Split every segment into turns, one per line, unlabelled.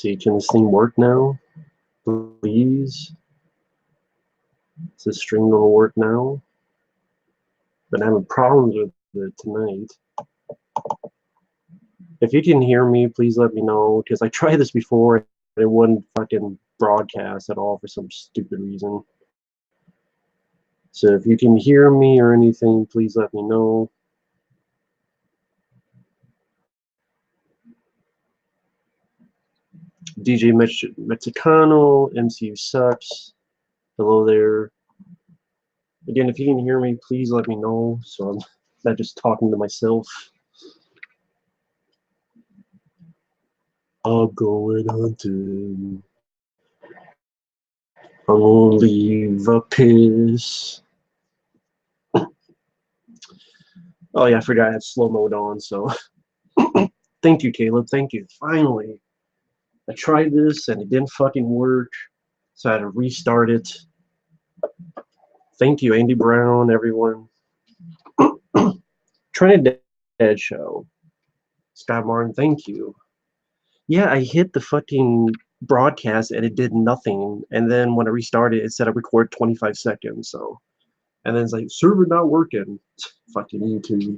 see, can this thing work now? Please? Is this stream gonna work now? Been having problems with it tonight. If you can hear me, please let me know, because I tried this before and it wouldn't fucking broadcast at all for some stupid reason. So if you can hear me or anything, please let me know. DJ Mexicano, MCU sucks. Hello there. Again, if you can hear me, please let me know, so I'm not just talking to myself. I'll go and hunting. I'm gonna leave a piss. Oh yeah, I forgot I had slow mode on, so thank you, Caleb. Thank you. Finally. I tried this and it didn't fucking work, so I had to restart it. Thank you, Andy Brown, everyone. Trinidad Show. Scott Martin, thank you. Yeah, I hit the fucking broadcast and it did nothing. And then when I restarted, it said I record 25 seconds. So, and then it's like, server not working. Fucking YouTube.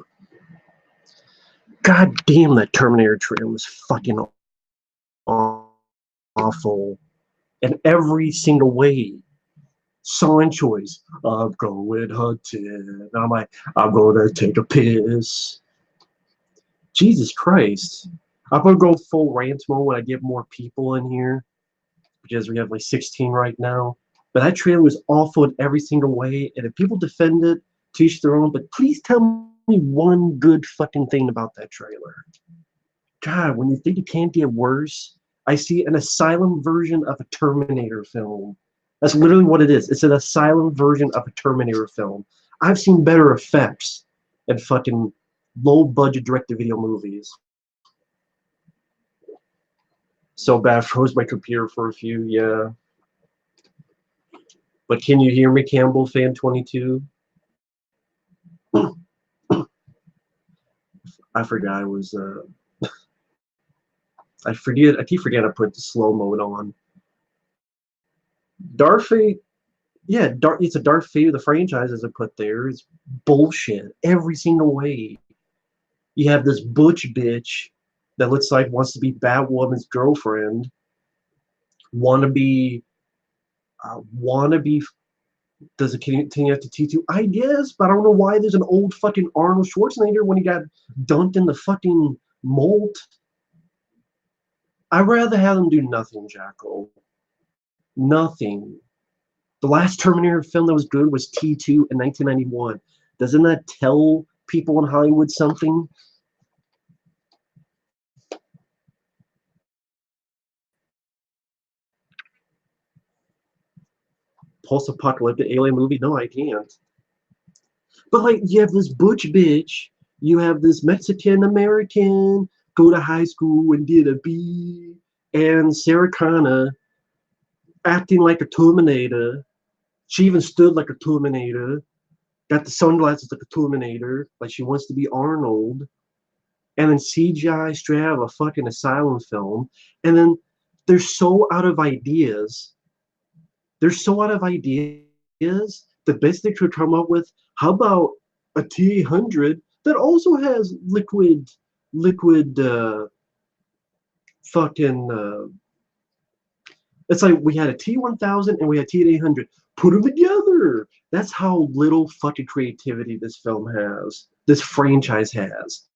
God damn, that Terminator trailer was fucking awful in every single way. Song choice. I'm going hunting. I'm like, I'm gonna take a piss. Jesus Christ. I'm gonna go full rant mode when I get more people in here, because we have like 16 right now. But that trailer was awful in every single way, and if people defend it, to each their own, but please tell me one good fucking thing about that trailer. God, when you think it can't get worse, I see an asylum version of a Terminator film. That's literally what it is. It's an asylum version of a Terminator film. I've seen better effects in fucking low-budget direct-to-video movies. So bad, froze my computer for a few, yeah. But can you hear me, Campbell Fan 22? I forgot it was, I keep forgetting I put the slow mode on. Darth Vader, yeah, it's a Darth Vader, the franchise is put there. It's bullshit every single way. You have this butch bitch that looks like wants to be Batwoman's girlfriend. Wannabe, does it continue after T2? I guess, but I don't know why there's an old fucking Arnold Schwarzenegger when he got dunked in the fucking mold. I'd rather have them do nothing, Jackal. Nothing. The last Terminator film that was good was T2 in 1991. Doesn't that tell people in Hollywood something? Post-apocalyptic alien movie? No, I can't. But like, you have this butch bitch, you have this Mexican American, go to high school and did a B, and Sarah Connor acting like a Terminator. She even stood like a Terminator, got the sunglasses like a Terminator, like she wants to be Arnold. And then CGI straight out of a fucking asylum film. And then they're so out of ideas. They're so out of ideas. The best they could come up with, how about a T800 that also has liquid it's like we had a T1000 and we had T800. Put them together. That's how little fucking creativity this film has. This franchise has.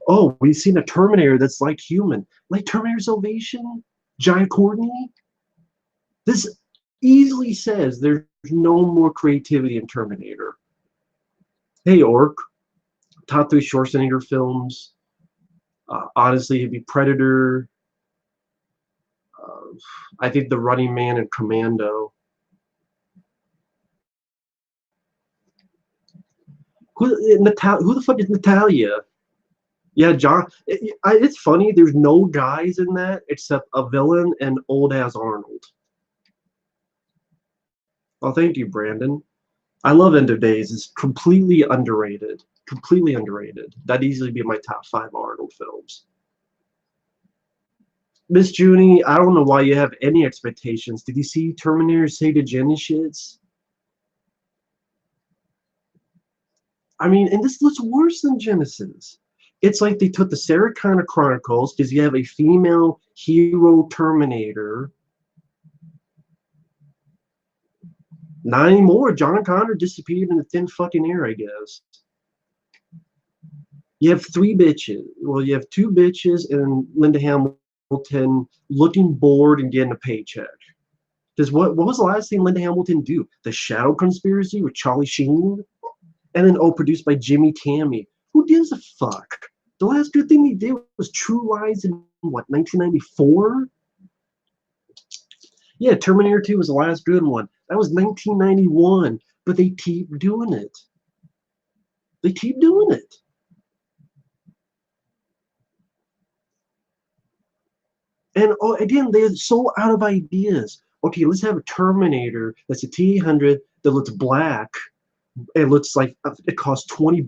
Oh, we've seen a Terminator that's like human. Like Terminator Salvation? Jai Courtney? This easily says there's no more creativity in Terminator. Hey, Orc. Top 3 Schwarzenegger films. Honestly, it'd be Predator. I think The Running Man and Commando. Who the fuck is Natalia? Yeah, John. It's funny. There's no guys in that except a villain and old ass Arnold. Oh, thank you, Brandon. I love End of Days. It's completely underrated. Completely underrated. That'd easily be my top 5 Arnold films. Miss Junie, I don't know why you have any expectations. Did you see Terminator Sega Genesis? I mean, and this looks worse than Genesis. It's like they took the Sarah Connor Chronicles, because you have a female hero Terminator. Not anymore. John Connor disappeared in the thin fucking air, I guess. You have three bitches. Well, you have two bitches and Linda Hamilton looking bored and getting a paycheck. Because what was the last thing Linda Hamilton do? The Shadow Conspiracy with Charlie Sheen? And then, produced by Jimmy Tammy. Who gives a fuck? The last good thing he did was True Lies in, what, 1994? Yeah, Terminator 2 was the last good one. That was 1991. But they keep doing it. They keep doing it. And again, they're so out of ideas. Okay, let's have a Terminator that's a T-800 that looks black. It looks like it costs $20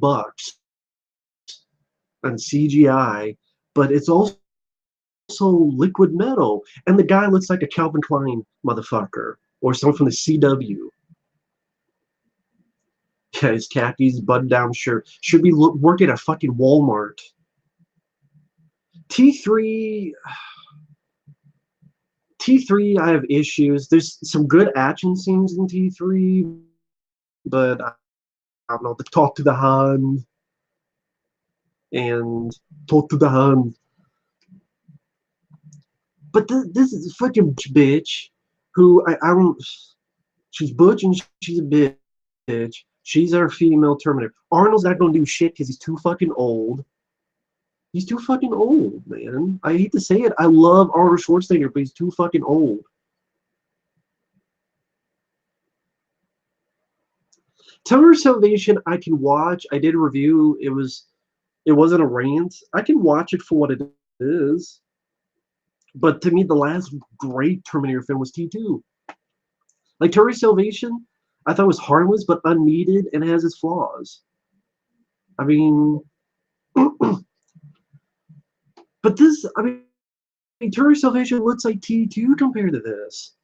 on CGI, but it's also liquid metal. And the guy looks like a Calvin Klein motherfucker or someone from the CW. Yeah, his khakis, button-down shirt. Should be working at a fucking Walmart. T3, T3, I have issues. There's some good action scenes in T3, but I don't know, the Talk to the Hand and Talk to the Hand. But this is a fucking bitch who I don't. She's butch and she's a bitch. She's our female Terminator. Arnold's not gonna do shit because he's too fucking old. He's too fucking old, man. I hate to say it. I love Arnold Schwarzenegger, but he's too fucking old. Terminator Salvation, I can watch. I did a review. It wasn't a rant. I can watch it for what it is. But to me, the last great Terminator film was T2. Like Terminator Salvation, I thought was harmless but unneeded and has its flaws. I mean, but this, I mean, Terminator Salvation looks like T2 compared to this.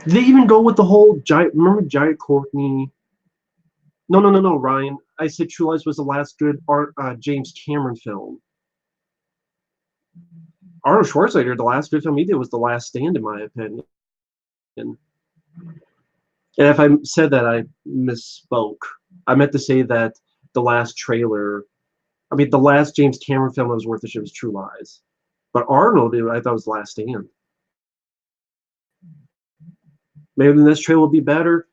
They even go with the whole giant. Remember Giant Courtney? No, Ryan. I said True Lies was the last good James Cameron film. Arnold Schwarzenegger, the last good film he did was The Last Stand, in my opinion. And if I said that, I misspoke. I meant to say that the last trailer, I mean, the last James Cameron film that was worth the shit was True Lies. But Arnold, I thought was The Last Stand. Maybe this trailer will be better.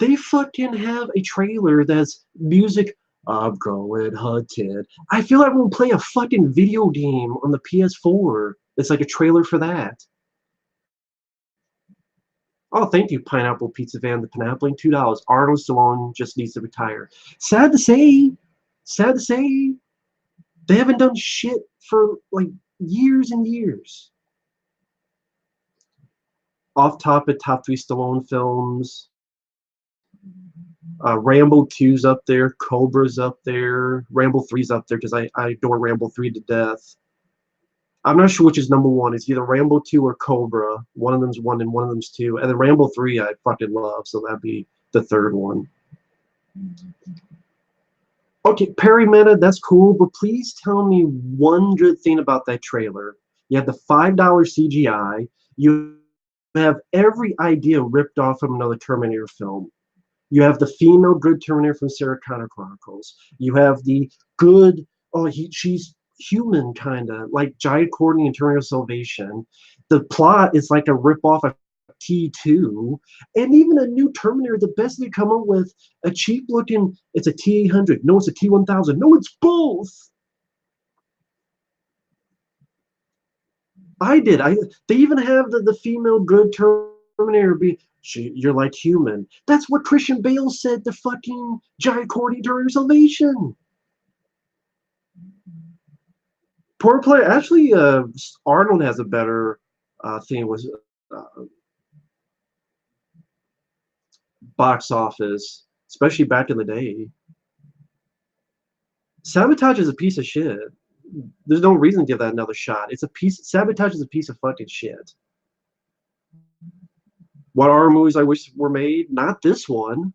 They fucking have a trailer that's music. I'm going hunted. I feel like I'm gonna play a fucking video game on the PS4. It's like a trailer for that. Oh, thank you, Pineapple Pizza Van. The pineapple, $2. Arnold Stallone just needs to retire. Sad to say, they haven't done shit for like years and years. Off topic, top 3 Stallone films. Rambo 2's up there. Cobra's up there. Rambo 3's up there because I adore Rambo 3 to death. I'm not sure which is number 1. It's either Rambo 2 or Cobra. One of them's 1 and one of them's 2. And then Rambo 3 I fucking love, so that'd be the third one. Okay, Perry Meta, that's cool, but please tell me one good thing about that trailer. You have the $5 CGI. You have every idea ripped off from another Terminator film. You have the female good Terminator from Sarah Connor Chronicles. You have the good, she's human kind of, like Giant Courtney and Terminator Salvation. The plot is like a ripoff of T2, and even a new Terminator, the best they come up with, a cheap looking, it's a T800. No, it's a T1000. No, it's both. They even have the female good Terminator be, you're like human. That's what Christian Bale said to fucking Giant Courtney during Salvation. Poor play. Actually, Arnold has a better thing with box office, especially back in the day. Sabotage is a piece of shit. There's no reason to give that another shot. It's a piece. Sabotage is a piece of fucking shit. What horror movies I wish were made? Not this one.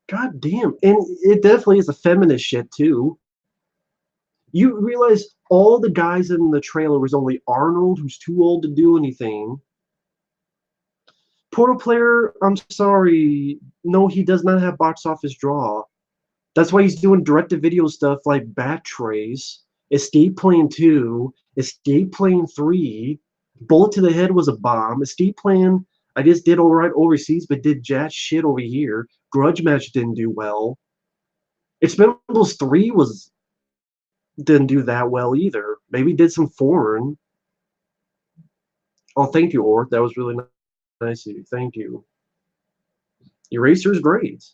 God damn. And it definitely is a feminist shit too. You realize all the guys in the trailer was only Arnold, who's too old to do anything. Portal Player, I'm sorry. No, he does not have box office draw. That's why he's doing direct-to-video stuff like Bat Trace, Escape Plan 2, Escape Plan 3. Bullet to the Head was a bomb. Escape Plan, I just did all right overseas, but did jack shit over here. Grudge Match didn't do well. Expendables 3 didn't do that well either. Maybe did some foreign. Oh, thank you, Orc. That was really nice of you. Thank you. Eraser's great.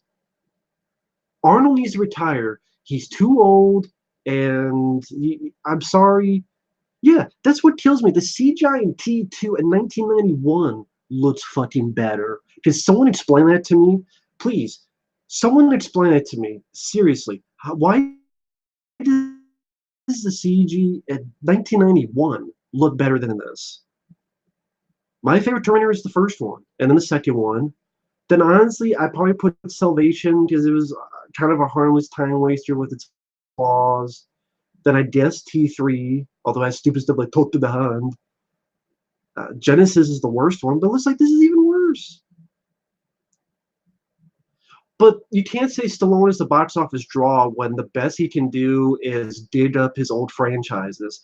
Arnold needs to retire. He's too old, and I'm sorry. Yeah, that's what kills me. The CGI in T2 in 1991 looks fucking better. Can someone explain that to me? Please, someone explain it to me. Seriously. Why does the CG in 1991 look better than this? My favorite Terminator is the first one, and then the second one. Then honestly, I probably put Salvation because it was kind of a harmless time waster with its flaws. Then I guess T3, although I had stupid stuff like Talk to the Hand. Genesis is the worst one, but it looks like this is even worse. But you can't say Stallone is the box office draw when the best he can do is dig up his old franchises.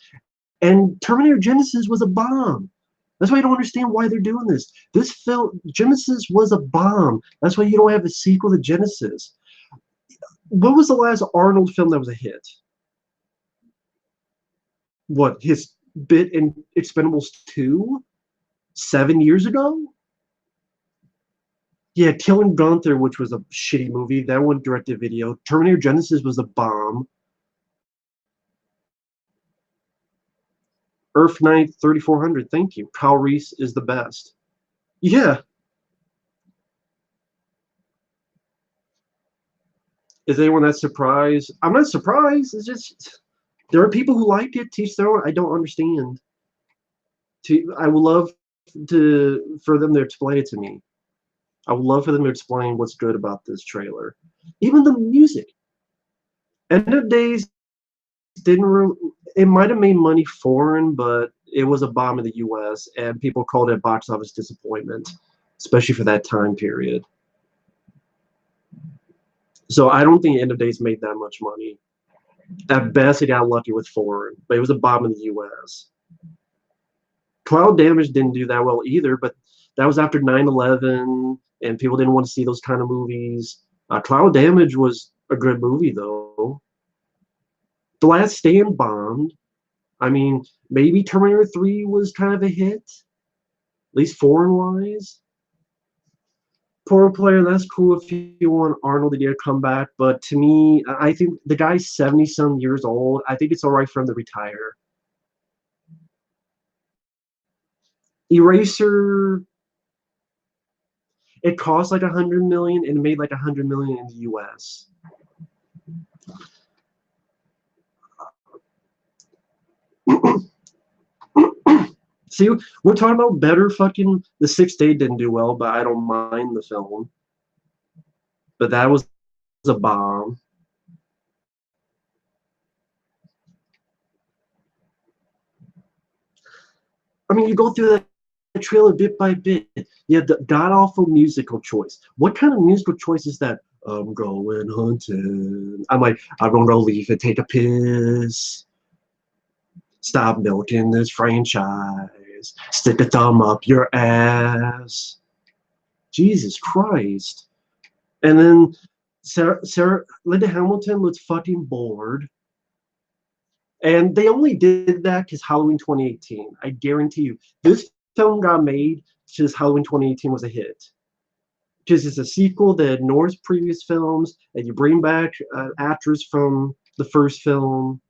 And Terminator Genesis was a bomb. That's why I don't understand why they're doing this. This film, Genesis was a bomb. That's why you don't have a sequel to Genesis. What was the last Arnold film that was a hit? What, his bit in Expendables 2? 7 years ago? Yeah, Killing Gunther, which was a shitty movie. That one directed video. Terminator Genesis was a bomb. Earth Knight 3400, thank you. Kyle Reese is the best. Yeah. Is anyone that surprised? I'm not surprised. It's just there are people who like it. Teach their own. I don't understand. I would love for them to explain it to me. I would love for them to explain what's good about this trailer. Even the music. End of Days it might have made money foreign, but it was a bomb in the US, and people called it box office disappointment, especially for that time period. So I don't think End of Days made that much money. At best, it got lucky with foreign, but it was a bomb in the US. Cloud Damage didn't do that well either, but that was after 9/11, and people didn't want to see those kind of movies. Cloud Damage was a good movie, though. The Last Stand bombed. I mean, maybe Terminator 3 was kind of a hit, at least foreign-wise. Portal Player, that's cool if you want Arnold to get a comeback, but to me, I think the guy's 70-some years old. I think it's all right for him to retire. Eraser, it cost like $100 million and made like $100 million in the US. See, we're talking about better fucking. The Sixth Day didn't do well, but I don't mind the film. But that was a bomb. I mean, you go through the trailer bit by bit. You have the god-awful musical choice. What kind of musical choice is that? I'm going hunting. I'm like, I'm going to leave and take a piss. Stop milking this franchise. Stick a thumb up your ass. Jesus Christ. And then Linda Hamilton looks fucking bored. And they only did that because Halloween 2018. I guarantee you, this film got made because Halloween 2018 was a hit. Because it's a sequel to Norris' previous films, and you bring back actors from the first film.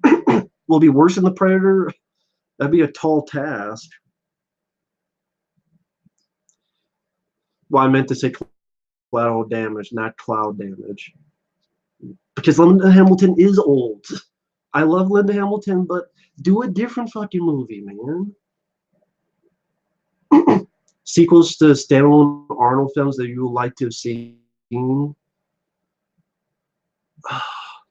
Will it be worse than The Predator? That'd be a tall task. Well, I meant to say collateral damage, not cloud damage. Because Linda Hamilton is old. I love Linda Hamilton, but do a different fucking movie, man. Sequels to standalone Arnold films that you would like to have seen.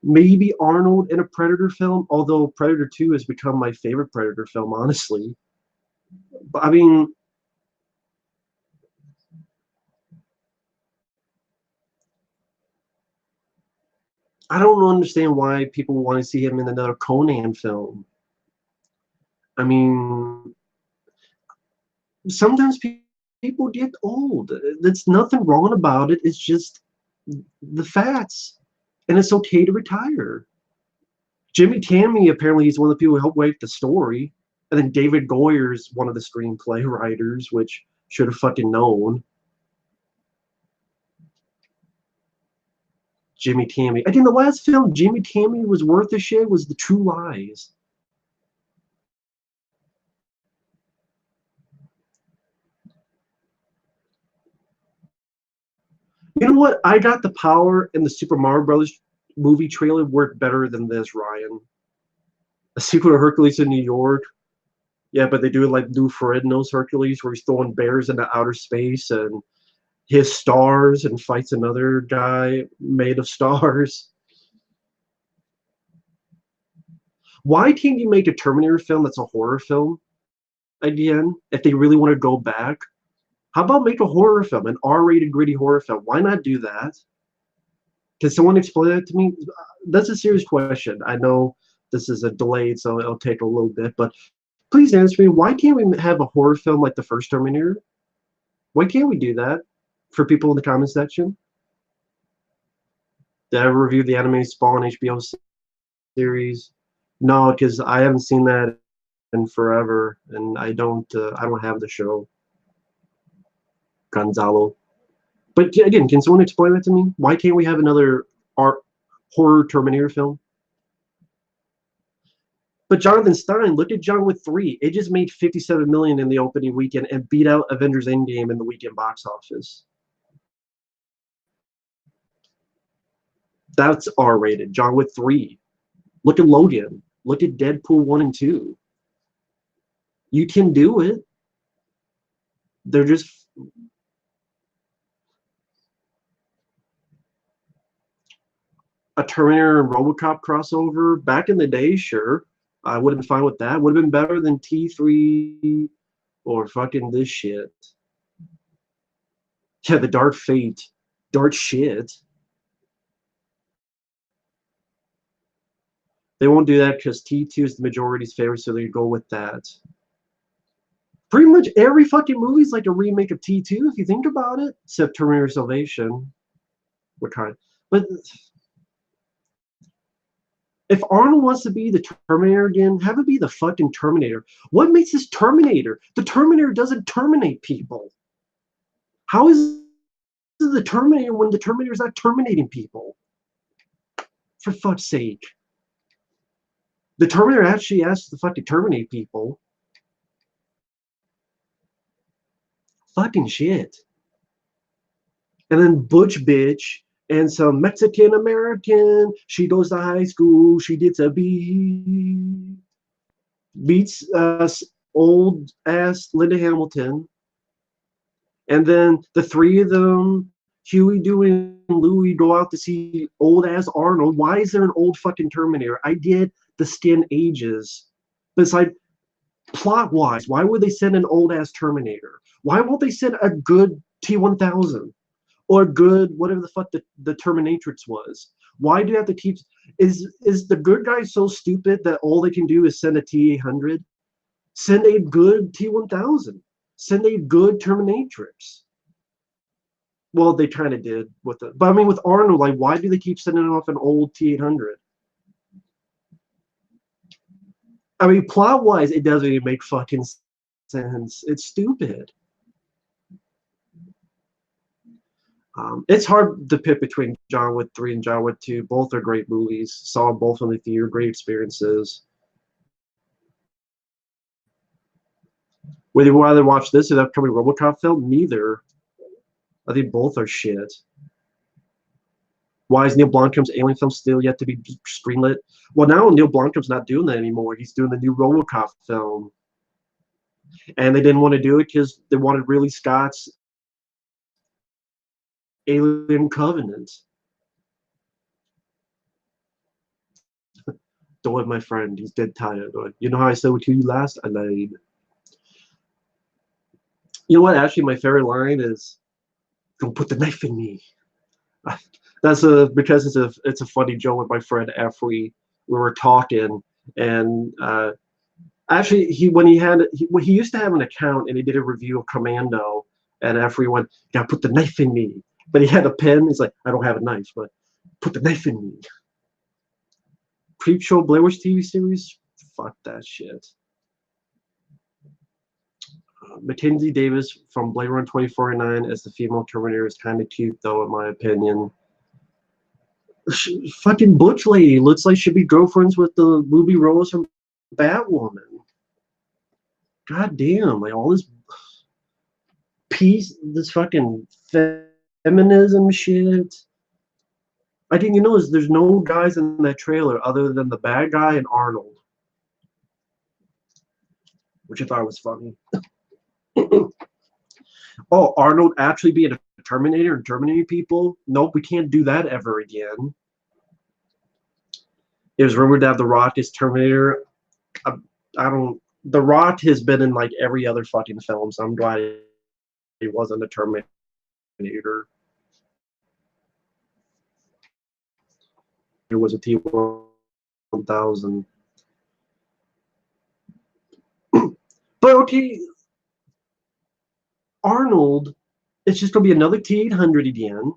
Maybe Arnold in a Predator film, although Predator 2 has become my favorite Predator film, honestly. But I mean, I don't understand why people want to see him in another Conan film. I mean, sometimes people get old. There's nothing wrong about it. It's just the facts. And it's okay to retire. Jimmy Tammy, apparently, he's one of the people who helped write the story. And then David Goyer's one of the screenplay writers, which should have fucking known. Jimmy Tammy. Again, the last film Jimmy Tammy was worth a shit was The True Lies. You know what? I Got the Power and the Super Mario Brothers movie trailer worked better than this, Ryan. A sequel to Hercules in New York. Yeah, but they do it like Lou Ferrigno's Hercules, where he's throwing bears into outer space and his stars and fights another guy made of stars. Why can't you make a Terminator film that's a horror film again? If they really want to go back, how about make a horror film, an R-rated gritty horror film? Why not do that? Can someone explain that to me? That's a serious question. I know this is a delayed, so it'll take a little bit, but please answer me. Why can't we have a horror film like the first Terminator? Why can't we do that for people in the comment section? Did I ever review the anime Spawn HBO series? No, because I haven't seen that in forever, and I don't have the show. Gonzalo. But again, can someone explain that to me? Why can't we have another art horror Terminator film? But Jonathan Stein, look at John Wick 3. It just made 57 million in the opening weekend and beat out Avengers Endgame in the weekend box office. That's R-rated. John Wick 3. Look at Logan. Look at Deadpool 1 and 2. You can do it. They're just a Terminator and RoboCop crossover. Back in the day, sure. I would have been fine with that. Would have been better than T3 or fucking this shit. Yeah, the Dark Fate. Dark shit. They won't do that because T2 is the majority's favorite, so they go with that. Pretty much every fucking movie is like a remake of T2 if you think about it, except Terminator Salvation. What kind? But if Arnold wants to be the Terminator again, have it be the fucking Terminator. What makes this Terminator? The Terminator doesn't terminate people. How is the Terminator when the Terminator is not terminating people? For fuck's sake. The Terminator actually has to fucking terminate people. Fucking shit. And then Butch Bitch and some Mexican American. She goes to high school. She gets a B. Beats old ass Linda Hamilton. And then the three of them, Huey, Dewey, and Louie, go out to see old ass Arnold. Why is there an old fucking Terminator? I get the skin ages. But it's like, plot wise, why would they send an old ass Terminator? Why won't they send a good T-1000? Or good, whatever the fuck the Terminatrix was. Why do you have to keep? Is the good guy so stupid that all they can do is send a T-800? Send a good T-1000. Send a good Terminatrix. Well, they kind of did with it, but I mean, with Arnold, like, why do they keep sending off an old T-800? I mean, plot wise, it doesn't even make fucking sense. It's stupid. It's hard to pick between John Wick 3 and John Wick 2. Both are great movies. Saw them both in the theater. Great experiences. Would you rather watch this or the upcoming RoboCop film? Neither. I think both are shit. Why is Neil Blomkamp's alien film still yet to be screenlit? Well, now Neil Blomkamp's not doing that anymore. He's doing the new RoboCop film. And they didn't want to do it because they wanted Ridley Scott's Alien Covenant. Don't let my friend. He's dead tired. You know how I said what to you last? I lied. You know what? Actually, my favorite line is, "Don't put the knife in me." That's because it's a funny joke with my friend Efrey. We were talking, and actually he used to have an account, and he did a review of Commando, and Efrey went, "Gotta put the knife in me," but he had a pen. He's like, "I don't have a knife, but put the knife in me." Creep Show Blair Witch TV series? Fuck that shit. Mackenzie Davis from Blade Runner 2049 as the female Terminator is kind of cute, though, in my opinion. Fucking Butch lady looks like she'd be girlfriends with the Ruby Rose from Batwoman. God damn, like all this this fucking feminism shit. I didn't you know there's no guys in that trailer other than the bad guy and Arnold, which I thought was funny. Oh, Arnold actually being a Terminator and terminating people? Nope, we can't do that ever again. It was rumored that The Rock is Terminator. I don't. The Rock has been in like every other fucking film, so I'm glad he wasn't a Terminator. It was a T-1000. But okay, Arnold, it's just gonna be another T-800 again.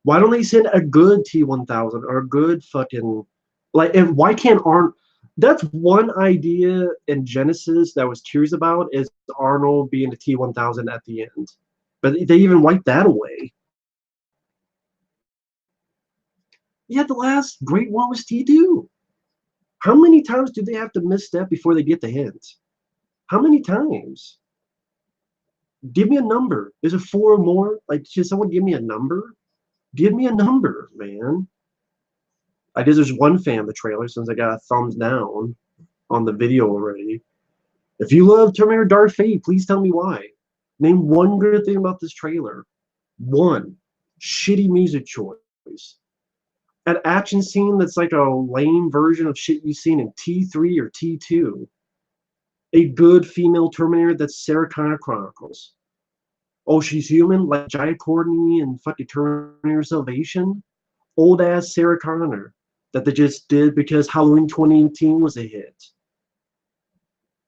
Why don't they send a good T-1000 or a good fucking why can't Arnold? That's one idea in Genesis that I was curious about is Arnold being a T-1000 at the end, but they even wiped that away. Yeah, the last great one was T2. How many times do they have to misstep before they get the hint? How many times? Give me a number. Is it 4 or more? Like, should someone give me a number? Give me a number, man. I guess there's one fan of the trailer since I got a thumbs down on the video already. If you love Terminator Dark Fate, please tell me why. Name one good thing about this trailer. One. Shitty music choice. An action scene that's like a lame version of shit you've seen in T3 or T2. A good female Terminator that's Sarah Connor Chronicles. Oh, she's human, like Jai Courtney and fucking Terminator Salvation. Old ass Sarah Connor that they just did because Halloween 2018 was a hit.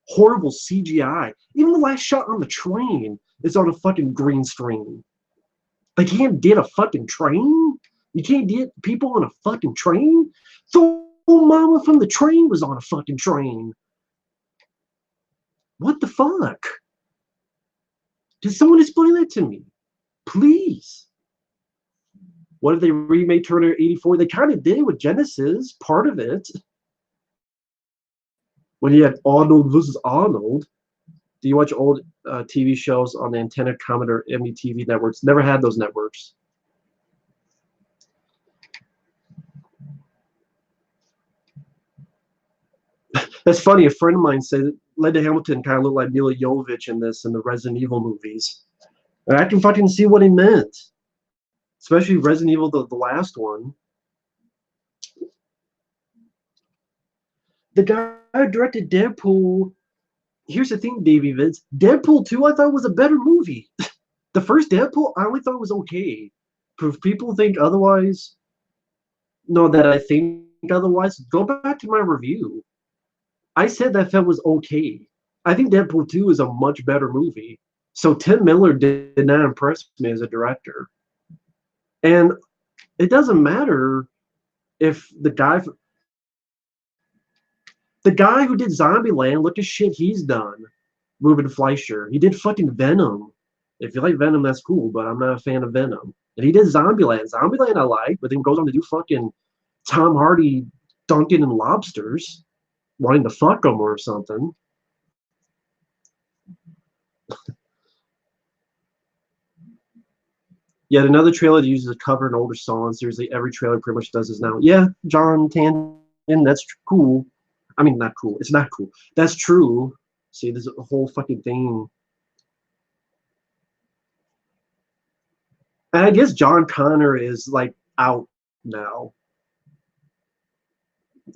Horrible CGI. Even the last shot on the train is on a fucking green screen. Like, you can't get a fucking train? You can't get people on a fucking train? The old mama from the train was on a fucking train. What the fuck? Did someone explain that to me? Please. What if they remade Terminator 84? They kind of did with Genesis, part of it. When you had Arnold versus Arnold. Do you watch old TV shows on the Antenna, Commodore, MeTV networks? Never had those networks. That's funny. A friend of mine said Linda Hamilton kind of looked like Mila Jovovich in the Resident Evil movies. And I can fucking see what he meant. Especially Resident Evil, the last one. The guy who directed Deadpool. Here's the thing, Davey Vince. Deadpool 2 I thought was a better movie. The first Deadpool I only thought was okay. If people think otherwise, no, that I think otherwise, go back to my review. I said that film was okay. I think Deadpool 2 is a much better movie. So Tim Miller did not impress me as a director. And it doesn't matter if the guy who did Zombieland, look at shit he's done. Ruben Fleischer. He did fucking Venom. If you like Venom, that's cool, but I'm not a fan of Venom. And he did Zombieland. Zombieland I like, but then goes on to do fucking Tom Hardy dunking in lobsters, wanting to fuck them or something. Yet another trailer that uses a cover and older song. Seriously, every trailer pretty much does this now. Yeah, John Tandon, that's cool. I mean, not cool. It's not cool. That's true. See, there's a whole fucking thing. And I guess John Connor is like out now.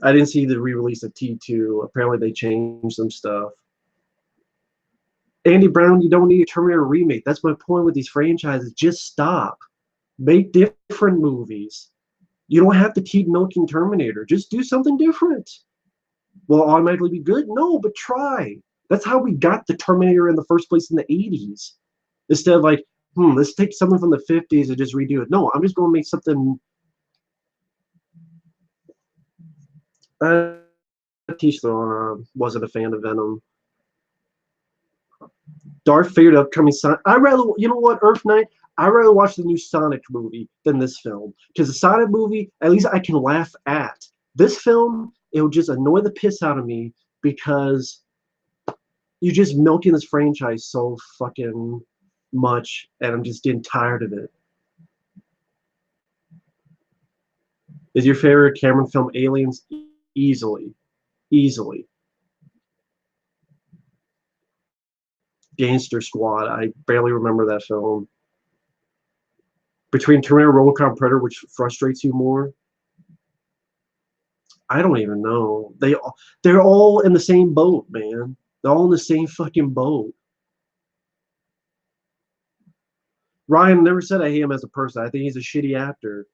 I didn't see the re-release of T2. Apparently they changed some stuff. Andy Brown, you don't need a Terminator remake. That's my point with these franchises. Just stop. Make different movies. You don't have to keep milking Terminator. Just do something different. Will it automatically be good? No, but try. That's how we got the Terminator in the first place in the 80s. Instead of like, let's take something from the 50s and just redo it. No, I'm just going to make something. Tisha wasn't a fan of Venom. Darth Vader upcoming Sonic. I rather, you know what, Earth Knight? I rather watch the new Sonic movie than this film because the Sonic movie, at least I can laugh at. This film, it would just annoy the piss out of me because you're just milking this franchise so fucking much, and I'm just getting tired of it. Is your favorite Cameron film Aliens? Easily. Easily. Gangster Squad. I barely remember that film. Between Terminator, RoboCop, Predator, which frustrates you more? I don't even know. They're all in the same boat, man. They're all in the same fucking boat. Ryan never said I hate him as a person. I think he's a shitty actor.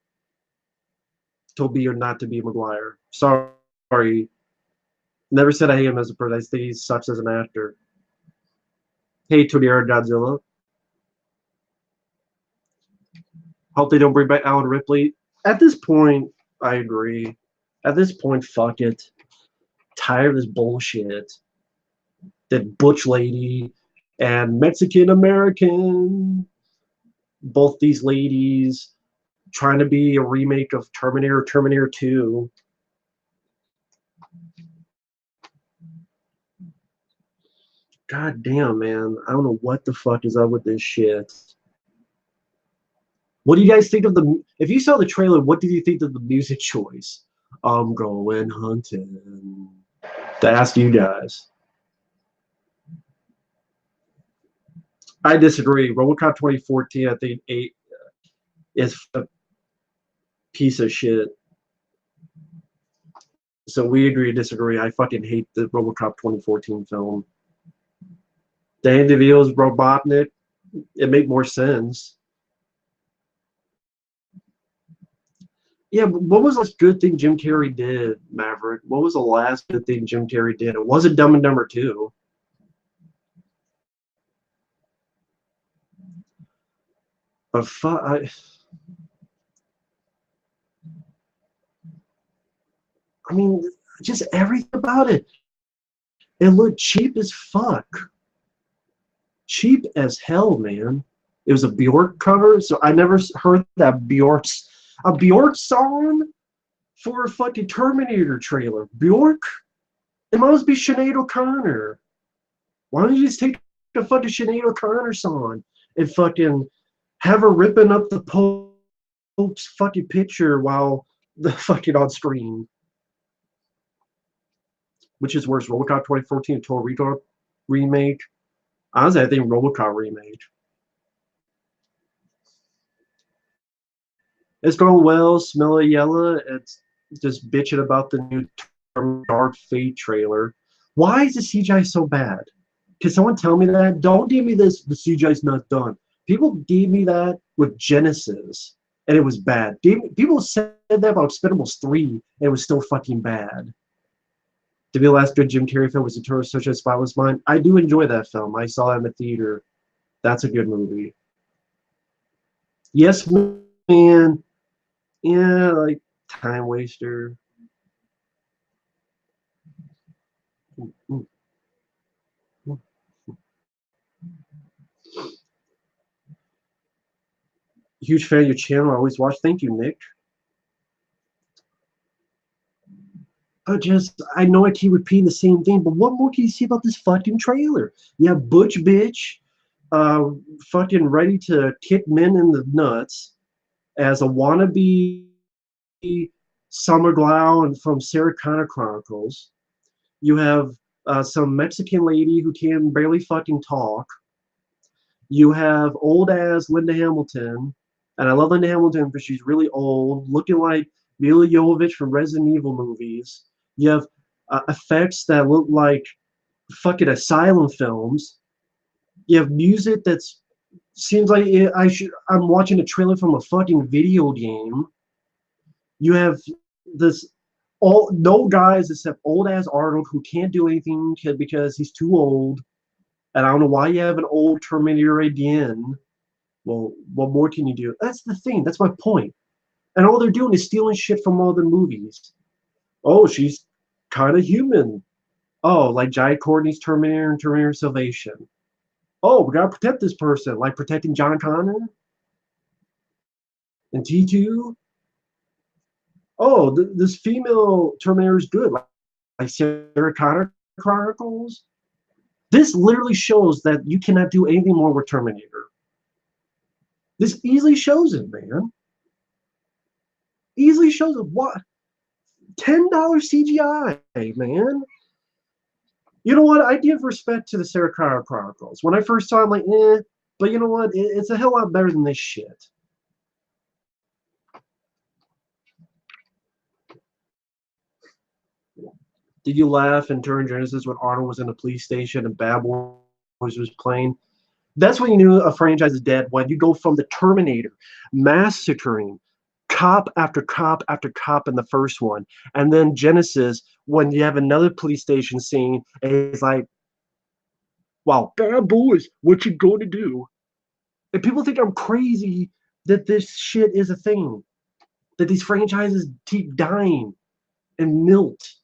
To be or not to be Maguire. Sorry. Never said I hate him as a person. I think he sucks as an actor. Hey, Toniera Godzilla. Hope they don't bring back Alan Ripley. At this point, I agree. At this point, fuck it. Tired of this bullshit. That Butch lady and Mexican American, both these ladies trying to be a remake of Terminator, Terminator 2. God damn, man. I don't know what the fuck is up with this shit. What do you guys think of the... If you saw the trailer, what did you think of the music choice? I'm going hunting. To ask you guys. I disagree. RoboCop 2014, I think, is a piece of shit. So we agree to disagree. I fucking hate the RoboCop 2014 film. Danny DeVito's Robotnik, it made more sense. Yeah, but what was the last good thing Jim Carrey did, Maverick? What was the last good thing Jim Carrey did? It wasn't Dumb and Dumber 2. But I mean, just everything about it. It looked cheap as fuck. Cheap as hell, man. It was a Bjork cover, so I never heard that a Bjork song for a fucking Terminator trailer. Bjork? It must be Sinead O'Connor. Why don't you just take the fucking Sinead O'Connor song and fucking have her ripping up the Pope's fucking picture while the fucking on screen? Which is worse, RoboCop 2014 Total Recall remake? Honestly, I think RoboCop remake. It's going well. Smell it yellow. It's just bitching about the new Dark Fate trailer. Why is the CGI so bad? Can someone tell me that? Don't give me this. The CGI's not done. People gave me that with Genesis, and it was bad. People said that about Expendables 3, and it was still fucking bad. To be the last good Jim Carrey film was Eternal Sunshine of the Spotless Mind. I do enjoy that film. I saw that in the theater. That's a good movie. Yes, man. Yeah, like time waster. Huge fan of your channel. I always watch. Thank you, Nick. But just, I know I keep repeating the same thing, but what more can you see about this fucking trailer? You have Butch Bitch uh, fucking ready to kick men in the nuts as a wannabe Summer Glau and from Sarah Connor Chronicles. You have some Mexican lady who can barely fucking talk. You have old ass Linda Hamilton, and I love Linda Hamilton, but she's really old, looking like Mila Jovovich from Resident Evil movies. You have effects that look like fucking asylum films. You have music that's seems like I'm watching a trailer from a fucking video game. You have this all no guys except old ass Arnold who can't do anything because he's too old. And I don't know why you have an old Terminator again. Well, what more can you do? That's the thing. That's my point. And all they're doing is stealing shit from all the movies. Oh, she's kind of human. Oh, like Jai Courtney's Terminator and Terminator Salvation. Oh, we gotta protect this person, like protecting John Connor and T2. Oh, this female Terminator is good, like Sarah Connor Chronicles. This literally shows that you cannot do anything more with Terminator. This easily shows it, man. Easily shows it. What? $10 CGI, man. You know what? I give respect to the Sarah Connor Chronicles. When I first saw it, I'm like, eh. But you know what? It's a hell lot better than this shit. Did you laugh in Turn Genesis when Arnold was in the police station and Bad Boys was playing? That's when you knew a franchise is dead. When you go from the Terminator massacring cop after cop after cop in the first one, and then Genesis when you have another police station scene, and it's like, "Wow, Bad Boys, what you going to do?" And people think I'm crazy that this shit is a thing, that these franchises keep dying and milt.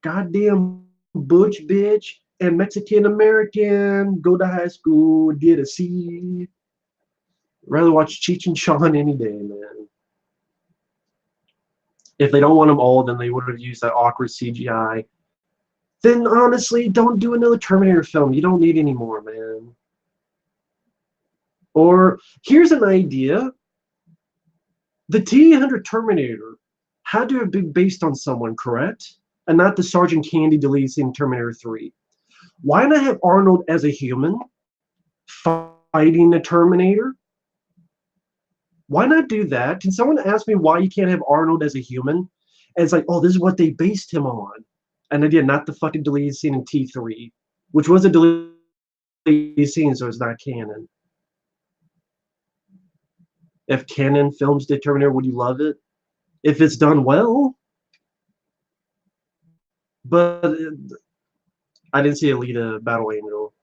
Goddamn butch bitch and Mexican American go to high school, get a C. Rather watch Cheech and Chong any day, man. If they don't want them all, then they would have used that awkward CGI. Then honestly, don't do another Terminator film. You don't need any more, man. Or here's an idea. The T-800 Terminator had to have been based on someone, correct? And not the Sergeant Candy deletes in Terminator 3. Why not have Arnold as a human fighting the Terminator? Why not do that? Can someone ask me why you can't have Arnold as a human? And it's like, oh, this is what they based him on. And again, not the fucking deleted scene in T3, which was a deleted scene, so it's not canon. If canon films did Terminator, would you love it? If it's done well. But I didn't see Alita Battle Angel.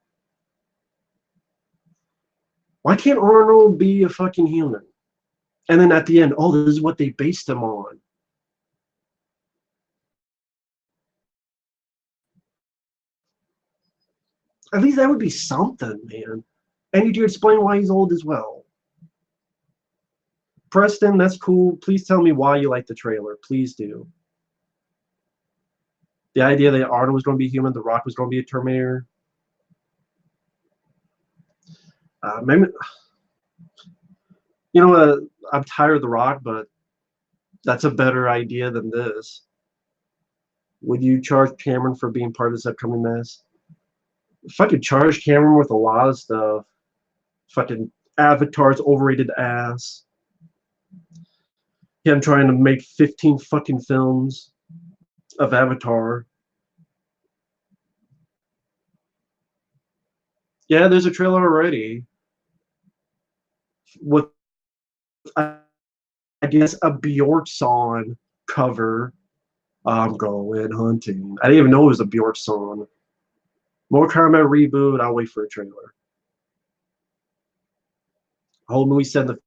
Why can't Arnold be a fucking human? And then at the end, oh, this is what they based him on. At least that would be something, man. And you do explain why he's old as well. Preston, that's cool. Please tell me why you like the trailer. Please do. The idea that Arnold was going to be human, The Rock was going to be a Terminator. Maybe, you know, I'm tired of The Rock, but that's a better idea than this. Would you charge Cameron for being part of this upcoming mess? If I could charge Cameron with a lot of stuff, fucking Avatar's overrated ass. Him trying to make 15 fucking films of Avatar. Yeah, there's a trailer already with, I guess, a Bjork song cover. I'm going hunting. I didn't even know it was a Bjork song. Mortal Kombat reboot. I'll wait for a trailer. Whole movie set in the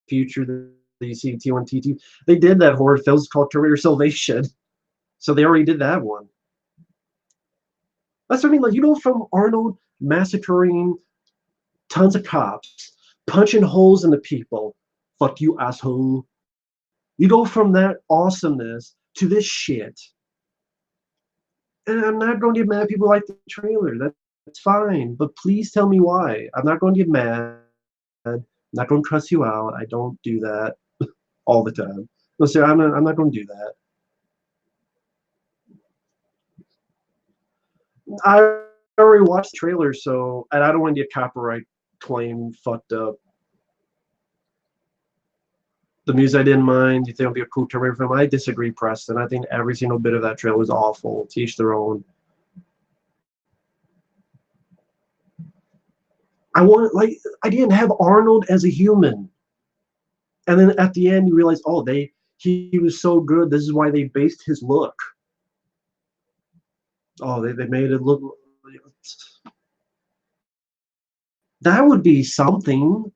future that you see T1, T2. They did that horror film. It's called Terminator Salvation. So they already did that one. That's what I mean. Like, you know, from Arnold massacring tons of cops, punching holes in the people. Fuck you, asshole. You go from that awesomeness to this shit. And I'm not going to get mad at people like the trailer. That's fine. But please tell me why. I'm not going to get mad. I'm not going to cuss you out. I don't do that all the time. Listen, I'm not going to do that. I already watched the trailer, so and I don't want to get copyright claim fucked up. The music I didn't mind. You think it'll be a cool Terminator film? I disagree, Preston. I think every single bit of that trailer was awful. To each their own. I didn't have Arnold as a human. And then at the end you realize, oh, he was so good, this is why they based his look. Oh, they made it look, that would be something.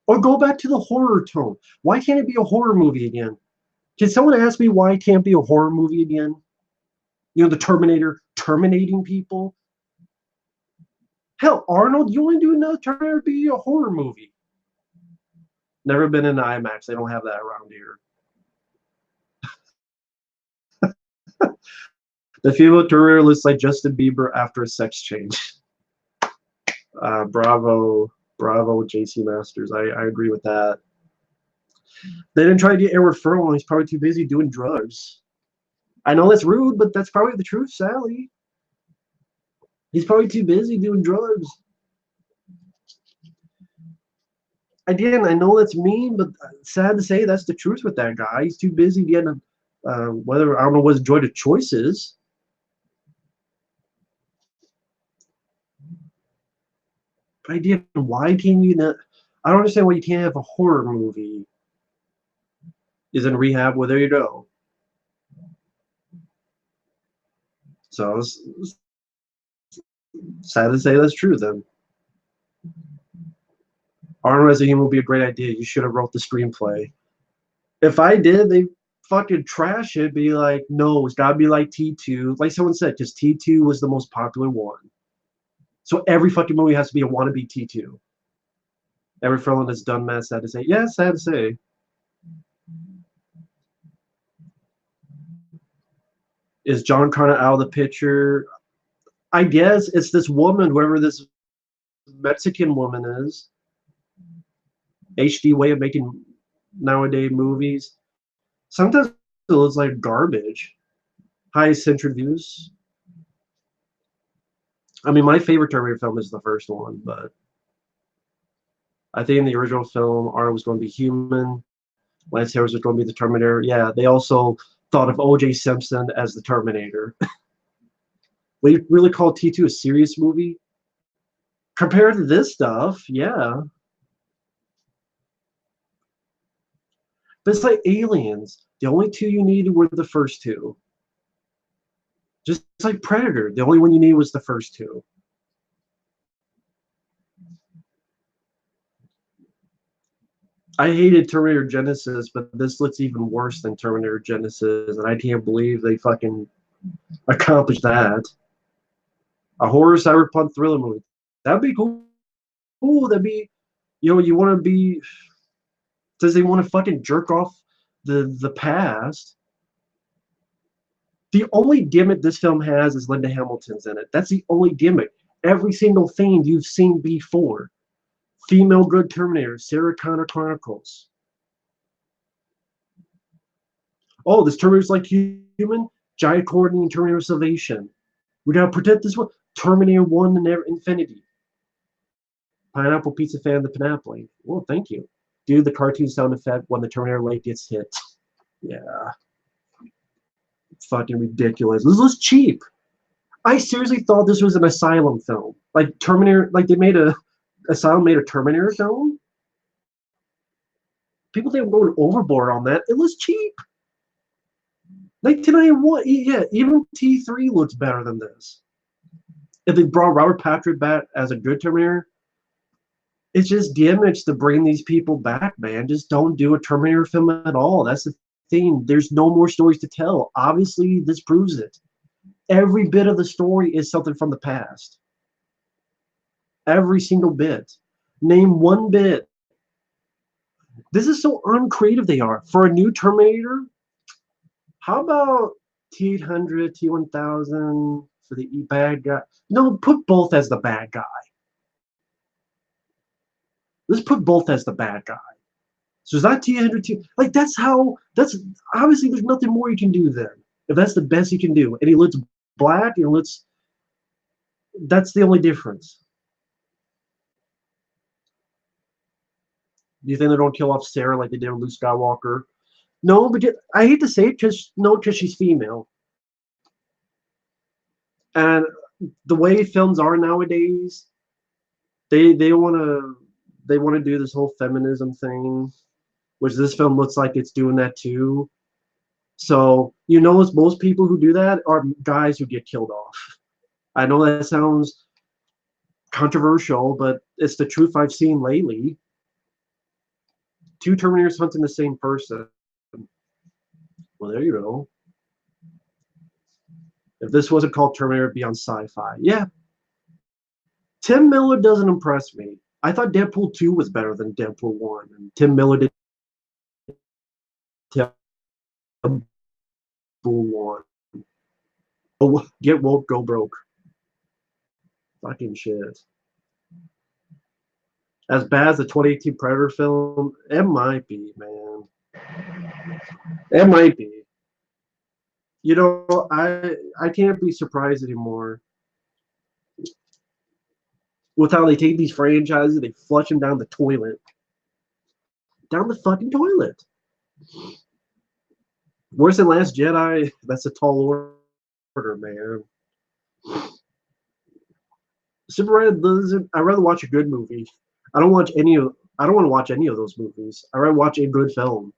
Or go back to the horror tone. Why can't it be a horror movie again? Can someone ask me why it can't be a horror movie again? You know, the Terminator terminating people? Hell, Arnold, you want to do another Terminator be a horror movie? Never been in IMAX. They don't have that around here. The female Terminator looks like Justin Bieber after a sex change. Bravo, JC Masters. I agree with that. They didn't try to get Edward Furlong. He's probably too busy doing drugs. I know that's rude, but that's probably the truth, Sally. He's probably too busy doing drugs. Again, I know that's mean, but sad to say that's the truth with that guy. He's too busy getting whether I don't know what his joy to choice is. But again, why can't you not? I don't understand why you can't have a horror movie. Is in rehab. Well, there you go. So it's sad to say that's true then. Arnold as a human would be a great idea. You should have wrote the screenplay. If I did, they fucking trash it. Be like, no, it's gotta be like T2. Like someone said, because T2 was the most popular one. So every fucking movie has to be a wannabe T2. Every film that's done that, sad to say. Yeah, sad to say. Is John Connor out of the picture? I guess it's this woman, whoever this Mexican woman is. HD way of making nowadays movies. Sometimes it looks like garbage. High centered views. I mean, my favorite Terminator film is the first one, but I think in the original film, Arnold was going to be human. Lance Harris was going to be the Terminator. Yeah, they also thought of O.J. Simpson as the Terminator. We really call T2 a serious movie? Compared to this stuff, yeah. But it's like Aliens. The only two you needed were the first two. Just like Predator. The only one you needed was the first two. I hated Terminator Genesis, but this looks even worse than Terminator Genesis, and I can't believe they fucking accomplished that. A horror cyberpunk thriller movie. That'd be cool. Ooh, that'd be, you know, you want to be, does they want to fucking jerk off the past? The only gimmick this film has is Linda Hamilton's in it. That's the only gimmick. Every single thing you've seen before. Female good Terminator, Sarah Connor Chronicles. Oh, this Terminator's like human? Giant coordinating Terminator Salvation. We gotta protect this one. Terminator 1 and Infinity. Pineapple Pizza fan of the Panapple. Well, thank you. Do the cartoon sound effect when the Terminator leg gets hit. Yeah. Fucking ridiculous. This was cheap. I seriously thought this was an Asylum film. Like Terminator, like they made Asylum made a Terminator film. People think I'm going overboard on that. It was cheap. 1991, yeah, even T3 looks better than this. If they brought Robert Patrick back as a good Terminator, it's just gimmicks to bring these people back, man. Just don't do a Terminator film at all. That's the thing. There's no more stories to tell. Obviously, this proves it. Every bit of the story is something from the past. Every single bit. Name one bit. This is so uncreative they are. For a new Terminator, how about T-800, T-1000 for the bad guy. No, put both as the bad guy. Let's put both as the bad guy. So is that T-800, like that's obviously there's nothing more you can do then. If that's the best you can do. And he looks black, that's the only difference. Do you think they don't kill off Sarah like they did with Luke Skywalker? No, but I hate to say it because she's female. And the way films are nowadays, they want to do this whole feminism thing, which this film looks like it's doing that too. So most people who do that are guys who get killed off. I know that sounds controversial, but it's the truth I've seen lately. 2 Terminators hunting the same person. Well, there you go. If this wasn't called Terminator, it'd be on Sci-Fi. Yeah. Tim Miller doesn't impress me. I thought Deadpool 2 was better than Deadpool 1. And Tim Miller did Deadpool 1. Oh, get woke, go broke. Fucking shit. As bad as the 2018 Predator film, it might be, man. It might be. I can't be surprised anymore with how they take these franchises, they flush them down the toilet. Down the fucking toilet. Worse than Last Jedi, that's a tall order, man. Super Red Lizard, I'd rather watch a good movie. I don't want to watch any of those movies. I'd rather watch a good film.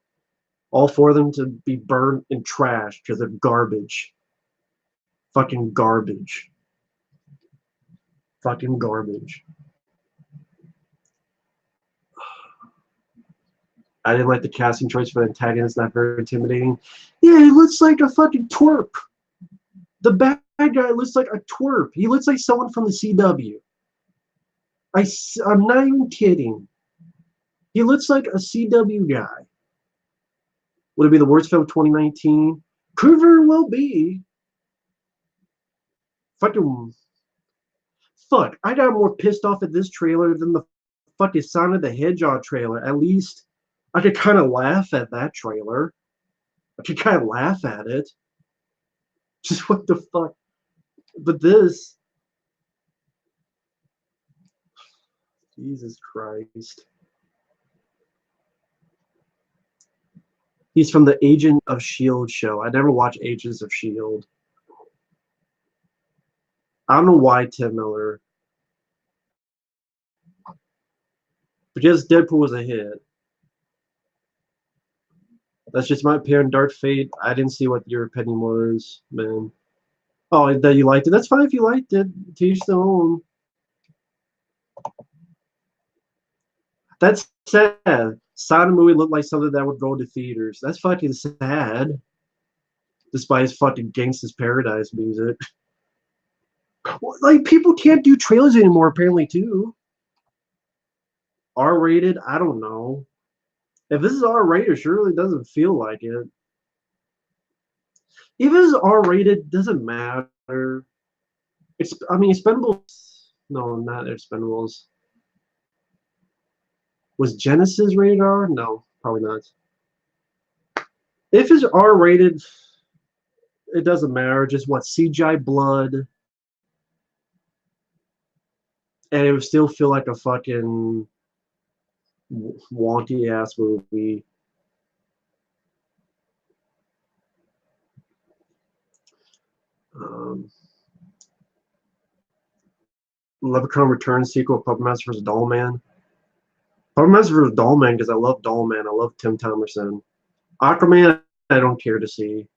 All 4 of them to be burned in trash because they're garbage. Fucking garbage. Fucking garbage. I didn't like the casting choice for the antagonist, not very intimidating. Yeah, he looks like a fucking twerp. The bad guy looks like a twerp. He looks like someone from the CW. I'm not even kidding. He looks like a CW guy. Would it be the worst film of 2019? Could very well be. Fuck, I got more pissed off at this trailer than the fucking Sonic the Hedgehog trailer. At least I could kind of laugh at that trailer. I could kind of laugh at it. Just what the fuck? But this... Jesus Christ. He's from the Agent of S.H.I.E.L.D. show. I never watched Agents of S.H.I.E.L.D. I don't know why Tim Miller. Because Deadpool was a hit. That's just my opinion. Dark Fate, I didn't see what your opinion was, man. Oh, that you liked it? That's fine if you liked it. To each their own. That's sad. Sonic movie looked like something that would go to theaters. That's fucking sad. Despite his fucking Gangsta's Paradise music. Like, people can't do trailers anymore, apparently, too. R-rated? I don't know. If this is R-rated, it surely doesn't feel like it. Even if it's R-rated, doesn't matter. Expendables... No, not Expendables. Was Genesis rated R? No, probably not. If it's R-rated, it doesn't matter. Just what, CGI blood, and it would still feel like a fucking wonky ass movie. Leprechaun Returns sequel, Puppet Master vs. Dollman. Puppet Master vs. Dollman because I love Dollman. I love Tim Thomerson. Aquaman, I don't care to see.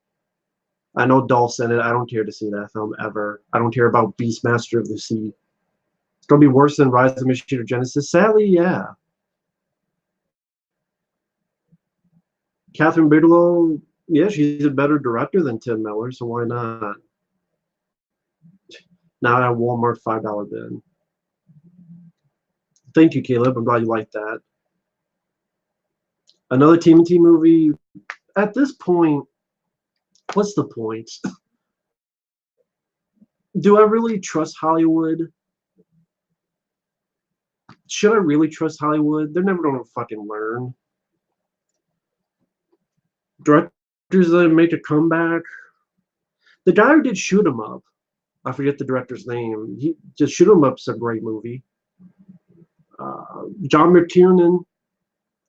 I know Dolph's in it. I don't care to see that film ever. I don't care about Beastmaster of the Sea. It's going to be worse than Rise of the Machine or Genesis. Sadly, yeah. Catherine Bigelow, yeah, she's a better director than Tim Miller, so why not? Now at Walmart $5 bin. Thank you, Caleb. I'm glad you liked that. Another TMNT movie. At this point, What's the point? Do I really trust Hollywood? Should I really trust Hollywood? They're never gonna fucking learn. Directors that make a comeback. The guy who did Shoot 'Em Up, I forget the director's name. He just Shoot 'Em Up's a great movie. John McTiernan,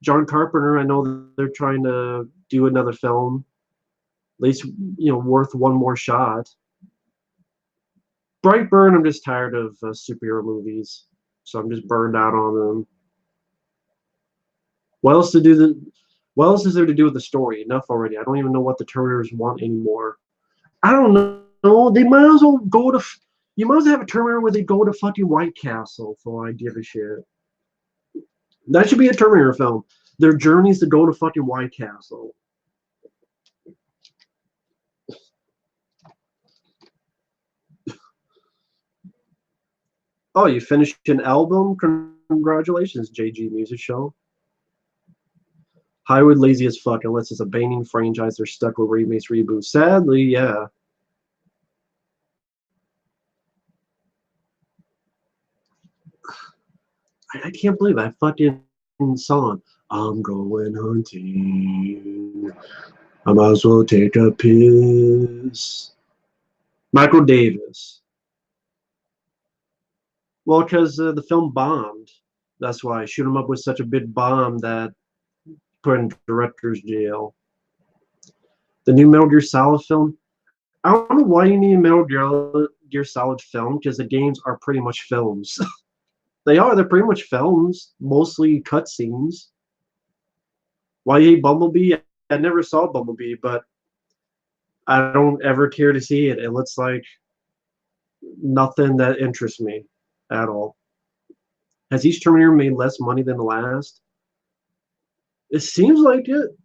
John Carpenter. I know they're trying to do another film. At least worth one more shot. Brightburn, I'm just tired of superhero movies, so I'm just burned out on them. What else is there to do with the story? Enough already. I don't even know what the Terminators want anymore. I don't know. They might as well go to. You might as well have a Terminator where they go to fucking White Castle for all I give a shit. That should be a Terminator film. Their journeys to go to fucking White Castle. Oh, you finished an album? Congratulations, JG Music Show. Hollywood lazy as fuck unless it's a banning franchise. They're stuck with remakes, reboots. Sadly, yeah. I can't believe that fucking song. I'm going hunting. I might as well take a piss. Michael Davis. Well, because the film bombed. That's why Shoot 'Em Up was such a big bomb that put in director's jail. The new Metal Gear Solid film. I don't know why you need a Metal Gear Solid film, because the games are pretty much films. They are. They're pretty much films, mostly cutscenes. Why you hate Bumblebee? I never saw Bumblebee, but I don't ever care to see it. It looks like nothing that interests me at all. Has each Terminator made less money than the last? It seems like it.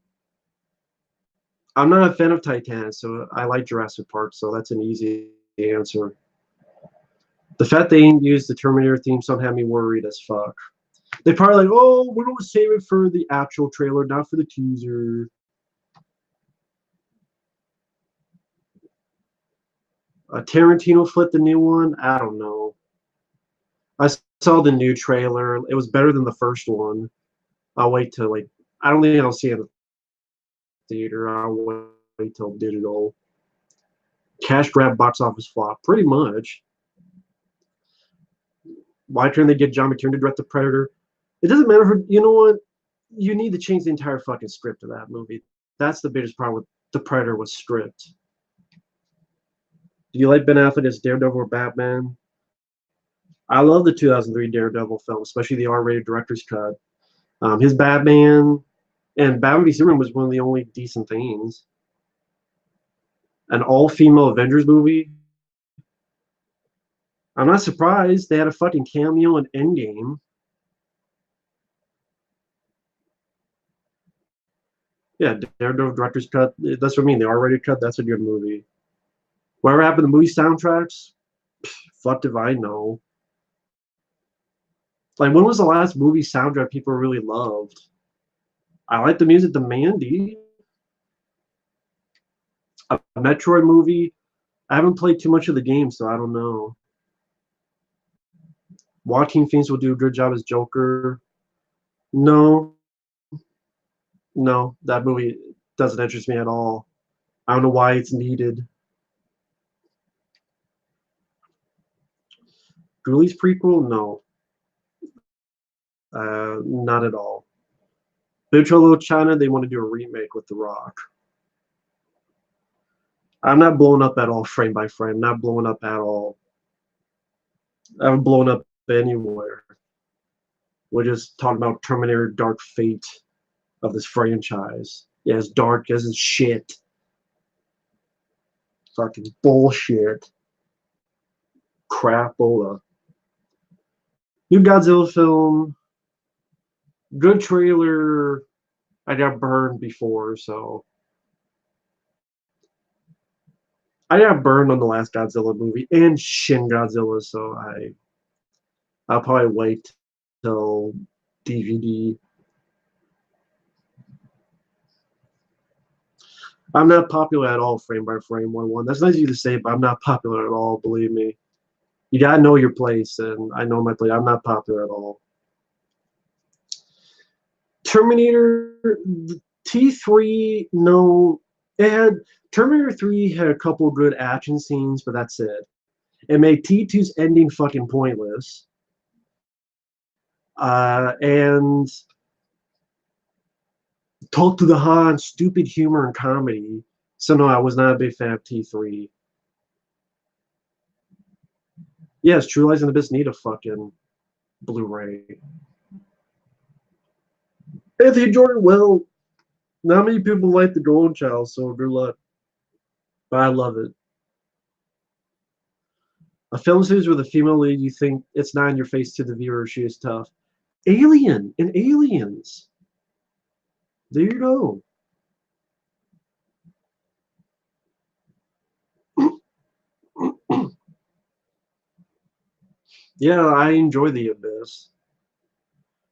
I'm not a fan of Titanic, so I like Jurassic Park, so that's an easy answer. The fact they didn't use the Terminator theme song had me worried as fuck. They probably like, oh, we're gonna save it for the actual trailer, not for the teaser. Tarantino flipped the new one. I don't know. I saw the new trailer. It was better than the first one. I'll wait till I don't think I'll see it in the theater. I'll wait till digital. Cash grab, box office flop, pretty much. Why couldn't they get John McTiernan to direct The Predator? It doesn't matter. You know what? You need to change the entire fucking script of that movie. That's the biggest problem with The Predator was script. Do you like Ben Affleck as Daredevil or Batman? I love the 2003 Daredevil film, especially the R-rated director's cut. His Batman and Batman v Superman was one of the only decent things. An all-female Avengers movie. I'm not surprised. They had a fucking cameo in Endgame. Yeah, Daredevil director's cut. That's what I mean. The R-rated cut. That's a good movie. Whatever happened to movie soundtracks? Fuck if I know. Like, when was the last movie soundtrack people really loved? I like the music. The Mandy. A Metroid movie. I haven't played too much of the game, so I don't know. Joaquin Phoenix will do a good job as Joker. No. No, that movie doesn't interest me at all. I don't know why it's needed. Ghoulies prequel? No. Not at all. Big Trouble in Little China, they want to do a remake with The Rock. I'm not blowing up at all frame by frame. Not blowing up at all. I haven't blown up anywhere. We're just talking about Terminator Dark Fate of this franchise. Yeah, it's dark as shit. Fucking bullshit. Crapola. New Godzilla film. Good trailer. I got burned before, so I got burned on the last Godzilla movie and Shin Godzilla, so I'll probably wait till DVD. I'm not popular at all, frame by frame, 1-1. That's nice of you to say, but I'm not popular at all, believe me. You gotta know your place, and I know my place. I'm not popular at all. Terminator T3, no. It had Terminator 3 had a couple good action scenes, but that's it. It made T2's ending fucking pointless. And Talk to the Han, stupid humor and comedy. So no, I was not a big fan of T3. Yes, True Lies and the Abyss need a fucking Blu-ray. Anthony Jordan, well, not many people like the Golden Child, so good luck. But I love it. A film series with a female lead, you think it's not in your face to the viewer, she is tough. Alien and Aliens. There you go. Yeah, I enjoy The Abyss.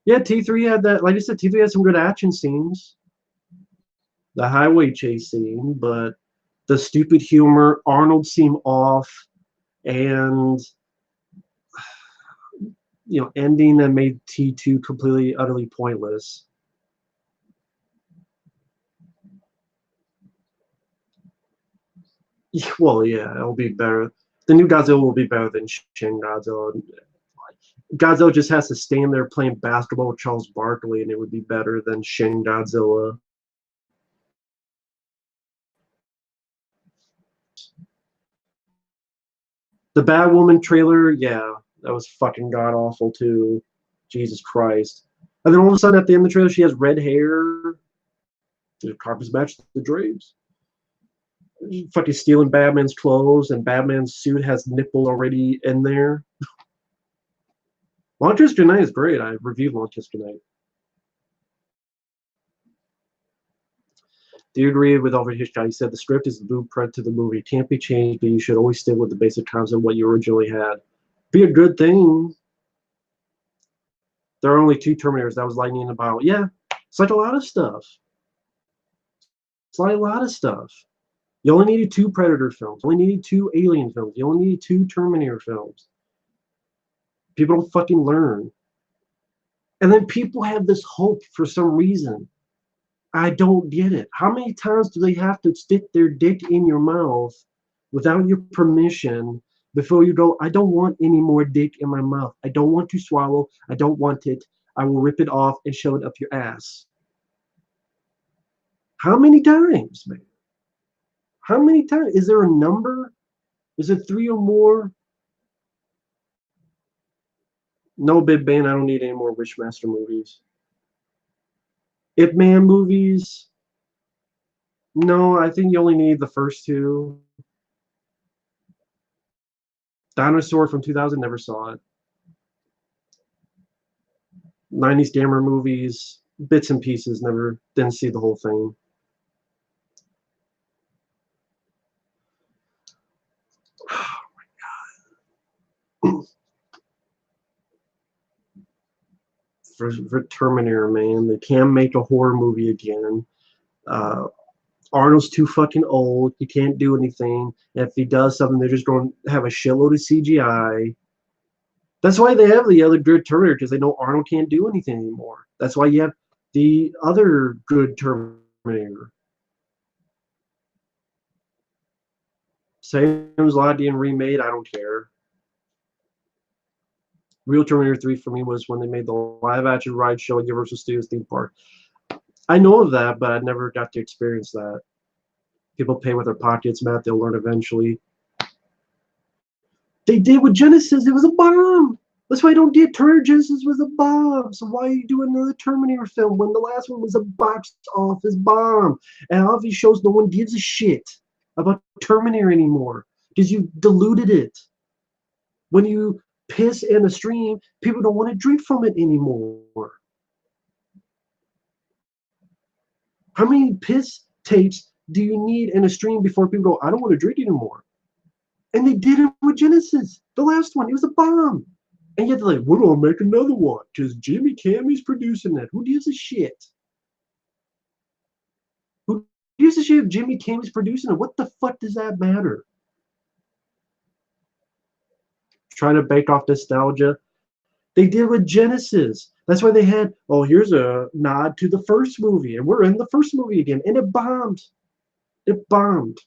Yeah, T3 had that, like I said, T3 had some good action scenes. The highway chase scene, but the stupid humor, Arnold seemed off, and ending that made T2 completely, utterly pointless. Well, yeah, it'll be better. The new Godzilla will be better than Shin Godzilla. Godzilla just has to stand there playing basketball with Charles Barkley, and it would be better than Shin Godzilla. The Batwoman trailer, yeah, that was fucking god awful too. Jesus Christ. And then all of a sudden at the end of the trailer, she has red hair. The carpets match the drapes. Fucking stealing Batman's clothes, and Batman's suit has nipple already in there. Manchester Night is great. I reviewed Manchester Night. Do you agree with Alfred Hitchcock? He said the script is the blueprint to the movie. It can't be changed, but you should always stick with the basic concept of what you originally had. Be a good thing. There are only 2 Terminators. That was lightning about. Yeah, it's like a lot of stuff. It's like a lot of stuff. You only needed 2 Predator films. You only needed 2 Alien films. You only needed 2 Terminator films. People don't fucking learn. And then people have this hope for some reason. I don't get it. How many times do they have to stick their dick in your mouth without your permission before you go, I don't want any more dick in my mouth. I don't want to swallow. I don't want it. I will rip it off and shove it up your ass. How many times, man? How many times? Is there a number? Is it 3 or more? No, Big Bang. I don't need any more Wishmaster movies. Ip Man movies? No, I think you only need the first 2. Dinosaur from 2000, never saw it. 90s gamer movies, bits and pieces, never, didn't see the whole thing. Oh my god. For Terminator, man, they can't make a horror movie again. Arnold's too fucking old. He can't do anything. And if he does something, they're just going to have a shitload of CGI. That's why they have the other good Terminator, because they know Arnold can't do anything anymore. That's why you have the other good Terminator. Sam's Lot being remade, I don't care. Real Terminator 3 for me was when they made the live-action ride show at Universal Studios theme park. I know of that, but I never got to experience that. People pay with their pockets, Matt. They'll learn eventually. They did with Genesis. It was a bomb. That's why I don't get Terminator. Genesis was a bomb. So why are you doing another Terminator film when the last one was a box office bomb? And all of these shows, no one gives a shit about Terminator anymore because you diluted it. When you piss in a stream, people don't want to drink from it anymore. How many piss tapes do you need in a stream before people go, I don't want to drink anymore? And they did it with Genesis, the last one. It was a bomb. And yet they're like, we're going to make another one because Jimmy Cammy's producing it. Who gives a shit? Who gives a shit if Jimmy Kim's producing it? What the fuck does that matter? Trying to bake off nostalgia. They did with Genesis. That's why they had, oh, here's a nod to the first movie, and we're in the first movie again, and it bombed. It bombed.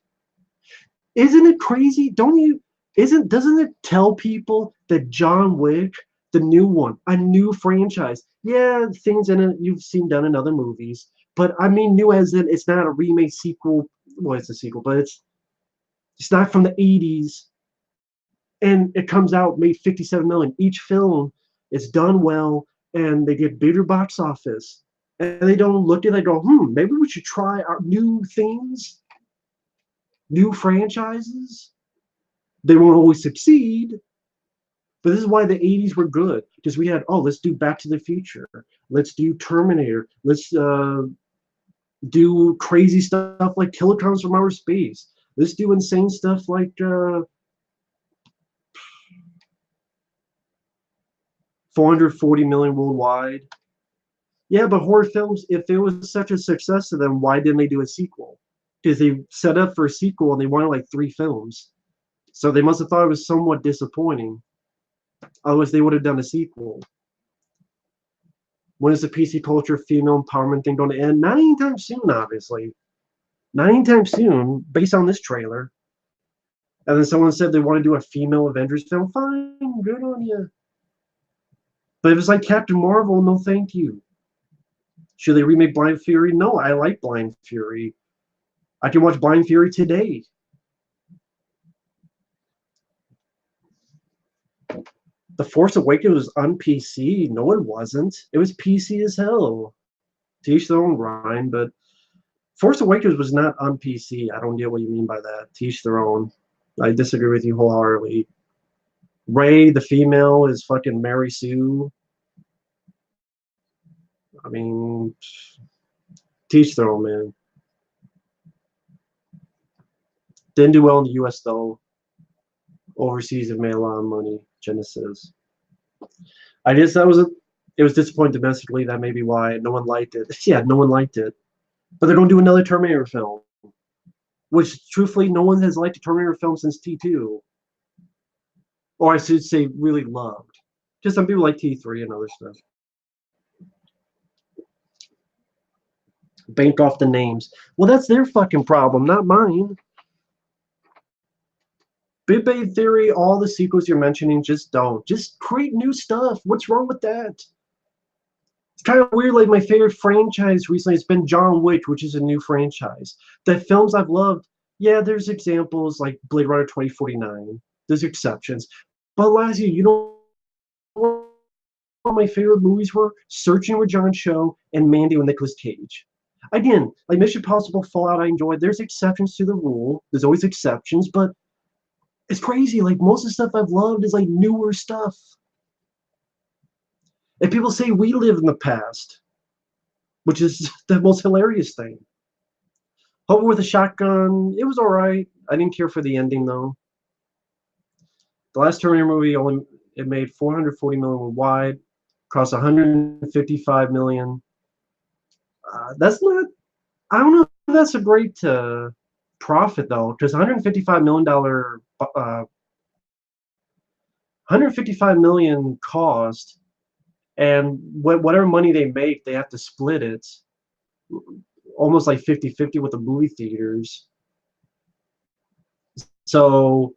Isn't it crazy? Doesn't it tell people that John Wick, the new one, a new franchise? Yeah, things in it you've seen done in other movies, but I mean new as in it's not a remake sequel. Well, it's a sequel, but it's not from the 80s, and it comes out made 57 million. Each film is done well, and they get bigger box office, and they don't look at it. They go, maybe we should try our new things, new franchises. They won't always succeed, but this is why the 80s were good, because we had, let's do Back to the Future, let's do Terminator, let's do crazy stuff like Kilograms from Outer Space, let's do insane stuff like 440 million worldwide. Yeah, but horror films, if it was such a success to them, why didn't they do a sequel? Because they set up for a sequel and they wanted like 3 films. So they must have thought it was somewhat disappointing. Otherwise, they would have done a sequel. When is the PC culture female empowerment thing going to end? Not anytime soon, obviously. Not anytime soon, based on this trailer. And then someone said they want to do a female Avengers film. Fine, good on you. But if it's like Captain Marvel, no thank you. Should they remake Blind Fury? No, I like Blind Fury. I can watch Blind Fury today. The Force Awakens was on PC. No, it wasn't. It was PC as hell. To each their own, Ryan, but Force Awakens was not on PC. I don't get what you mean by that. To each their own. I disagree with you wholeheartedly. Rey, the female, is fucking Mary Sue. I mean, teach their own, man. Didn't do well in the US though. Overseas, it made a lot of money. Genesis. I guess it was disappointing domestically. That may be why no one liked it. Yeah, no one liked it. But they're going to do another Terminator film, which truthfully, no one has liked a Terminator film since T2, or I should say, really loved. Just some people like T3 and other stuff. Bank off the names. Well, that's their fucking problem, not mine. Big Bang Theory, all the sequels you're mentioning, just don't. Just create new stuff. What's wrong with that? It's kind of weird. Like, my favorite franchise recently has been John Wick, which is a new franchise. The films I've loved, yeah, there's examples like Blade Runner 2049. There's exceptions. But last year, you know what my favorite movies were? Searching with John Cho and Mandy with Nicolas Cage. Again, like Mission Impossible, Fallout, I enjoyed. There's exceptions to the rule. There's always exceptions, but it's crazy. Like, most of the stuff I've loved is like newer stuff. And people say we live in the past, which is the most hilarious thing. Hover with a Shotgun, it was all right. I didn't care for the ending though. The last Terminator movie it made 440 million worldwide, cost 155 million. That's not. I don't know if that's a great profit though, because $155 million. 155 million cost, and whatever money they make, they have to split it, almost like 50-50 with the movie theaters. So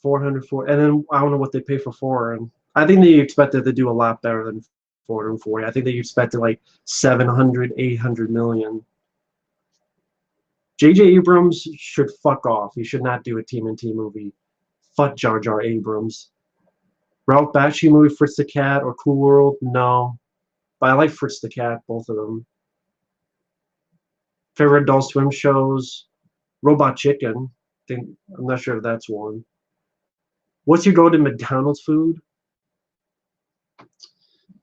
404, and then I don't know what they pay for foreign. I think they expected to do a lot better than 440. I think they expected like 700, 800 million. J.J. Abrams should fuck off. He should not do a TMNT movie. Fuck Jar Jar Abrams. Ralph Bakshi movie, Fritz the Cat, or Cool World? No. But I like Fritz the Cat, both of them. Favorite Adult Swim shows? Robot Chicken. I'm not sure if that's one. What's your go-to McDonald's food?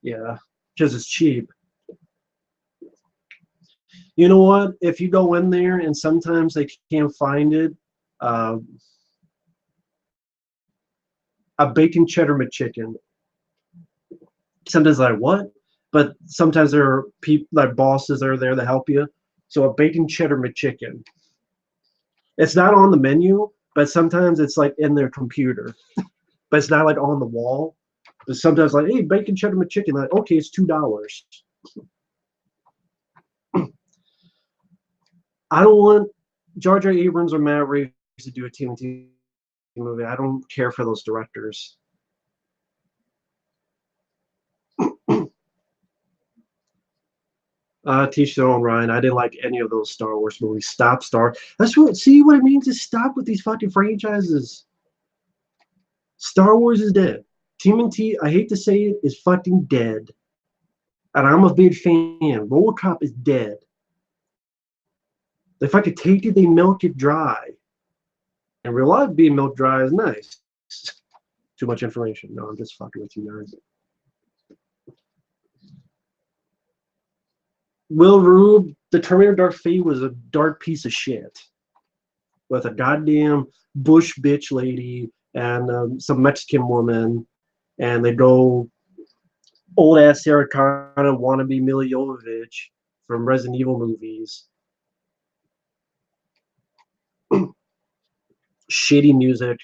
Yeah, because it's cheap. You know what? If you go in there and sometimes they can't find it, a bacon cheddar McChicken. Sometimes like, what? But sometimes there are people, like bosses that are there to help you. So a bacon cheddar McChicken. It's not on the menu, but sometimes it's like in their computer. But it's not like on the wall. But sometimes like, hey, bacon cheddar McChicken. Like, okay, it's $2. I don't want Jar Jar Abrams or Matt Reeves to do a TMT movie. I don't care for those directors. Teach their own, Ryan. I didn't like any of those Star Wars movies. Stop Star. That's what. See what it means to stop with these fucking franchises. Star Wars is dead. TMNT, I hate to say it, is fucking dead. And I'm a big fan. RoboCop is dead. They fucking take it, they milk it dry. And real life being milk dry is nice. Too much information. No, I'm just fucking with you guys. Will Rube, the Terminator Dark Fate was a dark piece of shit. With a goddamn bush bitch lady and some Mexican woman. And they go old ass Sarah Connor wannabe Mila Jovovich from Resident Evil movies. Shitty music.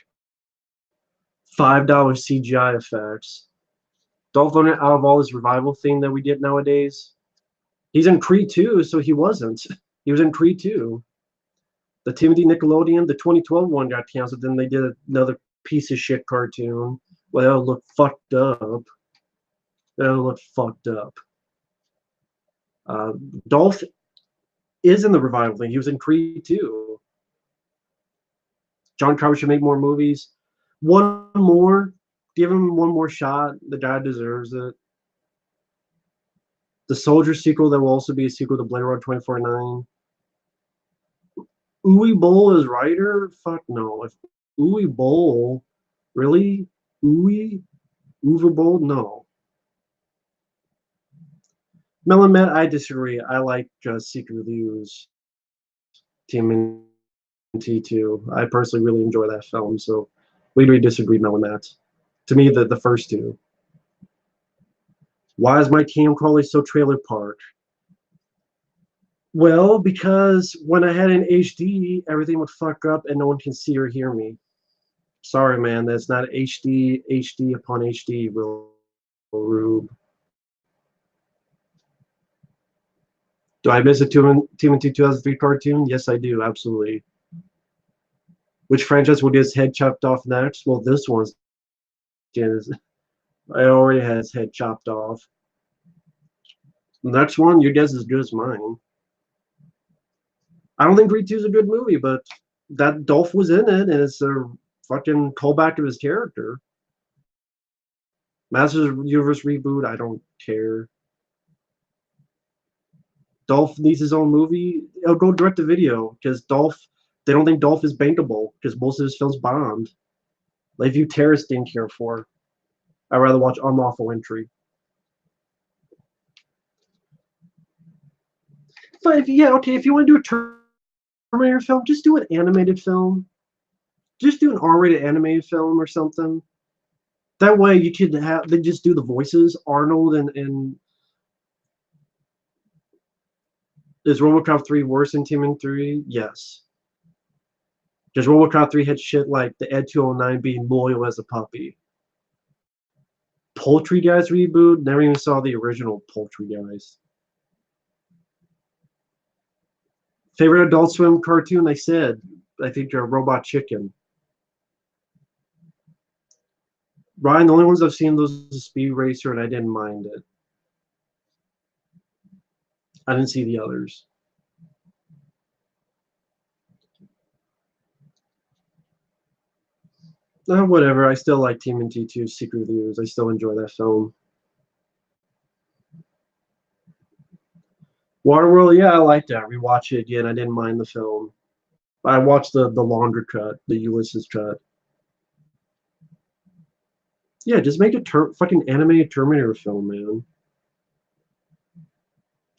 $5 CGI effects. Dolph Lundgren out of all this revival thing that we get nowadays. He's in Creed 2, so he wasn't. He was in Creed 2. The Timothy Nickelodeon, the 2012 one got canceled. Then they did another piece of shit cartoon. Well, that'll look fucked up. That'll look fucked up. Dolph is in the revival thing. He was in Creed 2. John Carver should make more movies. One more. Give him one more shot. The guy deserves it. The Soldier sequel, that will also be a sequel to Blade Runner 2049. Uwe Boll as writer? Fuck no. If Uwe Boll, really? Uwe Boll? No. Melon Matt, I disagree. I like Secret Reviews. Team T2. I personally really enjoy that film, so we really disagree, Melon Matt. To me, the first two. Why is my camcorder so trailer park? Well, because when I had an HD, everything would fuck up and no one can see or hear me. Sorry, man, that's not HD upon HD, Rube. Do I miss a TMNT 2003 cartoon? Yes, I do, absolutely. Which franchise will get his head chopped off next? Well, this one's. I already had his head chopped off. The next one, your guess is as good as mine. I don't think Creed 2 is a good movie, but that Dolph was in it, and it's a fucking callback to his character. Masters of the Universe reboot, I don't care. Dolph needs his own movie. He'll go direct to video because they don't think Dolph is bankable because most of his films bombed. Lakeview Terrace didn't care for. I'd rather watch Unlawful Entry. But if you want to do a Terminator film, just do an animated film. Just do an R-rated animated film or something. That way you could they just do the voices. Arnold and is RoboCop 3 worse than Team 3? Yes. Because RoboCop 3 had shit like the Ed 209 being loyal as a puppy. Poultry Guys reboot? Never even saw the original Poultry Guys. Favorite Adult Swim cartoon? I said, I think Robot Chicken. Ryan, the only ones I've seen those is Speed Racer, and I didn't mind it. I didn't see the others. Whatever. I still like Team T2 Secret Reviews. I still enjoy that film. Waterworld, yeah, I like that. Rewatch it again. I didn't mind the film. I watched the longer cut, the Ulysses cut. Yeah, just make a fucking animated Terminator film, man.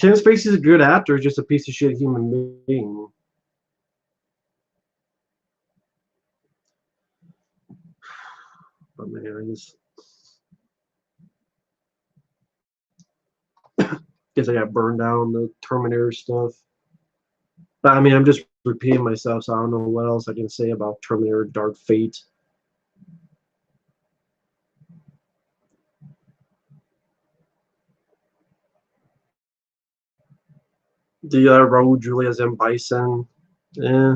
Tim Spacey's a good actor, just a piece of shit human being. Oh man, I just guess I got burned down the Terminator stuff. But I mean, I'm just repeating myself, so I don't know what else I can say about Terminator Dark Fate. The Raul Julia's M. Bison. Eh.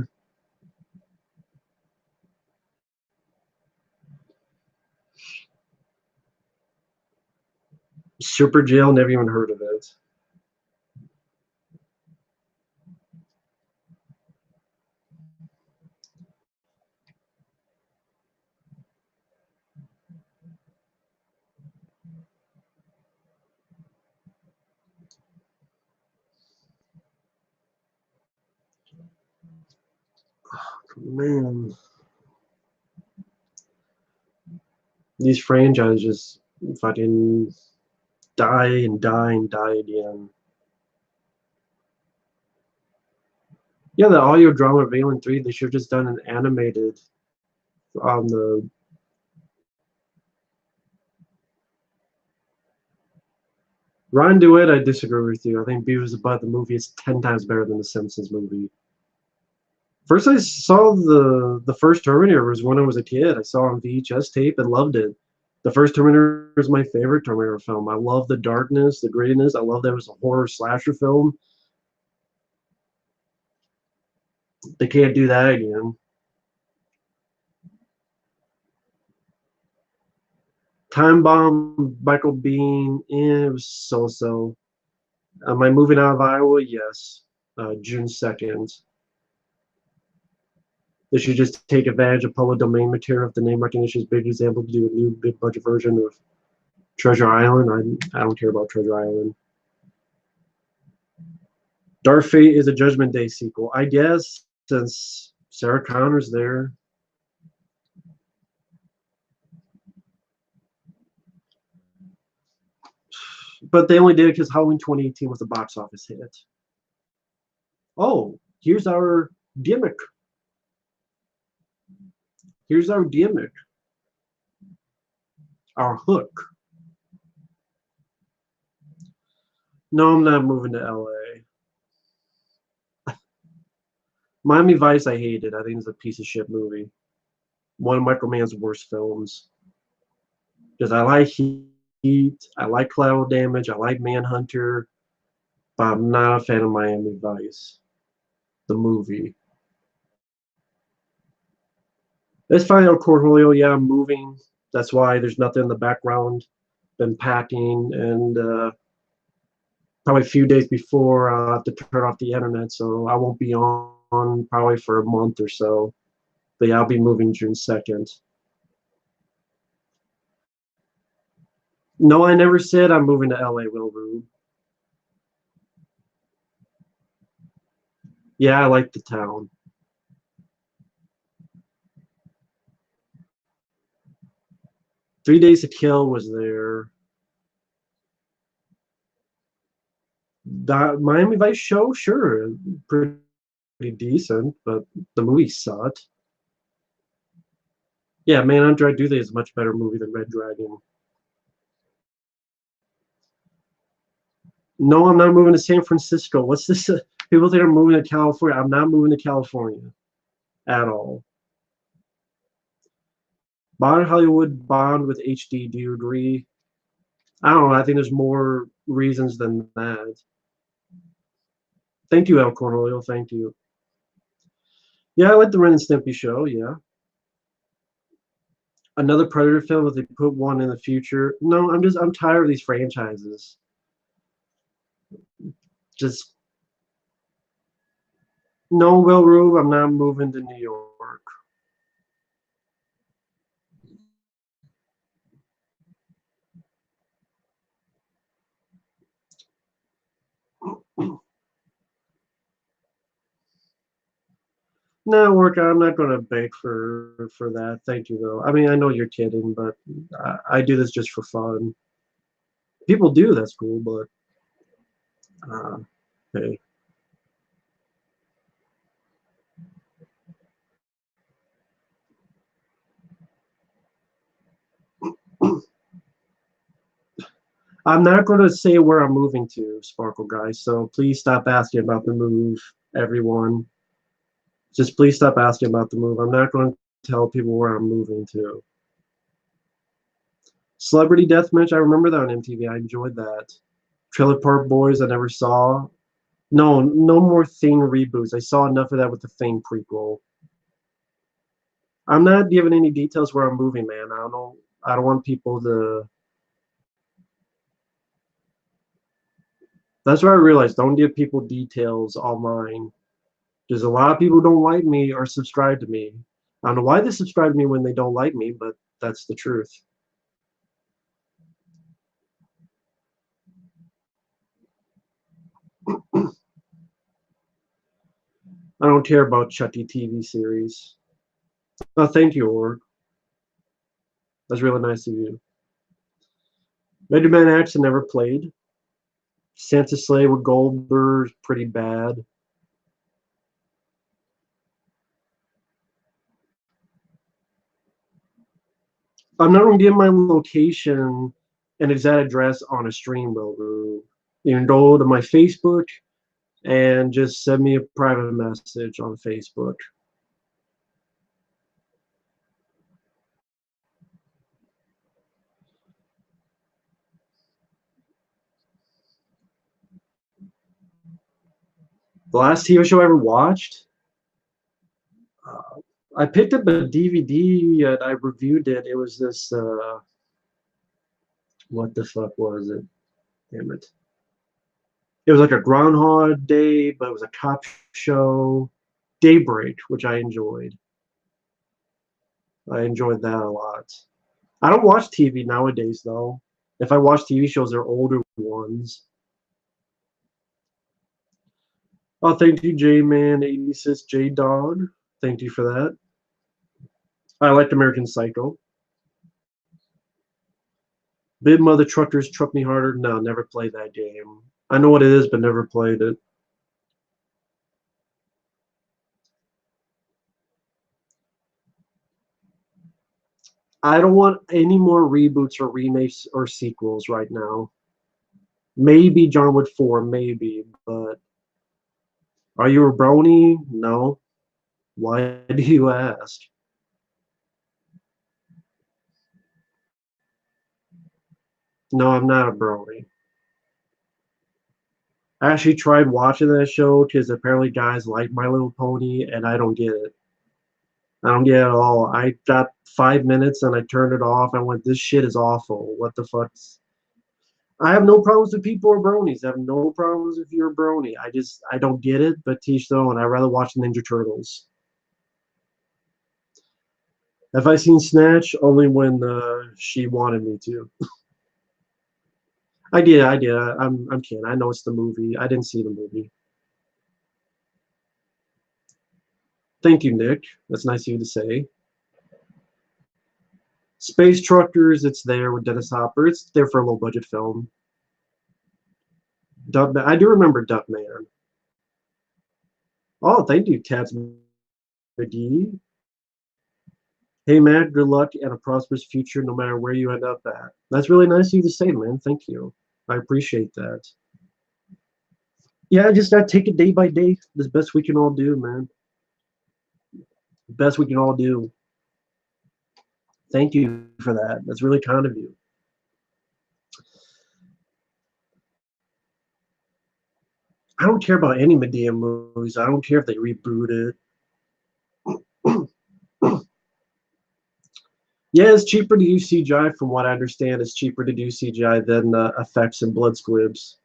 Super Jail, never even heard of it. Man, these franchises fucking die and die and die again. Yeah, the audio drama of Alien 3, they should have just done an animated on the. Ryan DeWitt, I disagree with you. I think Beavis and Butt the movie is 10 times better than the Simpsons movie. First, I saw the first Terminator was when I was a kid. I saw it on VHS tape and loved it. The first Terminator is my favorite Terminator film. I love the darkness, the grittiness. I love that it was a horror slasher film. They can't do that again. Time Bomb, Michael Bean, it was so-so. Am I moving out of Iowa? Yes. June 2nd. They should just take advantage of public domain material if the name recognition is a big example to do a new big budget version of Treasure Island. I don't care about Treasure Island. Dark Fate is a Judgment Day sequel. I guess since Sarah Connor's there. But they only did it because Halloween 2018 was a box office hit. Oh, here's our gimmick. Here's our gimmick. Our hook. No, I'm not moving to LA. Miami Vice, I hated. I think it's a piece of shit movie. One of Michael Mann's worst films. Because I like Heat, I like Collateral Damage, I like Manhunter, but I'm not a fan of Miami Vice, the movie. It's fine, El Cornholio. Yeah, I'm moving. That's why there's nothing in the background. Been packing, and probably a few days before I have to turn off the internet, so I won't be on probably for a month or so. But yeah, I'll be moving June 2nd. No, I never said I'm moving to LA, Will Rube. Yeah, I like the town. 3 Days to Kill was there. That Miami Vice show, sure, pretty decent, but the movie sucked. Yeah, Manhunter, I do think is a much better movie than Red Dragon. No, I'm not moving to San Francisco. What's this? People think I'm moving to California. I'm not moving to California at all. Bond Hollywood, Bond with HD. Do you agree? I don't know. I think there's more reasons than that. Thank you, El Cornelio. Thank you. Yeah, I like the Ren and Stimpy show. Yeah. Another Predator film if they put one in the future. No, I'm tired of these franchises. Just no, Will Rube. I'm not moving to New York. No, work. I'm not going to beg for that. Thank you, though. I mean, I know you're kidding, but I do this just for fun. People do. That's cool, but uh, hey, I'm not going to say where I'm moving to, Sparkle guys. So please stop asking about the move. everyone. Just please stop asking about the move. I'm not going to tell people where I'm moving to. Celebrity Deathmatch, I remember that on MTV. I enjoyed that. Trailer Park Boys, I never saw. No, no more Thing reboots. I saw enough of that with the Thing prequel. I'm not giving any details where I'm moving, man. I don't know. I don't want people to. That's what I realized. Don't give people details online. Because a lot of people don't like me or subscribe to me. I don't know why they subscribe to me when they don't like me, but that's the truth. I don't care about Chucky TV series. Oh, thank you, Org. That's really nice of you. Mega Man X I never played. Santa Slay with Goldberg pretty bad. I'm not gonna give my location and exact address on a stream, though. You can go to my Facebook and just send me a private message on Facebook. The last TV show I ever watched, uh, I picked up a DVD and I reviewed it. It was this, what the fuck was it? Damn it. It was like a Groundhog Day, but it was a cop show. Daybreak, which I enjoyed. I enjoyed that a lot. I don't watch TV nowadays, though. If I watch TV shows, they're older ones. Oh, thank you, J-Man86 J-Dog. Thank you for that. I liked American Psycho. Big Mother Truckers Truck Me Harder. No, never played that game. I know what it is, but never played it. I don't want any more reboots or remakes or sequels right now. Maybe John Wick 4, maybe, but are you a brony? No. Why do you ask? No, I'm not a brony. I actually tried watching that show because apparently guys like My Little Pony, and I don't get it. I don't get it at all. I got 5 minutes and I turned it off. I went, this shit is awful. What the fuck? I have no problems with people or bronies. I have no problems if you're a brony. I don't get it, but teach their own. I'd rather watch Ninja Turtles. Have I seen Snatch? Only when she wanted me to. I did. I'm kidding. I know it's the movie. I didn't see the movie. Thank you, Nick. That's nice of you to say. Space Truckers, it's there with Dennis Hopper. It's there for a low budget film. Duckman, I do remember Duckman. Oh, thank you, Tats McGee. Hey, Matt, good luck and a prosperous future no matter where you end up at. That's really nice of you to say, man. Thank you. I appreciate that. Yeah, just gotta take it day by day. The best we can all do, man. Best we can all do. Thank you for that. That's really kind of you. I don't care about any Medea movies. I don't care if they reboot it. Yeah, it's cheaper to use CGI. From what I understand, it's cheaper to do CGI than effects and blood squibs.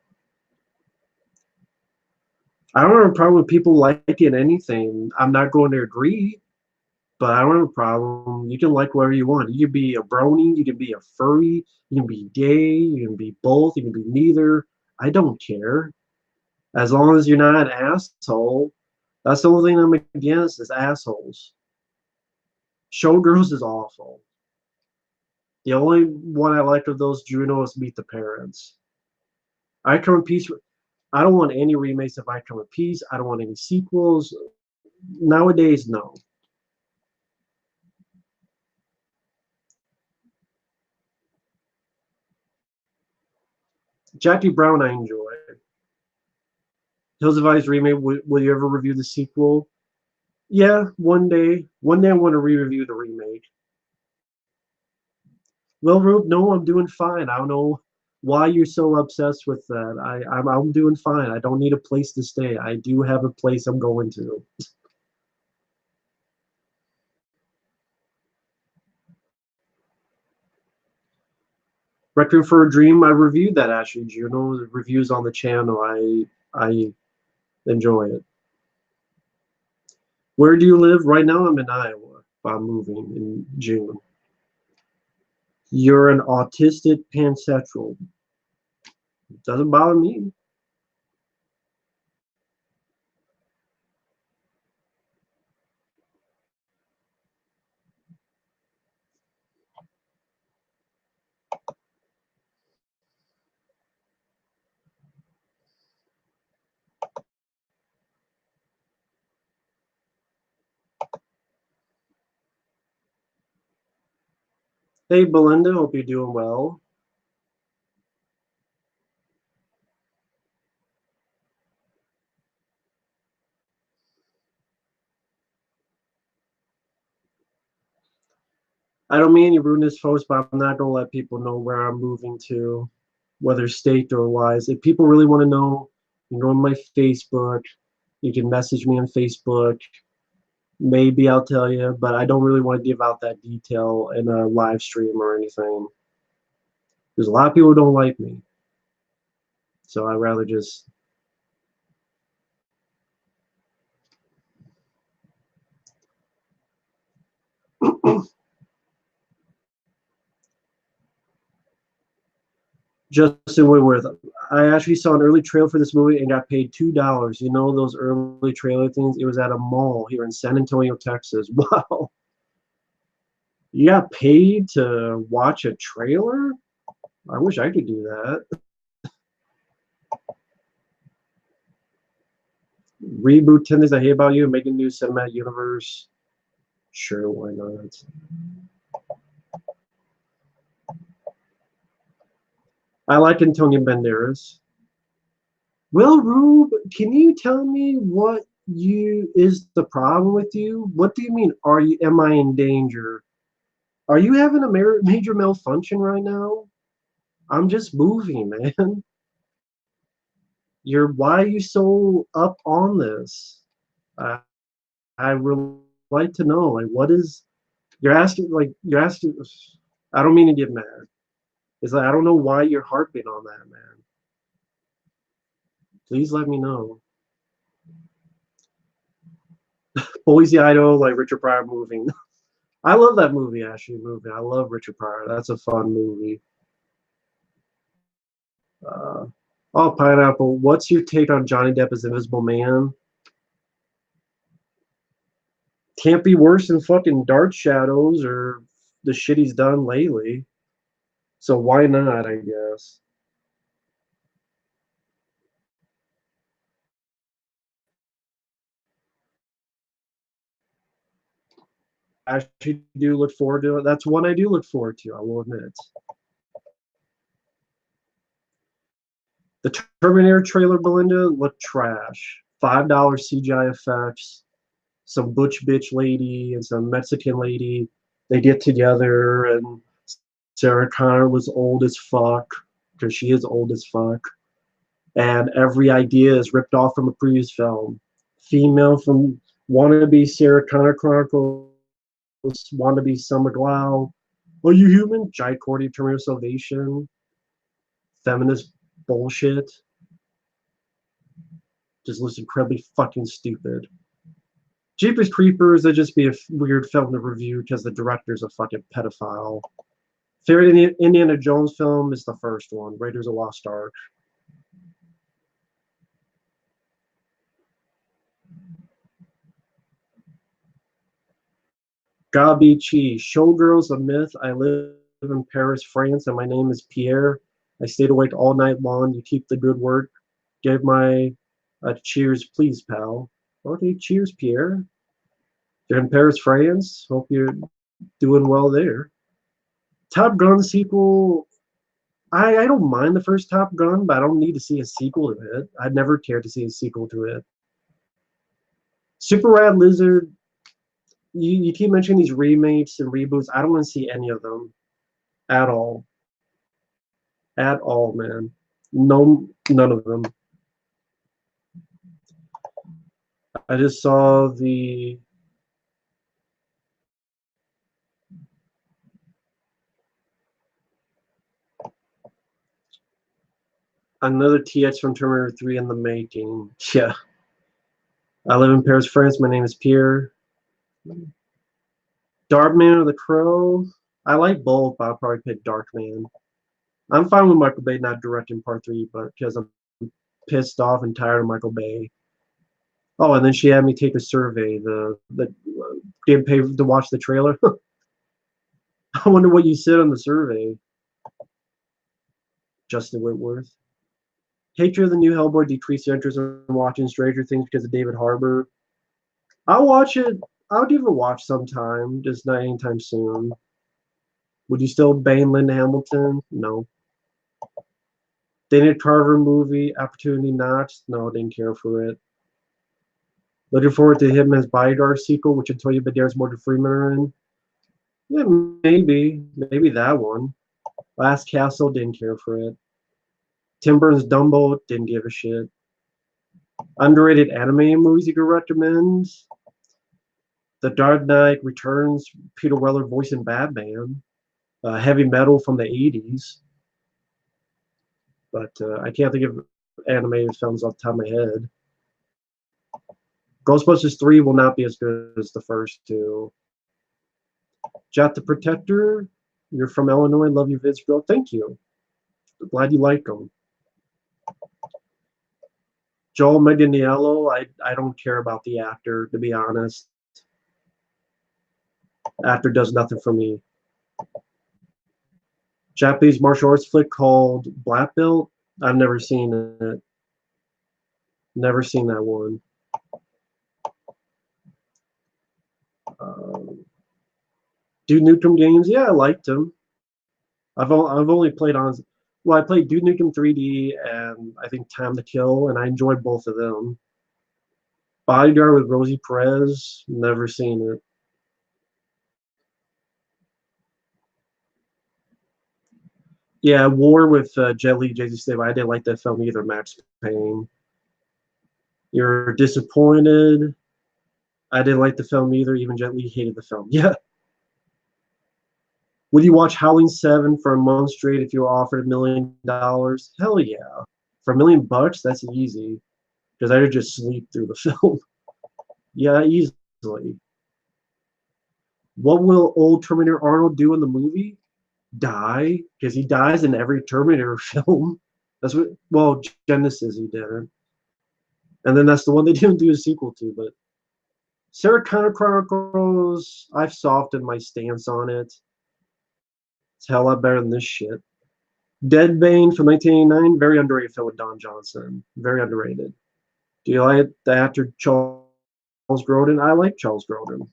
I don't have a problem with people liking anything. I'm not going to agree, but I don't have a problem. You can like whatever you want. You can be a brony, you can be a furry, you can be gay, you can be both, you can be neither. I don't care. As long as you're not an asshole. That's the only thing I'm against is assholes. Showgirls is awful. The only one I liked of those Juno is Meet the Parents. I Come in Peace. I don't want any remakes of I Come in Peace. I don't want any sequels. Nowadays, no. Jackie Brown, I enjoy. Hills of Ice remake. Will you ever review the sequel? Yeah, one day. One day I want to re-review the remake. Well, Rube, no, I'm doing fine. I don't know why you're so obsessed with that. I'm doing fine. I don't need a place to stay. I do have a place I'm going to. Requiem for a Dream. I reviewed that actually. You know, the reviews on the channel. I enjoy it. Where do you live? Right now, I'm in Iowa. I'm moving in June. You're an autistic pansexual. Doesn't bother me. Hey, Belinda. Hope you're doing well. I don't mean any rudeness, folks, but I'm not gonna let people know where I'm moving to, whether state or wise. If people really want to know, you can go on my Facebook. You can message me on Facebook. Maybe I'll tell you, but I don't really want to give out that detail in a live stream or anything. There's a lot of people who don't like me, so I'd rather just. Justin Whitworth. I actually saw an early trailer for this movie and got paid $2. You know those early trailer things? It was at a mall here in San Antonio, Texas. Wow. You got paid to watch a trailer? I wish I could do that. Reboot 10 Things I Hate About You and make a new cinematic universe. Sure, why not? I like Antonio Banderas. Well, Rube, can you tell me what you is the problem with you? What do you mean? Am I in danger? Are you having a major malfunction right now? I'm just moving, man. Why are you so up on this? I I would like to know, like, what is you're asking. I don't mean to get mad. It's like I don't know why you're harping on that, man. Please let me know. Boise, Idaho, like Richard Pryor moving. I love that movie, actually. Movie. I love Richard Pryor. That's a fun movie. Uh, oh, Pineapple. What's your take on Johnny Depp as Invisible Man? Can't be worse than fucking Dark Shadows or the shit he's done lately. So why not? I guess. I actually do look forward to it. That's one I do look forward to. I will admit. The Terminator trailer, Belinda, looked trash. $5 CGI effects, some butch bitch lady and some Mexican lady. They get together, and Sarah Connor was old as fuck because she is old as fuck. And every idea is ripped off from a previous film. Female from wannabe Sarah Connor Chronicles, wannabe Summer Glau. Are you human? Jai Cordy, Terminator Salvation. Feminist bullshit. Just looks incredibly fucking stupid. Jeepers Creepers, that'd just be a weird film to review because the director's a fucking pedophile. Favorite Indiana Jones film is the first one, Raiders of the Lost Ark. Gabi Chi, Showgirls, a myth. I live in Paris, France, and my name is Pierre. I stayed awake all night long. You keep the good work. Give my cheers, please, pal. Okay, cheers, Pierre. You're in Paris, France. Hope you're doing well there. Top Gun sequel. I don't mind the first Top Gun, but I don't need to see a sequel to it. I'd never care to see a sequel to it. Super Rad Lizard, you keep mentioning these remakes and reboots. I don't want to see any of them at all. At all, man. No, none of them. I just saw the another TX from Terminator 3 in the making. Yeah. I live in Paris, France. My name is Pierre. Darkman or The Crow? I like both, but I'll probably pick Darkman. I'm fine with Michael Bay not directing part 3, but because I'm pissed off and tired of Michael Bay. Oh, and then she had me take a survey. The didn't pay to watch the trailer. I wonder what you said on the survey. Justin Whitworth. Hatred of the new Hellboy decreased your interest in watching Stranger Things because of David Harbour. I'll watch it. I'll give it a watch sometime, just not anytime soon. Would you still bang Linda Hamilton? No. Dana Carver movie, Opportunity Knocks? No, didn't care for it. Looking forward to him as Bodyguard sequel, which Antonio Banderas, Morgan Freeman are in. Yeah, maybe that one. Last Castle, didn't care for it. Tim Burton's Dumbo, didn't give a shit. Underrated anime movies you could recommend? The Dark Knight Returns, Peter Weller voicing Batman. Heavy Metal from the 80s. But I can't think of animated films off the top of my head. Ghostbusters 3 will not be as good as the first two. Jet the Protector, you're from Illinois, love your vids, bro. Thank you. Glad you like them. Joel Manganiello, I don't care about the actor, to be honest. Actor does nothing for me. Japanese martial arts flick called Black Belt. I've never seen it. Never seen that one. Duke Nukem games, yeah, I liked them. I've only played on. Well, I played Duke Nukem 3D and I think Time to Kill, and I enjoyed both of them. Bodyguard with Rosie Perez, never seen it. Yeah, War with Jet Li, Jason Statham. I didn't like that film either. Max Payne. You're disappointed. I didn't like the film either. Even Jet Li hated the film. Yeah. Would you watch Howling 7 for a month straight if you were offered $1 million? Hell yeah. For $1 million, that's easy. Because I could just sleep through the film. Yeah, easily. What will old Terminator Arnold do in the movie? Die, because he dies in every Terminator film. That's what. Well, Genesis he didn't, and then that's the one they didn't do a sequel to. But Sarah Connor Chronicles, I've softened my stance on it. It's a hell lot better than this shit. Deadbane from 1989, very underrated film with Don Johnson. Very underrated. Do you like the actor Charles Grodin? I like Charles Grodin.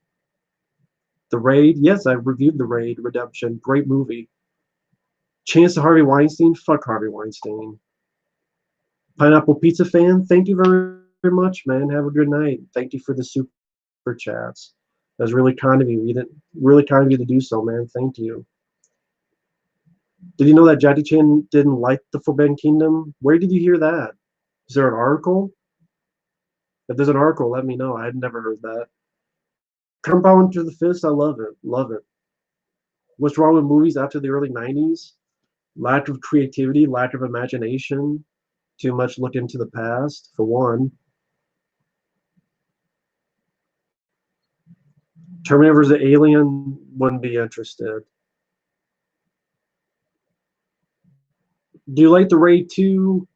The Raid, yes, I reviewed The Raid Redemption. Great movie. Chance to Harvey Weinstein? Fuck Harvey Weinstein. Pineapple Pizza fan, thank you very much, man. Have a good night. Thank you for the super chats. That was really kind of you. You didn't really kind of you to do so, man. Thank you. Did you know that Jackie Chan didn't like the Forbidden Kingdom? Where did you hear that? Is there an article? If there's an article, let me know. I had never heard that. Compound to the Fist, I love it. Love it. What's wrong with movies after the early 90s? Lack of creativity, lack of imagination, too much look into the past, for one. Terminator vs. Alien, wouldn't be interested. Do you like the Raid 2?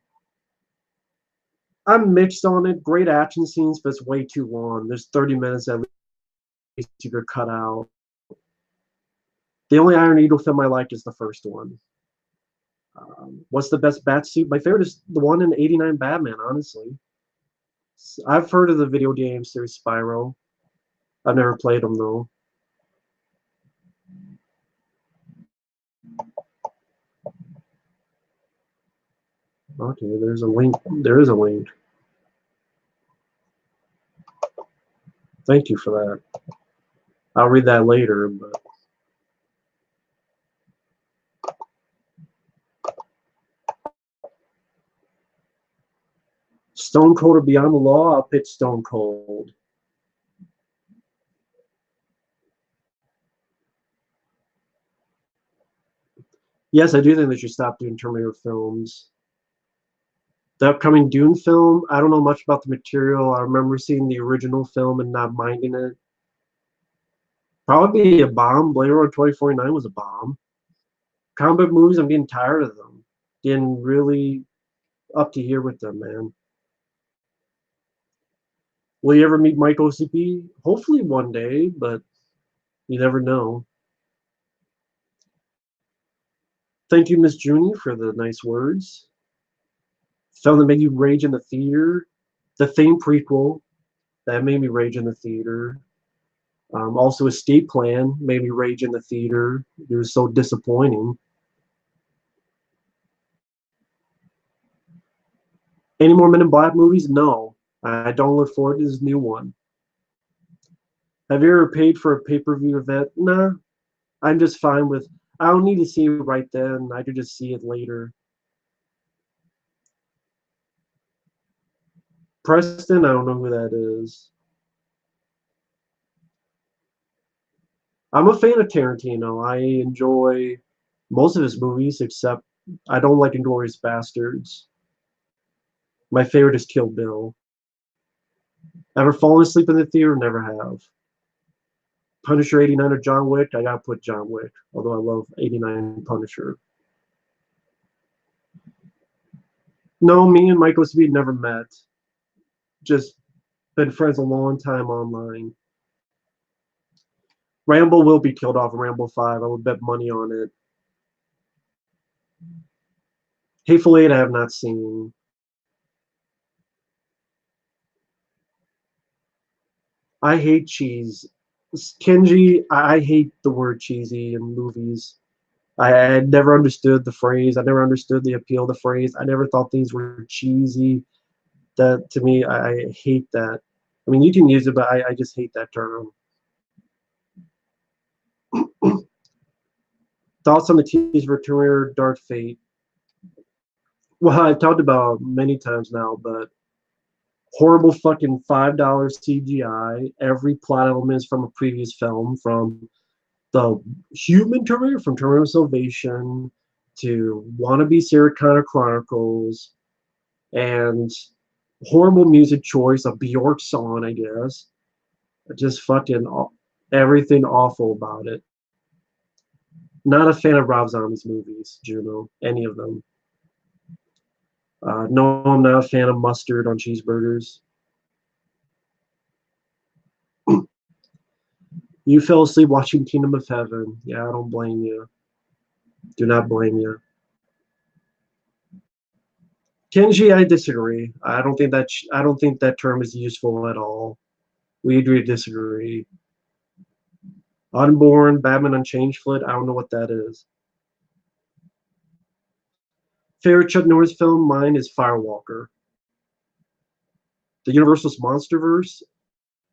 I'm mixed on it. Great action scenes, but it's way too long. There's 30 minutes at least you could cut out. The only Iron Eagle film I like is the first one. What's the best Batsuit? My favorite is the one in '89 Batman, honestly. I've heard of the video game series Spyro. I've never played them, though. Okay, there's a link. There is a link. Thank you for that. I'll read that later, but Stone Cold or Beyond the Law, I'll pick Stone Cold. Yes, I do think they should stop doing Terminator films. The upcoming Dune film, I don't know much about the material. I remember seeing the original film and not minding it. Probably a bomb. Blade Runner 2049 was a bomb. Comic book movies, I'm getting tired of them. Getting really up to here with them, man. Will you ever meet Mike OCP? Hopefully one day, but you never know. Thank you, Miss Junie, for the nice words. Film that made you rage in the theater. The Thing prequel that made me rage in the theater. Also, Escape Plan made me rage in the theater. It was so disappointing. Any more Men in Black movies? No. I don't look forward to this new one. Have you ever paid for a pay-per-view event? Nah. I'm just fine with. I don't need to see it right then. I could just see it later. Preston, I don't know who that is. I'm a fan of Tarantino. I enjoy most of his movies, except I don't like Inglourious Bastards. My favorite is Kill Bill. Ever fallen asleep in the theater? Never have. Punisher 89 or John Wick? I gotta put John Wick, although I love 89 Punisher. No, me and Michael Speed never met. Just been friends a long time online. Rambo will be killed off in Rambo 5. I would bet money on it. Hateful Eight I have not seen. I hate cheese. Kenji, I hate the word cheesy in movies. I never understood the phrase. I never understood the appeal of the phrase. I never thought things were cheesy. That to me, I hate that. I mean, you can use it, but I just hate that term. Thoughts on the teaser for Terminator Dark Fate? Well, I've talked about many times now, but horrible fucking $5 CGI. Every plot element is from a previous film, from the human Terminator, from Terminator Salvation to Wannabe Sarah Connor Chronicles, and horrible music choice, a Bjork song, I guess. Just fucking everything awful about it. Not a fan of Rob Zombie's movies, Juno, any of them. No, I'm not a fan of mustard on cheeseburgers. You fell asleep watching Kingdom of Heaven. Yeah, I don't blame you. Do not blame you. Kenji, I disagree. I don't think that term is useful at all. We agree to disagree. Unborn, Batman Unchanged Foot. I don't know what that is. Favorite Chuck Norris film? Mine is Firewalker. The Universal's Monsterverse.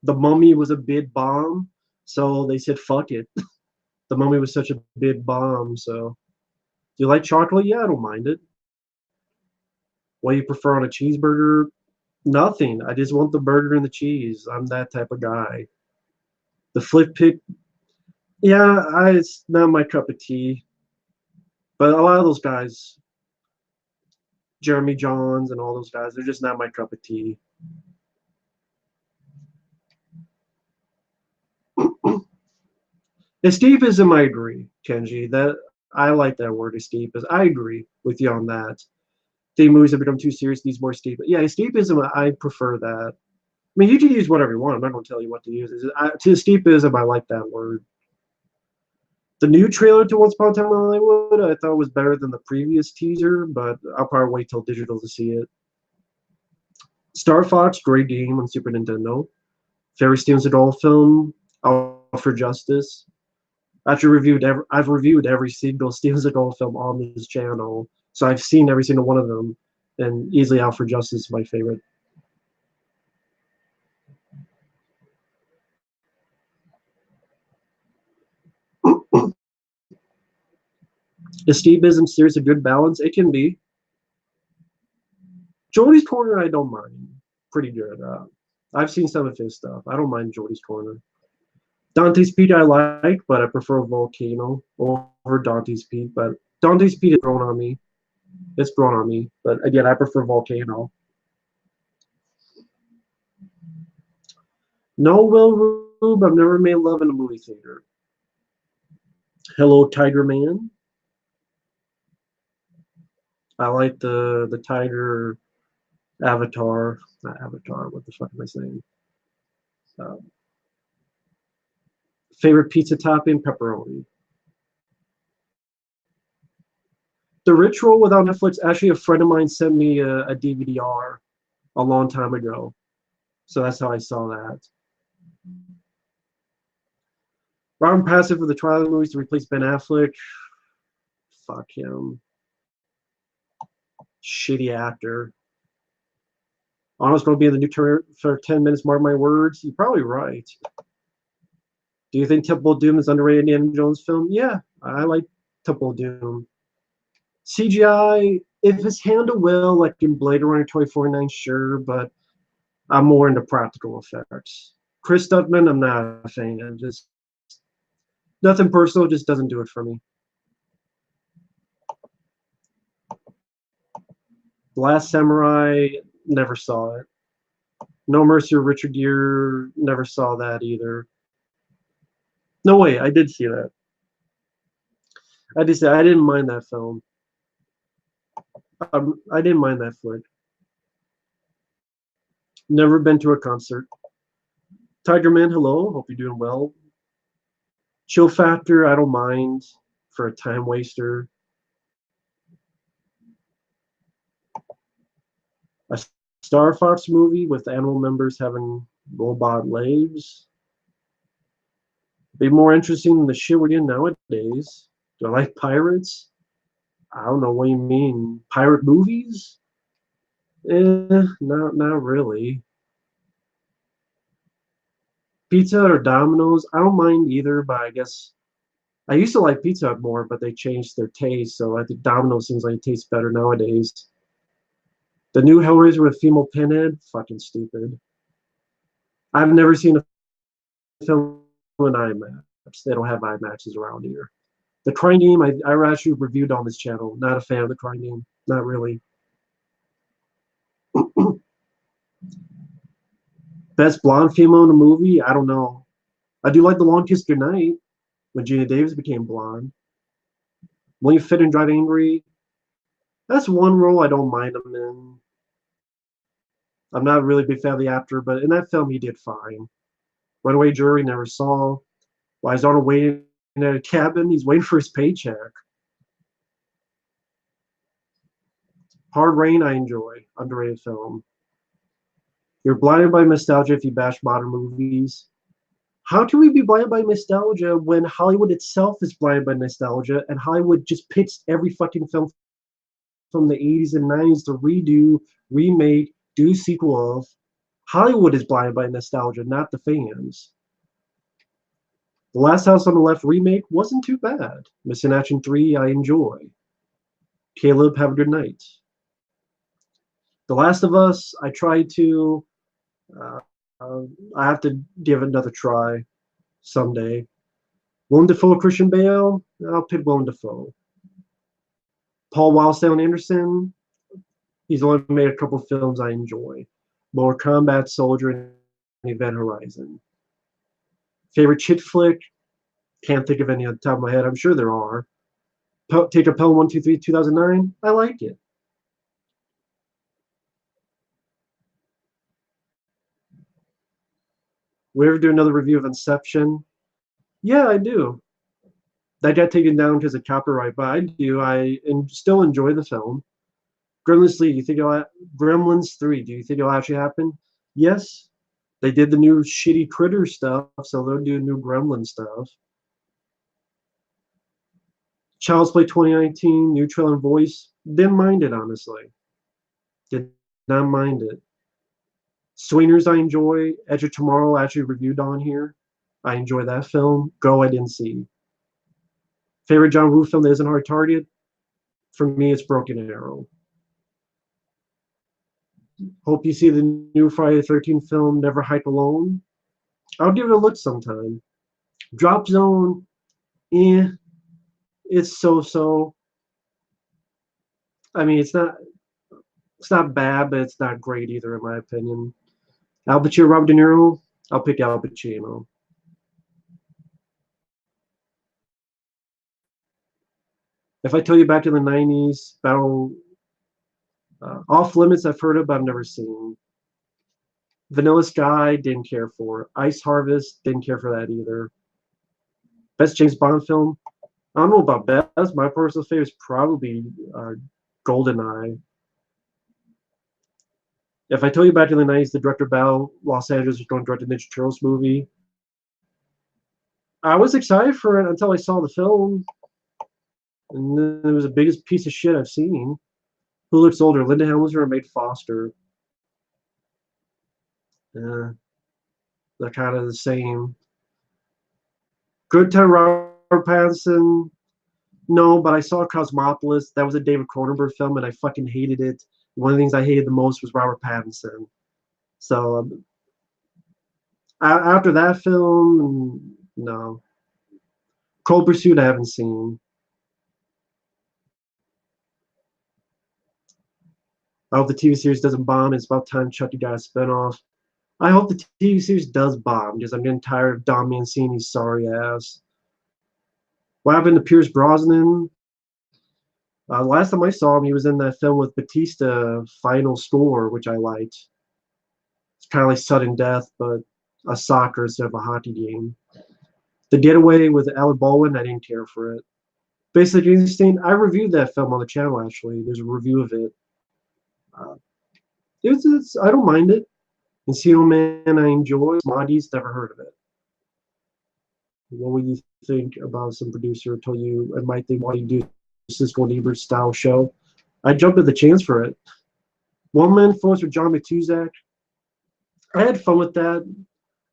The Mummy was a big bomb, so they said fuck it. The Mummy was such a big bomb, so. Do you like chocolate? Yeah, I don't mind it. What do you prefer on a cheeseburger? Nothing. I just want the burger and the cheese. I'm that type of guy. The flip pick, yeah, it's not my cup of tea. But a lot of those guys, Jeremy Johns and all those guys, they're just not my cup of tea. Escapism, I agree, Kenji. That I like that word, escapism. I agree with you on that. The movies have become too serious. These more escape. Yeah, escapism. I prefer that. I mean, you can use whatever you want. I'm not going to tell you what to use. To escapism, I like that word. The new trailer to Once Upon a Time in Hollywood, I thought was better than the previous teaser, but I'll probably wait till digital to see it. Star Fox, great game on Super Nintendo. Favorite Steven Seagal film, Out for Justice. I've reviewed every single Steven Seagal film on this channel, so I've seen every single one of them. And easily Out for Justice is my favorite. Escapism series a good balance? It can be. Jody's Corner, I don't mind. Pretty good. I've seen some of his stuff. I don't mind Jody's Corner. Dante's Peak I like, but I prefer Volcano over Dante's Peak. But Dante's Peak is grown on me. It's grown on me. But again, I prefer Volcano. No, Will Rube, I've never made love in a movie theater. Hello, Tiger Man. I like the Tiger Avatar. Not Avatar. What the fuck am I saying? Favorite pizza topping? Pepperoni. The Ritual without Netflix. Actually, a friend of mine sent me a DVD-R a long time ago, so that's how I saw that. Robin Passive for the Twilight movies to replace Ben Affleck. Fuck him. Shitty actor. Arnold's going to be in the new Terminator for 10 minutes, mark my words. You're probably right. Do you think Temple of Doom is underrated Indiana Jones film? Yeah, I like Temple of Doom. CGI, if it's handled well, like in Blade Runner 2049, sure, but I'm more into practical effects. Chris Stuntman, I'm not a fan. Just nothing personal, just doesn't do it for me. The Last Samurai, never saw it. No Mercy or Richard Gere, never saw that either. No way, I did see that. I didn't mind that film. I didn't mind that flick. Never been to a concert. Tiger Man, hello. Hope you're doing well. Chill Factor, I don't mind for a time waster. A Star Fox movie with animal members having robot legs. Be more interesting than the shit we're getting nowadays. Do I like pirates? I don't know what you mean. Pirate movies? Not really. Pizza or Domino's? I don't mind either, but I guess I used to like Pizza Hut more, but they changed their taste, so I think Domino's seems like it tastes better nowadays. The new Hellraiser with female Pinhead? Fucking stupid. I've never seen a film in IMAX. They don't have IMAXs around here. The Crying Game, I actually reviewed on this channel. Not a fan of the Crying Game. Not really. Best blonde female in a movie? I don't know. I do like The Long Kiss Goodnight when Gina Davis became blonde. William Fit and Drive Angry? That's one role I don't mind him in. I'm not really a big fan of the actor, but in that film he did fine. Runaway Jury, never saw. Why is Arnold waiting at a cabin? He's waiting for his paycheck. Hard Rain, I enjoy. Underrated film. You're blinded by nostalgia if you bash modern movies. How can we be blinded by nostalgia when Hollywood itself is blinded by nostalgia and Hollywood just picks every fucking film from the 80s and 90s to redo, remake, do sequel of? Hollywood is blinded by nostalgia, not the fans. The Last House on the Left remake wasn't too bad. Missing Action 3, I enjoy. Caleb, have a good night. The Last of Us, I tried to. I have to give it another try someday. Willem Dafoe, Christian Bale, I'll pick Willem Dafoe. Paul Wildstone Anderson, he's only made a couple films I enjoy. Mortal Kombat, Soldier, and Event Horizon. Favorite chit flick? Can't think of any on the top of my head. I'm sure there are. Take a Pelham 123 2009. I like it. We ever do another review of Inception? Yeah, I do. That got taken down because of copyright, but I do. Still enjoy the film. Gremlins 3, do you think Gremlins 3, do you think it'll actually happen? Yes. They did the new shitty Critter stuff, so they'll do new Gremlin stuff. Child's Play 2019, new trailer and voice. Didn't mind it, honestly. not mind it. Swingers I enjoy. Edge of Tomorrow I actually reviewed on here. I enjoy that film. Go I didn't see. Favorite John Woo film that isn't Hard Target? For me, it's Broken Arrow. Hope you see the new Friday the 13th film, Never Hike Alone. I'll give it a look sometime. Drop Zone, eh, it's so-so. I mean, it's not bad, but it's not great either, in my opinion. Al Pacino, Robert De Niro, I'll pick Al Pacino. If I tell you back to the 90s, Battle Off Limits, I've heard of, but I've never seen. Vanilla Sky, didn't care for. Ice Harvest, didn't care for that either. Best James Bond film? I don't know about best. My personal favorite is probably GoldenEye. If I tell you back in the 90s, the director Bell, Los Angeles was going to direct a Ninja Turtles movie, I was excited for it until I saw the film. And then it was the biggest piece of shit I've seen. Who looks older, Linda Hamilton or Maid Foster? They're kind of the same. Good Time, Robert Pattinson. No, but I saw Cosmopolis. That was a David Cronenberg film, and I fucking hated it. One of the things I hated the most was Robert Pattinson. So after that film, no. Cold Pursuit I haven't seen. I hope the TV series doesn't bomb. It's about time Chucky got a spinoff. I hope the TV series does bomb because I'm getting tired of Don Mancini's sorry ass. What happened to Pierce Brosnan? Last time I saw him, he was in that film with Batista, Final Score, which I liked. It's kind of like sudden death, but a soccer instead of a hockey game. The Getaway with Alec Baldwin, I didn't care for it. Basically Instinct, I reviewed that film on the channel actually. There's a review of it. I don't mind it. Encino Man, I enjoy. Smarties, never heard of it. What would you think about some producer told you and might think why you do Cisco and Ebert style show? I jumped at the chance for it. One Man Force with John McTuzack. I had fun with that.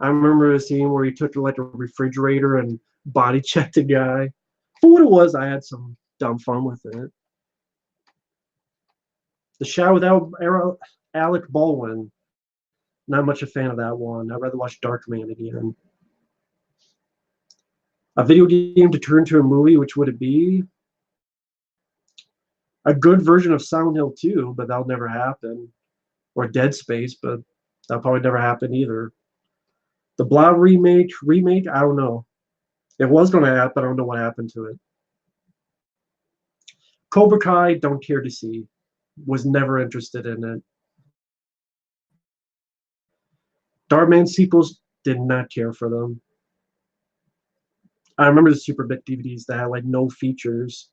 I remember a scene where he took like a refrigerator and body checked a guy. For what it was, I had some dumb fun with it. The Shadow without Alec Baldwin. Not much a fan of that one. I'd rather watch Darkman again. A video game to turn to a movie, which would it be? A good version of Silent Hill 2, but that'll never happen. Or Dead Space, but that'll probably never happen either. The Blah remake, I don't know. It was going to happen, I don't know what happened to it. Cobra Kai, don't care to see. Was never interested in it. Darkman sequels, did not care for them. I remember the Super Bit DVDs that had like no features.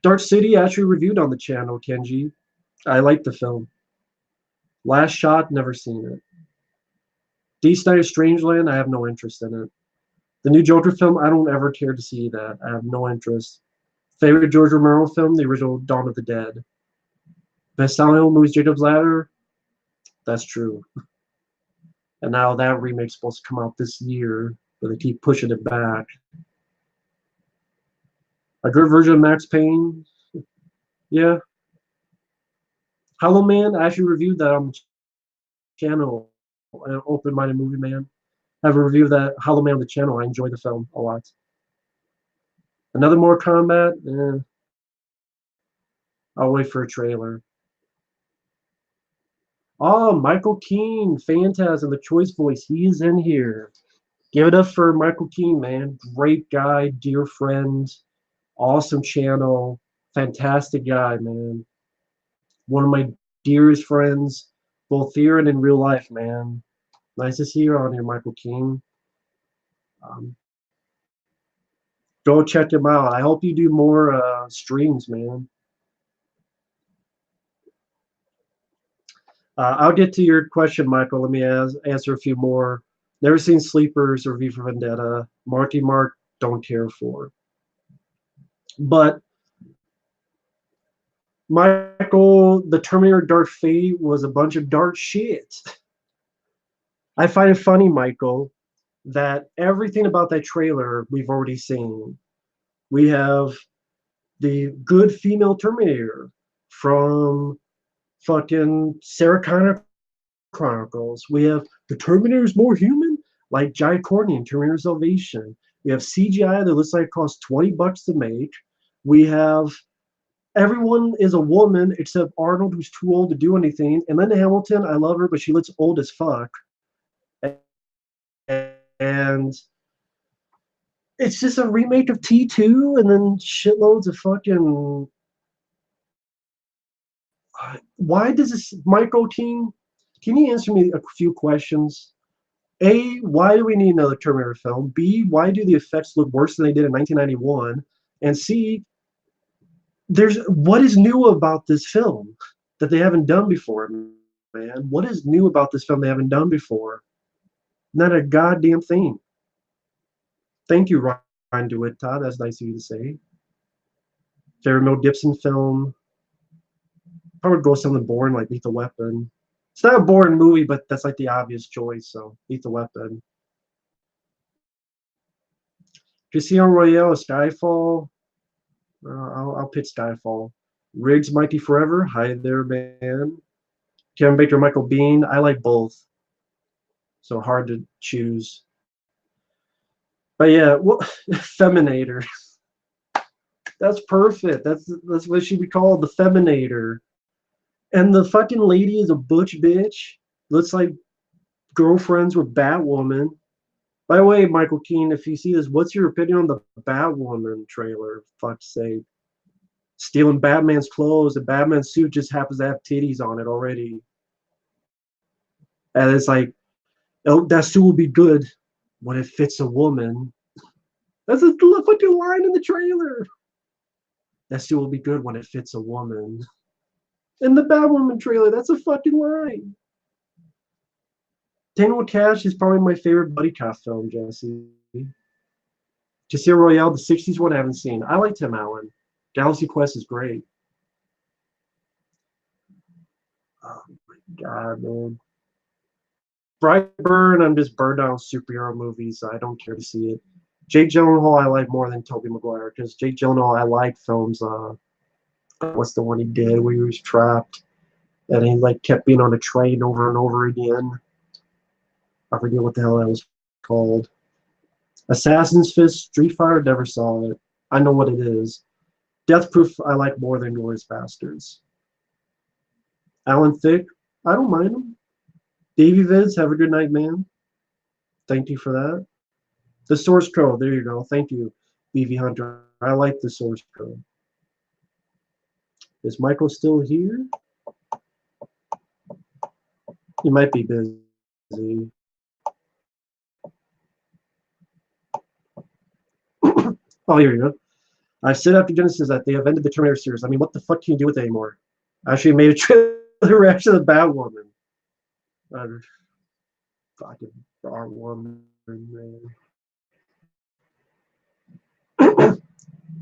Dark City, I actually reviewed on the channel, Kenji. I liked the film. Last Shot, never seen it. D. Snyder's Strangeland, I have no interest in it. The new Joker film, I don't ever care to see that. I have no interest. Favorite George Romero film, the original Dawn of the Dead. Best Silent Hill movies, Jacob's Ladder. That's true. And now that remake's supposed to come out this year, but they keep pushing it back. A good version of Max Payne. Yeah. Hollow Man, I actually reviewed that on the channel. Open Minded Movie Man. I have a review of that Hollow Man on the channel. I enjoy the film a lot. Another Mortal Kombat. I'll wait for a trailer. Oh, Michael Keane, Phantasm, the Choice Voice. He is in here. Give it up for Michael Keane, man. Great guy, dear friend, awesome channel, fantastic guy, man. One of my dearest friends, both here and in real life, man. Nice to see you on here, Michael Keane. Go check him out. I hope you do more streams, man. I'll get to your question, Michael. Let me answer a few more. Never seen Sleepers or V for Vendetta. Marky Mark, don't care for. But Michael, the Terminator Dark Fate was a bunch of dark shit. I find it funny, Michael, that everything about that trailer we've already seen. We have the good female Terminator from fucking Sarah Connor Chronicles. We have the Terminator is more human, like Jai Courtney in Terminator Salvation. We have CGI that looks like it costs $20 to make. We have everyone is a woman except Arnold, who's too old to do anything. And Linda Hamilton, I love her, but she looks old as fuck. And it's just a remake of T2 and then shitloads of fucking. Why does this Michael team? Can you answer me a few questions? A, why do we need another Terminator film? B, why do the effects look worse than they did in 1991? And C, there's what is new about this film that they haven't done before, man? What is new about this film they haven't done before? Not a goddamn thing. Thank you, Ryan DeWitt, Todd. That's nice of you to say. Favorite Mel Gibson film? I would go something boring like Lethal Weapon. It's not a boring movie, but that's like the obvious choice. So Lethal Weapon. Casino Royale, Skyfall. I'll pick Skyfall. Riggs, Mighty Forever. Hi there, man. Kevin Baker, Michael Biehn. I like both. So hard to choose. But yeah, well, Feminator. That's perfect. That's what she would call the Feminator. And the fucking lady is a butch bitch. Looks like girlfriends with Batwoman. By the way, Michael Keane, if you see this, what's your opinion on the Batwoman trailer? Fuck's sake. Stealing Batman's clothes. The Batman suit just happens to have titties on it already. And it's like, oh, that suit will be good when it fits a woman. That's a fucking line in the trailer. That suit will be good when it fits a woman. In the Batwoman trailer, that's a fucking line. Tango Cash is probably my favorite buddy cop film, Jesse. Casino Royale, the 60s one I haven't seen. I like Tim Allen. Galaxy Quest is great. Oh my god, man. Brightburn, I'm just burned out on superhero movies, so I don't care to see it. Jake Gyllenhaal I like more than Tobey Maguire, because Jake Gyllenhaal, I like films, what's the one he did where he was trapped and he like kept being on a train over and over again. I forget what the hell that was called. Assassin's Fist, Street Fighter, never saw it. I know what it is. Death Proof I like more than Glorious Bastards. Alan Thicke, I don't mind him. Davey Vids, have a good night, man. Thank you for that. The Source Code, there you go. Thank you, BV Hunter. I like the Source Code. Is Michael still here? He might be busy. Oh, here you go. I said after Genesis that they have ended the Terminator series. I mean, what the fuck can you do with it anymore? I actually made a trailer reaction to the Batwoman. Fucking Batwoman, man.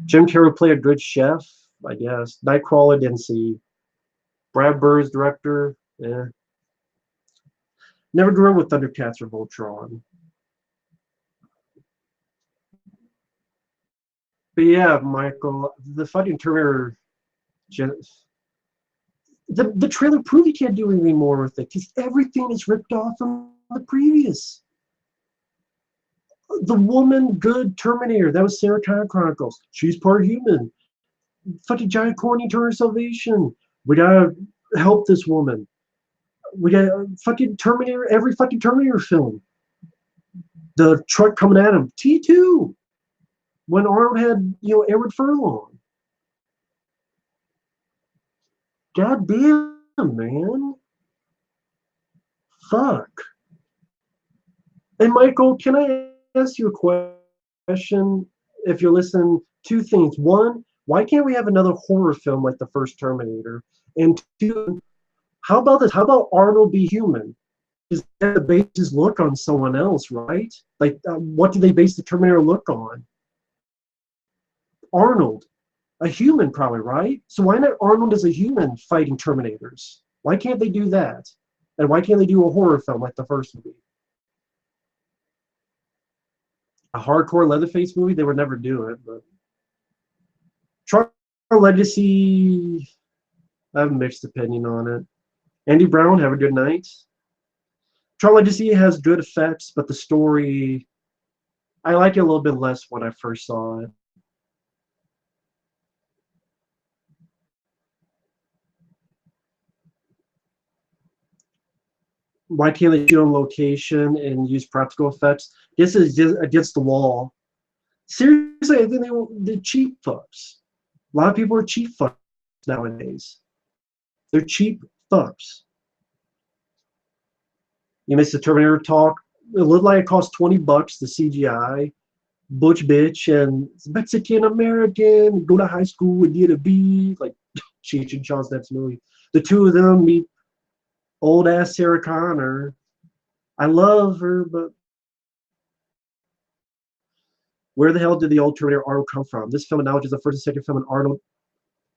Jim Carrey played a good chef, I guess. Nightcrawler didn't see. Brad Bird's director, yeah. Never grew up with Thundercats or Voltron. But yeah, Michael, the fucking Terminator, the trailer proved you can't do anything more with it because everything is ripped off from the previous. The woman good Terminator, that was Sarah Connor Chronicles. She's part human. Fucking giant corny Terminator Salvation. We gotta help this woman. We got fucking Terminator, every fucking Terminator film. The truck coming at him. T2. When Arnold had, Edward Furlong. God damn, man. Fuck. And Michael, can I ask you a question? If you're listening, two things. One, why can't we have another horror film like the first Terminator? And two, how about this? How about Arnold be human? Is that the base his look on someone else, right? Like, what do they base the Terminator look on? Arnold. A human, probably, right? So why not Arnold as a human fighting Terminators? Why can't they do that? And why can't they do a horror film like the first movie? A hardcore Leatherface movie, they would never do it. But Tron Legacy, I have a mixed opinion on it. Andy Brown, have a good night. Tron Legacy has good effects, but the story, I like it a little bit less when I first saw it. Why can't they shoot on location and use practical effects? This is just against the wall. Seriously, I think they're cheap fucks. A lot of people are cheap fucks nowadays. They're cheap fucks. You missed the Terminator talk. It looked like it cost $20 the CGI. Butch bitch and Mexican American go to high school with you to be like Cheech and Chong's next movie. The two of them meet old ass Sarah Connor. I love her, but where the hell did the old Terminator Arnold come from? This film acknowledges the first and second film, and Arnold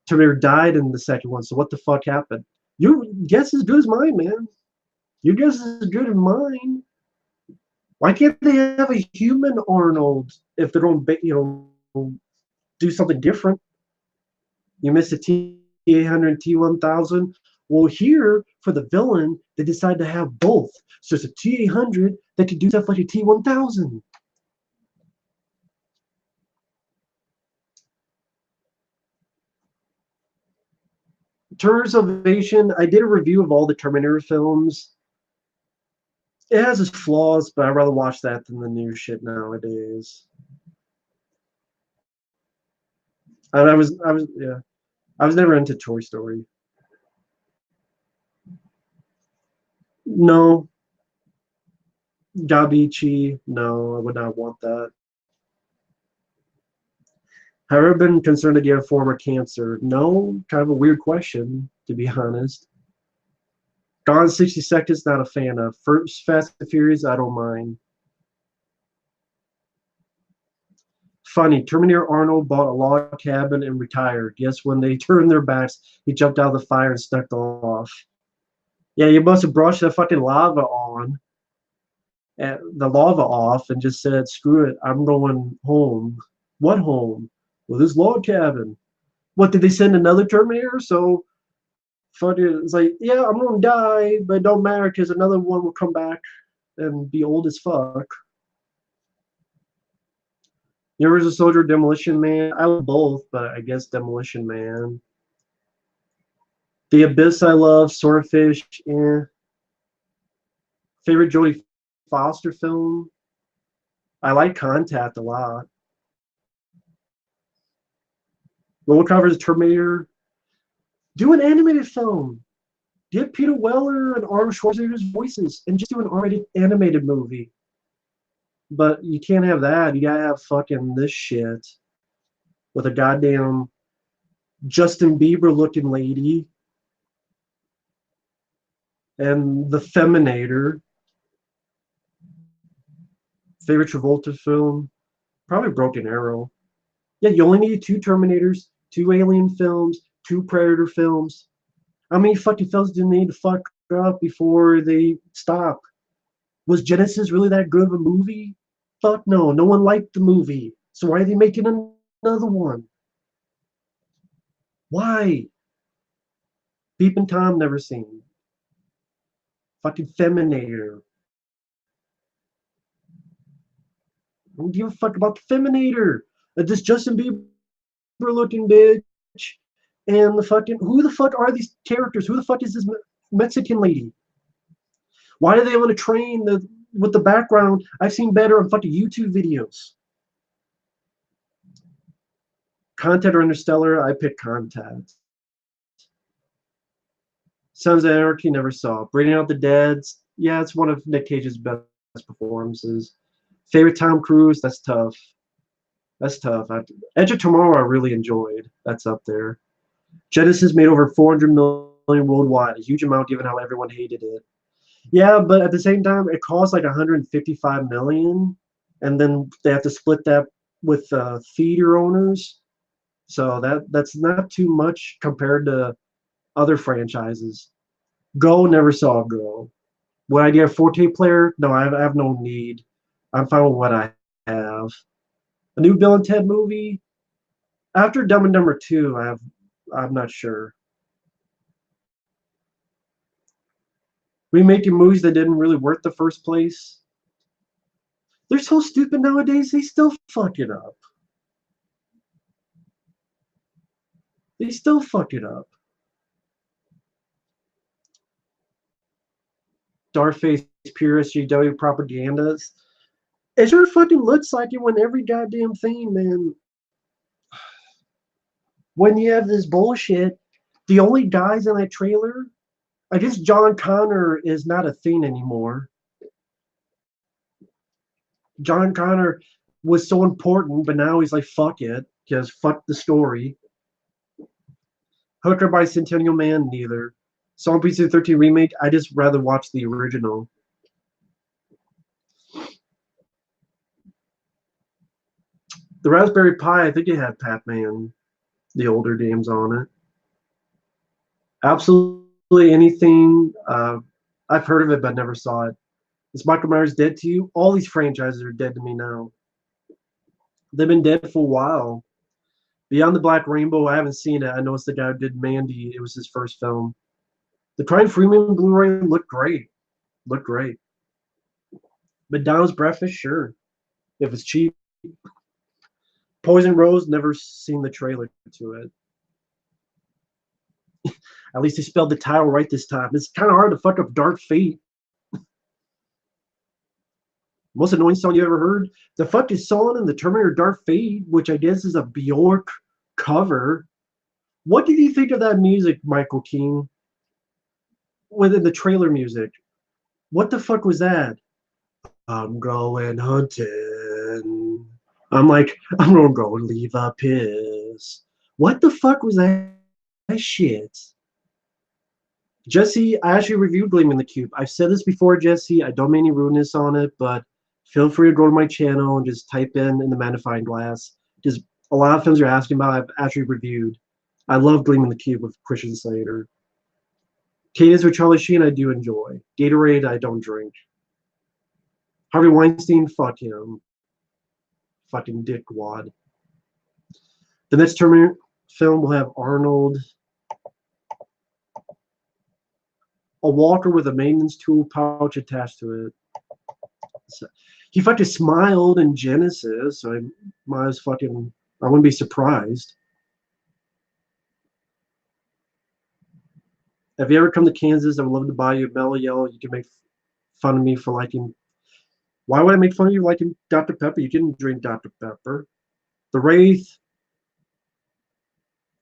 Terminator died in the second one. So what the fuck happened? Your guess is as good as mine, man. Your guess is as good as mine. Why can't they have a human Arnold if they're going to, do something different? You missed a T-800 T-1000. Well, here, for the villain, they decided to have both. So it's a T-800 that can do stuff like a T-1000. Terminator Salvation, I did a review of all the Terminator films. It has its flaws, but I'd rather watch that than the new shit nowadays. I was never into Toy Story. No. Gabichi, no, I would not want that. Have you ever been concerned that you have a form of cancer? No, kind of a weird question, to be honest. Gone 60 Seconds, not a fan of. First Fast and Furious, I don't mind. Funny, Terminator Arnold bought a log cabin and retired. Yes, when they turned their backs, he jumped out of the fire and snuck off. Yeah, you must have brushed the fucking lava on, the lava off, and just said, "Screw it, I'm going home." What home? Well, this log cabin. What did they send another Terminator? So, fucking, it's like, yeah, I'm gonna die, but it don't matter because another one will come back and be old as fuck. Universal Soldier, Demolition Man. I love both, but I guess Demolition Man. The Abyss, I love. Swordfish, eh. Favorite Jodie Foster film? I like Contact a lot. Roll covers Terminator. Do an animated film. Get Peter Weller and Arnold Schwarzenegger's voices and just do an R-rated animated movie. But you can't have that. You gotta have fucking this shit with a goddamn Justin Bieber looking lady and the Feminator. Favorite Travolta film? Probably Broken Arrow. Yeah, you only need 2 Terminators, 2 Alien films, 2 Predator films. How many fucking films do they need to fuck up before they stop? Was Genesis really that good of a movie? Fuck no. No one liked the movie. So why are they making another one? Why? Peep and Tom never seen. Fucking Feminator. I don't give a fuck about the Feminator. This Justin Bieber looking bitch. And the fucking, who the fuck are these characters? Who the fuck is this Mexican lady? Why do they want to train with the background? I've seen better on fucking YouTube videos. Contact or Interstellar? I pick Contact. Sons of Anarchy, never saw. Bringing Out the Dead, yeah, it's one of Nick Cage's best performances. Favorite Tom Cruise? That's tough. That's tough. Edge of Tomorrow I really enjoyed. That's up there. Genesis made over 400 million worldwide, a huge amount given how everyone hated it. Yeah, but at the same time, it costs like 155 million, and then they have to split that with theater owners. So that's not too much compared to other franchises. Go never saw Go. Would I get a 4K player? No, I have no need. I'm fine with what I have. A new Bill and Ted movie? After Dumb and Dumber 2, I'm not sure. Remaking movies that didn't really work the first place. They're so stupid nowadays, they still fuck it up. They still fuck it up. Dark-faced pure SJW propagandas. It sure fucking looks like it when every goddamn thing, man. When you have this bullshit, the only guys in that trailer, I guess John Connor is not a thing anymore. John Connor was so important, but now he's like, fuck it, because fuck the story. Hooker Bicentennial Man, neither. Song PC 13 remake, I just rather watch the original. The Raspberry Pi, I think it had Pac-Man, the older games on it. Absolutely anything. I've heard of it, but never saw it. Is Michael Myers dead to you? All these franchises are dead to me now. They've been dead for a while. Beyond the Black Rainbow, I haven't seen it. I know it's the guy who did Mandy. It was his first film. The Crying Freeman Blu-ray looked great. Looked great. McDonald's breakfast, sure. If it's cheap. Poison Rose, never seen the trailer to it. At least they spelled the title right this time. It's kind of hard to fuck up Dark Fate. Most annoying song you ever heard? The fuck is song in the Terminator Dark Fate, which I guess is a Bjork cover. What did you think of that music, Michael King? Within the trailer music. What the fuck was that? I'm going hunting. I'm like, I'm gonna go leave a piss. What the fuck was that shit? Jesse, I actually reviewed Gleaming the Cube. I've said this before, Jesse. I don't mean any rudeness on it, but feel free to go to my channel and just type in the magnifying glass. Just a lot of films you're asking about, I've actually reviewed. I love Gleaming the Cube with Christian Slater. Cadence with Charlie Sheen, I do enjoy. Gatorade, I don't drink. Harvey Weinstein, fuck him. Fucking dickwad. The next Terminator film will have Arnold, a walker with a maintenance tool pouch attached to it. So, he fucking smiled in Genesis, so I wouldn't be surprised. If you ever come to Kansas, I would love to buy you a Mellow Yellow. You can make fun of me for liking. Why would I make fun of you liking Dr. Pepper? You didn't drink Dr. Pepper. The Wraith,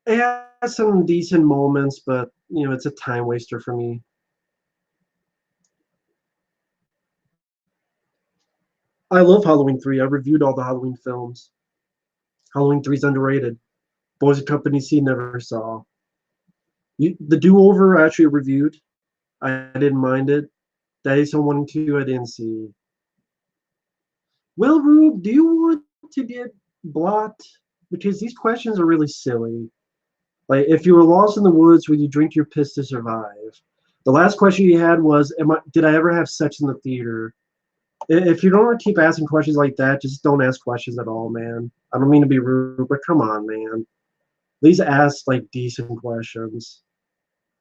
it has some decent moments, but it's a time waster for me. I love Halloween 3. I reviewed all the Halloween films. Halloween 3 is underrated. Boys and Company C never saw. The Do-Over I actually reviewed. I didn't mind it. Daddy's Home 1 and 2 I didn't see. Well, Rube, do you want to get blocked? Because these questions are really silly. Like, if you were lost in the woods, would you drink your piss to survive? The last question you had was, did I ever have sex in the theater? If you don't want to keep asking questions like that, just don't ask questions at all, man. I don't mean to be rude, but come on, man. At least ask, like, decent questions.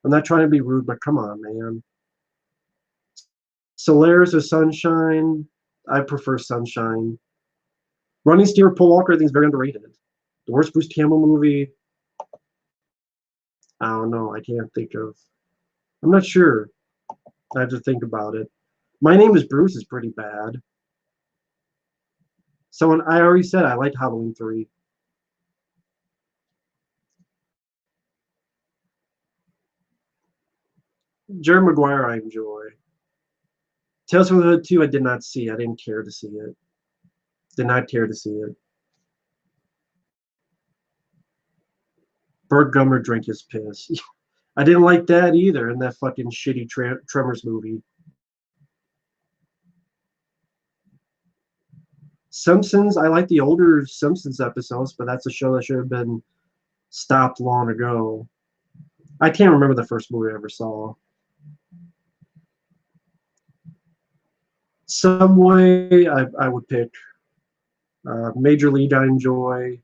I'm not trying to be rude, but come on, man. Solaris or Sunshine? I prefer Sunshine. Running Steer Paul Walker, I think, is very underrated. The worst Bruce Campbell movie? I don't know. I can't think of. I'm not sure. I have to think about it. My Name is Bruce is pretty bad. Someone I already said I liked Halloween 3. Jerry Maguire I enjoy. Tales from the Hood 2 I did not see. I didn't care to see it. Did not care to see it. Burt Gummer drank his piss. I didn't like that either in that fucking shitty Tremors movie. Simpsons, I like the older Simpsons episodes, but that's a show that should have been stopped long ago. I can't remember the first movie I ever saw. Subway, I would pick. Major League, I enjoy.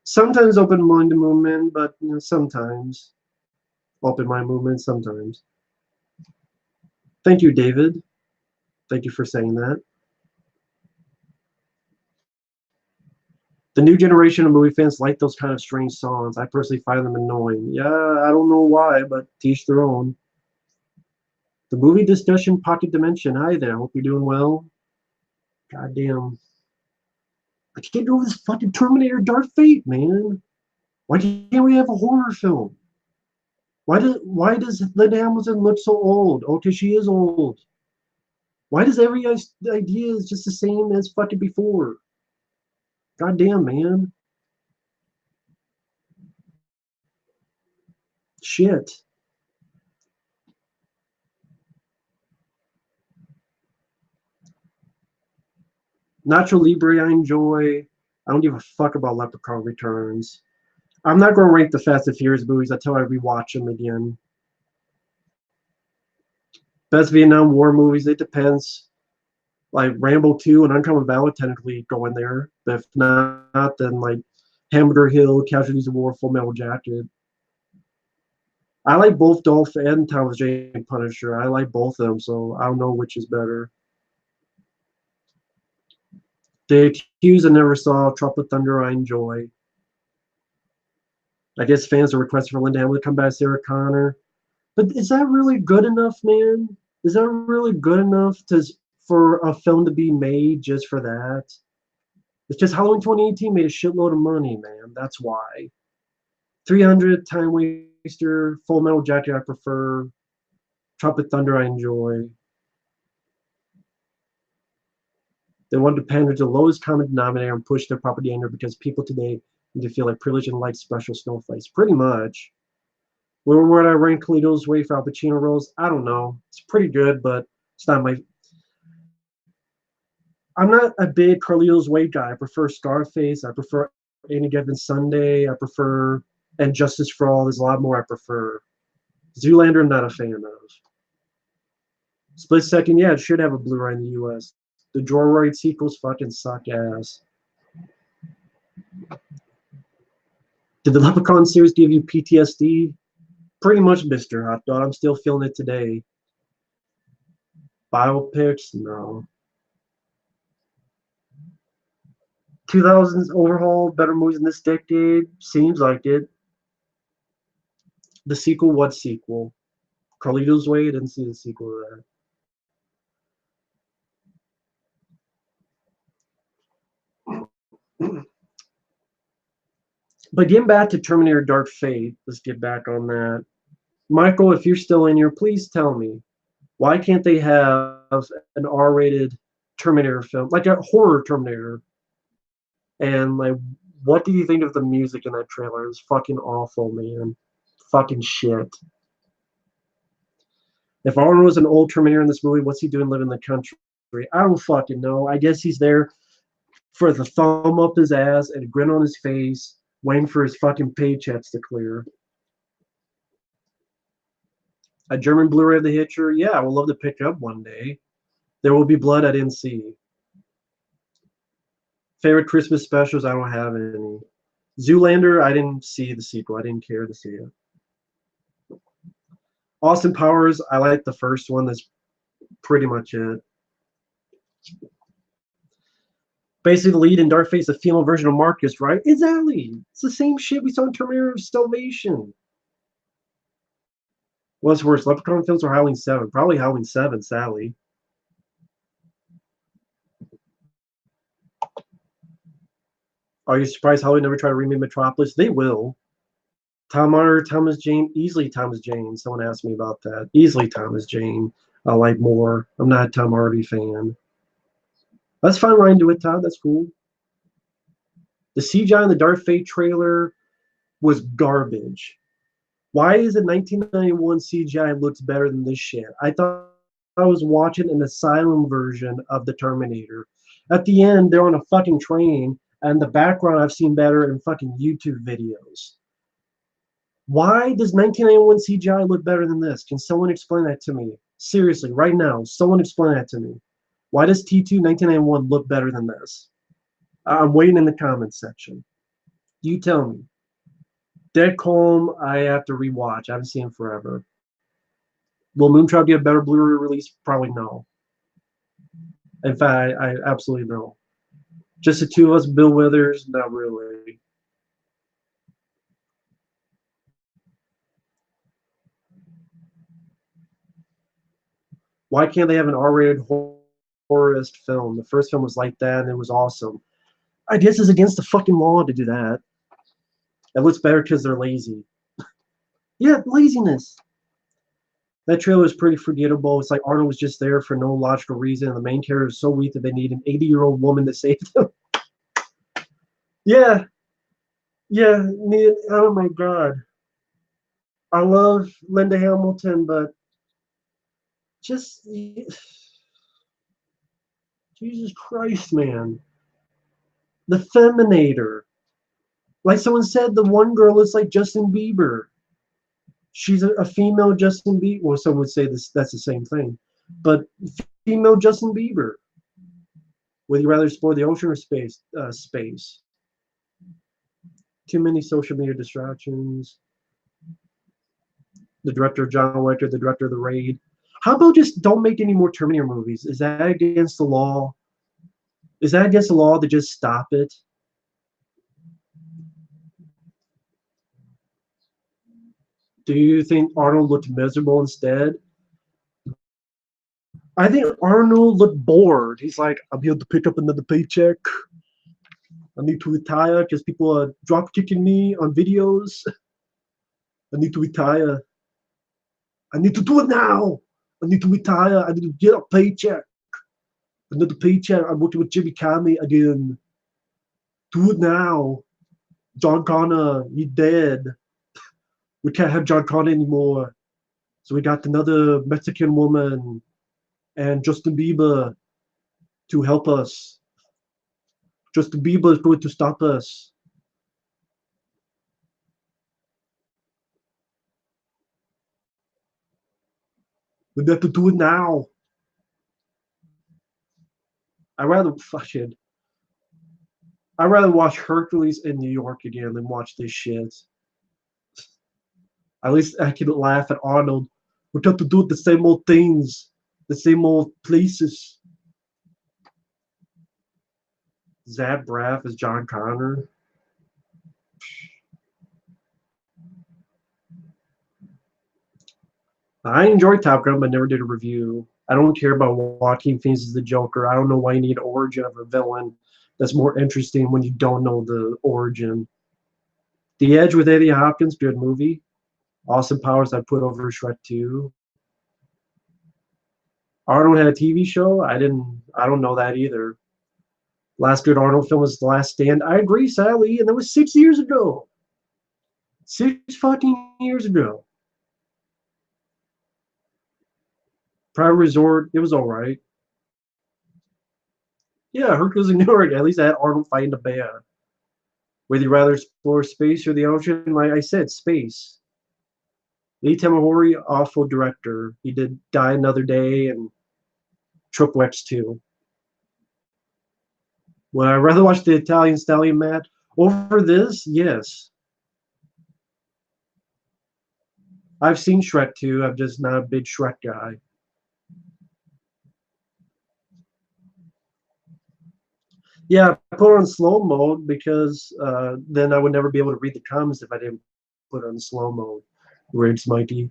Sometimes Open Mind Movement, but sometimes Open Mind Movement, sometimes. Thank you, David. Thank you for saying that. The new generation of movie fans like those kind of strange songs. I personally find them annoying. Yeah, I don't know why, but teach their own. The movie discussion pocket dimension. Hi there. Hope you're doing well. Goddamn. I can't do this fucking Terminator Dark Fate, man. Why can't we have a horror film? Why does Linda Hamilton look so old? Oh, because she is old. Why does every idea is just the same as fucking before? Goddamn, man. Shit. Nacho Libre, I enjoy. I don't give a fuck about Leprechaun Returns. I'm not going to rank the Fast and Furious movies until I rewatch them again. Best Vietnam War movies, it depends. Like Rambo 2 and Uncommon Valor technically go in there. But if not, then like Hamburger Hill, Casualties of War, Full Metal Jacket. I like both Dolph and Thomas Jane Punisher. I like both of them, so I don't know which is better. The Accused I never saw. Tropic Thunder I enjoy. I guess fans are requesting for Linda Hamilton to come back, Sarah Connor. But is that really good enough, man? Is that really good enough for a film to be made just for that? It's just Halloween 2018 made a shitload of money, man. That's why. 300, Time Waster, Full Metal Jacket I prefer. Tropic Thunder I enjoy. They wanted to pander to the lowest common denominator and push their propaganda because people today need to feel like privilege and like special snowflakes. Pretty much. Where would I rank Carlito's Way for Al Pacino roles? I don't know. It's pretty good, but it's not my. I'm not a big Carlito's Way guy. I prefer Scarface. I prefer Any Given Sunday. I prefer And Justice for All. There's a lot more I prefer. Zoolander, I'm not a fan of. Split Second, yeah, it should have a Blu-ray in the U.S. The Joyride sequels fucking suck ass. Did the Leprechaun series give you PTSD? Pretty much, Mr. Hot Dog. I'm still feeling it today. Biopics? No. 2000s overhaul, better movies in this decade? Seems like it. The sequel? What sequel? Carlito's Way? I didn't see the sequel to that. But getting back to Terminator Dark Fate, let's get back on that. Michael, if you're still in here, please tell me, why can't they have an R-rated Terminator film, like a horror Terminator? And like, what do you think of the music in that trailer? It was fucking awful, man. Fucking shit. If Arnold was an old Terminator in this movie, what's he doing living in the country? I don't fucking know. I guess he's there for the thumb up his ass and a grin on his face, waiting for his fucking paychecks to clear. A German Blu-ray of The Hitcher? Yeah, I would love to pick up one day. There Will Be Blood I didn't see. Favorite Christmas specials? I don't have any. Zoolander, I didn't see the sequel. I didn't care to see it. Austin Powers, I like the first one. That's pretty much it. Basically, the lead in Dark Fate is a female version of Marcus, right? Exactly. It's the same shit we saw in Terminator Salvation. What's worse, Leprechaun films or Halloween 7? Probably Halloween 7, sadly. Are you surprised Hollywood never tried to remake Metropolis? They will. Tom Otter, Thomas Jane, easily Thomas Jane. Someone asked me about that. Easily Thomas Jane. I like more. I'm not a Tom Hardy fan. That's fine, Ryan. Do it, Todd. That's cool. The CGI in the Dark Fate trailer was garbage. Why is it 1991 CGI looks better than this shit? I thought I was watching an Asylum version of the Terminator. At the end, they're on a fucking train, And the background I've seen better in fucking YouTube videos. Why does 1991 CGI look better than this? Can someone explain that to me? Seriously, right now, someone explain that to me. Why does T2 1991 look better than this? I'm waiting in the comments section. You tell me. Dead Calm, I have to rewatch. I haven't seen it forever. Will Moonchild get a better Blu-ray release? Probably no. In fact, I absolutely no. Just the two of us, Bill Withers, not really. Why can't they have an R-rated horrorist film? The first film was like that, and it was awesome. I guess it's against the fucking law to do that. It looks better because they're lazy. Yeah, laziness. That trailer was pretty forgettable. It's like Arnold was just there for no logical reason, and the main character is so weak that they need an 80-year-old woman to save them. Yeah. Yeah. Oh my God. I love Linda Hamilton, but just Jesus Christ, man. The Feminator. Like someone said, the one girl is like Justin Bieber. She's a female Justin Bieber. Well, some would say that's the same thing. But female Justin Bieber. Would you rather explore the ocean or space? Space. Too many social media distractions. The director of John Wick, the director of The Raid. How about just don't make any more Terminator movies? Is that against the law? Is that against the law to just stop it? Do you think Arnold looked miserable instead? I think Arnold looked bored. He's like, I'm here to pick up another paycheck. I need to retire because people are drop kicking me on videos. I need to retire. I need to do it now. I need to retire. I need to get a paycheck. Another paycheck. I'm working with Jimmy Carney again. Do it now. John Connor, he's dead. We can't have John Connor anymore. So we got another Mexican woman and Justin Bieber to help us. Justin Bieber is going to stop us. We have to do it now. I'd rather watch Hercules in New York again than watch this shit. At least I can laugh at Arnold. We have to do the same old things, the same old places. Zach Braff as John Connor. I enjoyed Top Gun, but never did a review. I don't care about Joaquin Phoenix as the Joker. I don't know why you need an origin of a villain. That's more interesting when you don't know the origin. The Edge with Eddie Hopkins, good movie. Austin Powers I put over Shrek 2. Arnold had a TV show. I don't know that either. Last good Arnold film was The Last Stand. I agree, Sally, and that was 6 years ago. 6 fucking years ago. Private Resort, it was all right. Yeah, Hercules in New York. At least I had Arnold fighting a bear. Would you rather explore space or the ocean? Like I said, space. Lee Tamahori, awful director. He did Die Another Day and Triple X2. Would I rather watch the Italian Stallion match over this? Yes. I've seen Shrek 2. I'm just not a big Shrek guy. Yeah, I put it on slow mode because then I would never be able to read the comments if I didn't put it on slow mode. Riggs Mikey.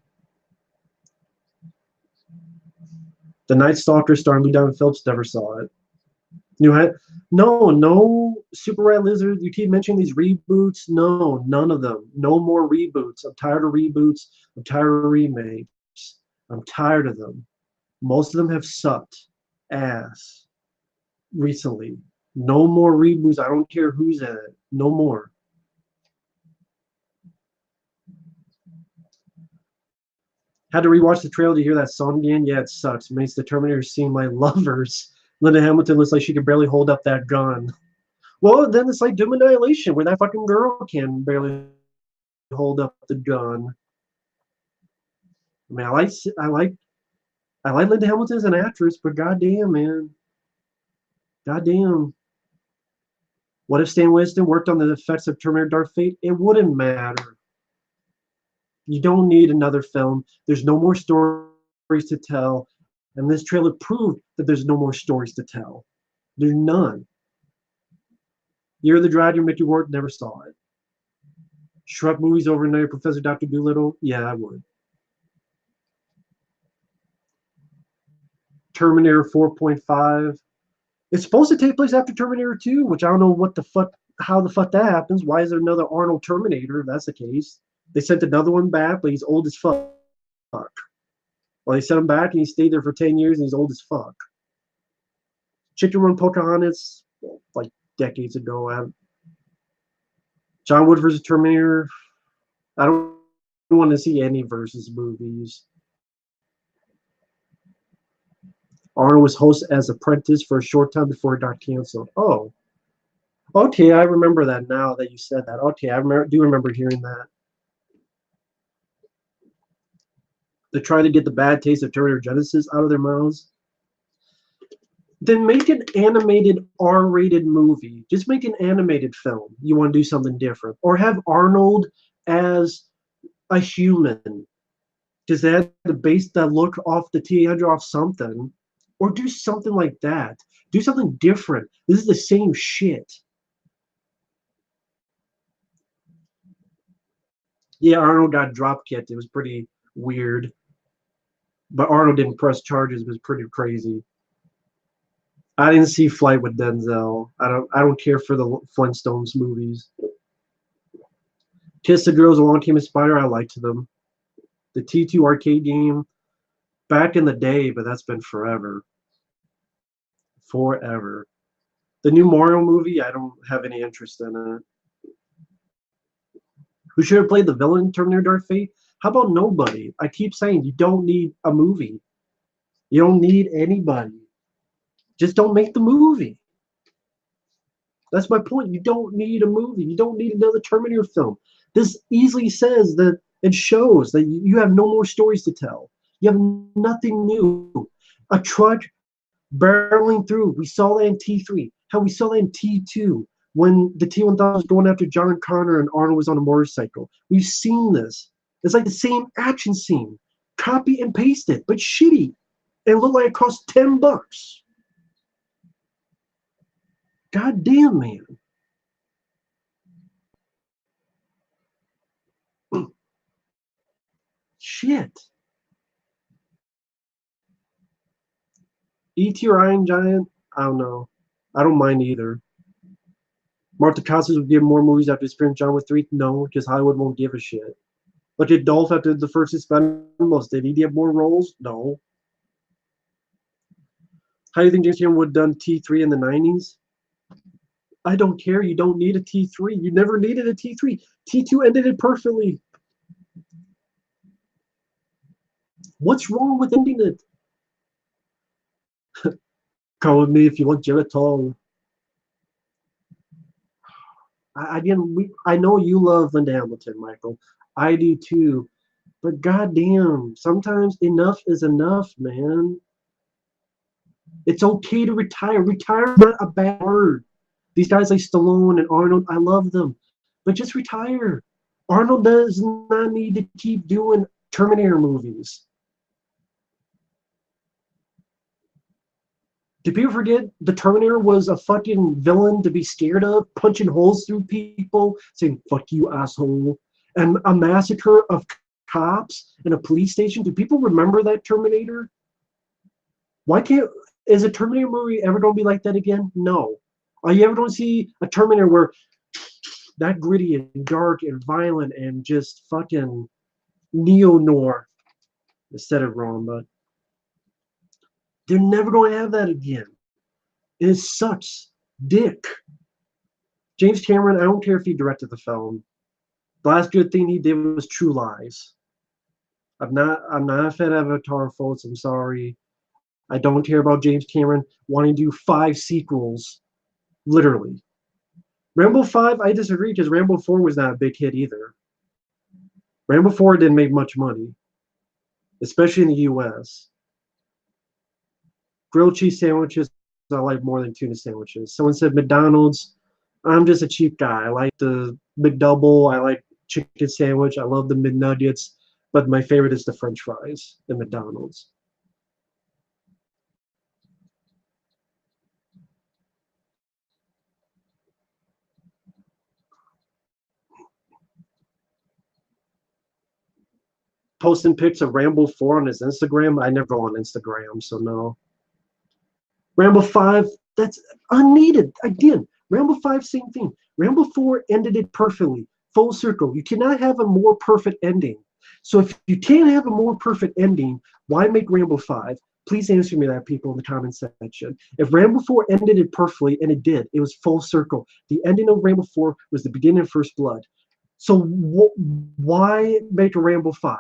The Night Stalker starring Lou Diamond Phillips, never saw it. No Super Rat Lizard. You keep mentioning these reboots. No, none of them. No more reboots. I'm tired of reboots. I'm tired of remakes. I'm tired of them. Most of them have sucked ass recently. No more reboots. I don't care who's in it. No more. Had to rewatch the trailer to hear that song again. Yeah, it sucks. It makes the Terminator seem like lovers. Linda Hamilton looks like she could barely hold up that gun. Well, then it's like Doom Annihilation, where that fucking girl can barely hold up the gun. I mean, I like Linda Hamilton as an actress, but goddamn, man, goddamn. What if Stan Winston worked on the effects of Terminator Dark Fate? It wouldn't matter. You don't need another film. There's no more stories to tell. And this trailer proved that there's no more stories to tell. There's none. Year of the Dragon, Mickey Rourke, never saw it. Shrek movies overnight, Professor Dr. Dolittle, yeah, I would. Terminator 4.5. It's supposed to take place after Terminator 2, which I don't know what the fuck, how the fuck that happens. Why is there another Arnold Terminator if that's the case? They sent another one back, but he's old as fuck. Well, they sent him back and he stayed there for 10 years and he's old as fuck. Chicken Run Pocahontas, like decades ago. John Wood versus Terminator. I don't want to see any versus movies. Arnold was host as Apprentice for a short time before it got canceled. Oh, okay, I remember that now that you said that. Okay, do remember hearing that. They're trying to get the bad taste of Terminator Genesis out of their mouths. Then make an animated R-rated movie. Just make an animated film. You want to do something different. Or have Arnold as a human. Because they had to base that look off the teenager off something. Or do something like that. Do something different. This is the same shit. Yeah, Arnold got drop kicked. It was pretty weird. But Arnold didn't press charges. It was pretty crazy. I didn't see Flight with Denzel. I don't care for the Flintstones movies. Kiss the Girls, Along Came a Spider. I liked them. The T2 arcade game, back in the day, but that's been forever. Forever. The new Mario movie, I don't have any interest in it. Who should have played the villain in Terminator Dark Fate? How about nobody? I keep saying you don't need a movie. You don't need anybody. Just don't make the movie. That's my point. You don't need a movie. You don't need another Terminator film. This easily says that it shows that you have no more stories to tell. You have nothing new. A truck barreling through. We saw that in T3. How we saw that in T2 when the T-1000 was going after John Connor and Arnold was on a motorcycle. We've seen this. It's like the same action scene. Copy and paste it, but shitty. And it looked like it cost $10. God damn, man. Shit. E.T. or Iron Giant? I don't know. I don't mind either. Martha Costas would give more movies after Experience John Wick 3? No, because Hollywood won't give a shit. But did Dolph after the first Expendables, did he get more roles? No. How do you think James Cameron would have done T3 in the 90s? I don't care. You don't need a T3. You never needed a T3. T2 ended it perfectly. What's wrong with ending it? Come with me if you want Geritol. I know you love Linda Hamilton, Michael. I do too. But goddamn, sometimes enough is enough, man. It's okay to retire. Retire is not a bad word. These guys like Stallone and Arnold, I love them. But just retire. Arnold does not need to keep doing Terminator movies. Do people forget the Terminator was a fucking villain to be scared of, punching holes through people, saying, fuck you, asshole, and a massacre of cops in a police station? Do people remember that Terminator? Why can't, is a Terminator movie ever going to be like that again? No. Are you ever going to see a Terminator where that gritty and dark and violent and just fucking neo-noir, instead of wrong, but they're never going to have that again. It sucks dick. James Cameron, I don't care if he directed the film. The last good thing he did was True Lies. I'm not a fan of Avatar, folks. I'm sorry. I don't care about James Cameron wanting to do 5 sequels. Literally. Rambo 5, I disagree because Rambo 4 was not a big hit either. Rambo 4 didn't make much money, especially in the US. Grilled cheese sandwiches, I like more than tuna sandwiches. Someone said McDonald's. I'm just a cheap guy. I like the McDouble. I like chicken sandwich. I love the McNuggets. But my favorite is the French fries at McDonald's. Posting pics of Rambo 4 on his Instagram. I never go on Instagram, so no. Rambo 5, that's unneeded. Again, Rambo 5, same thing. Rambo 4 ended it perfectly. Full circle. You cannot have a more perfect ending. So if you can't have a more perfect ending, why make Rambo 5? Please answer me that, people in the comment section. If Rambo 4 ended it perfectly, and it did, it was full circle. The ending of Rambo 4 was the beginning of First Blood. So why make a Rambo 5?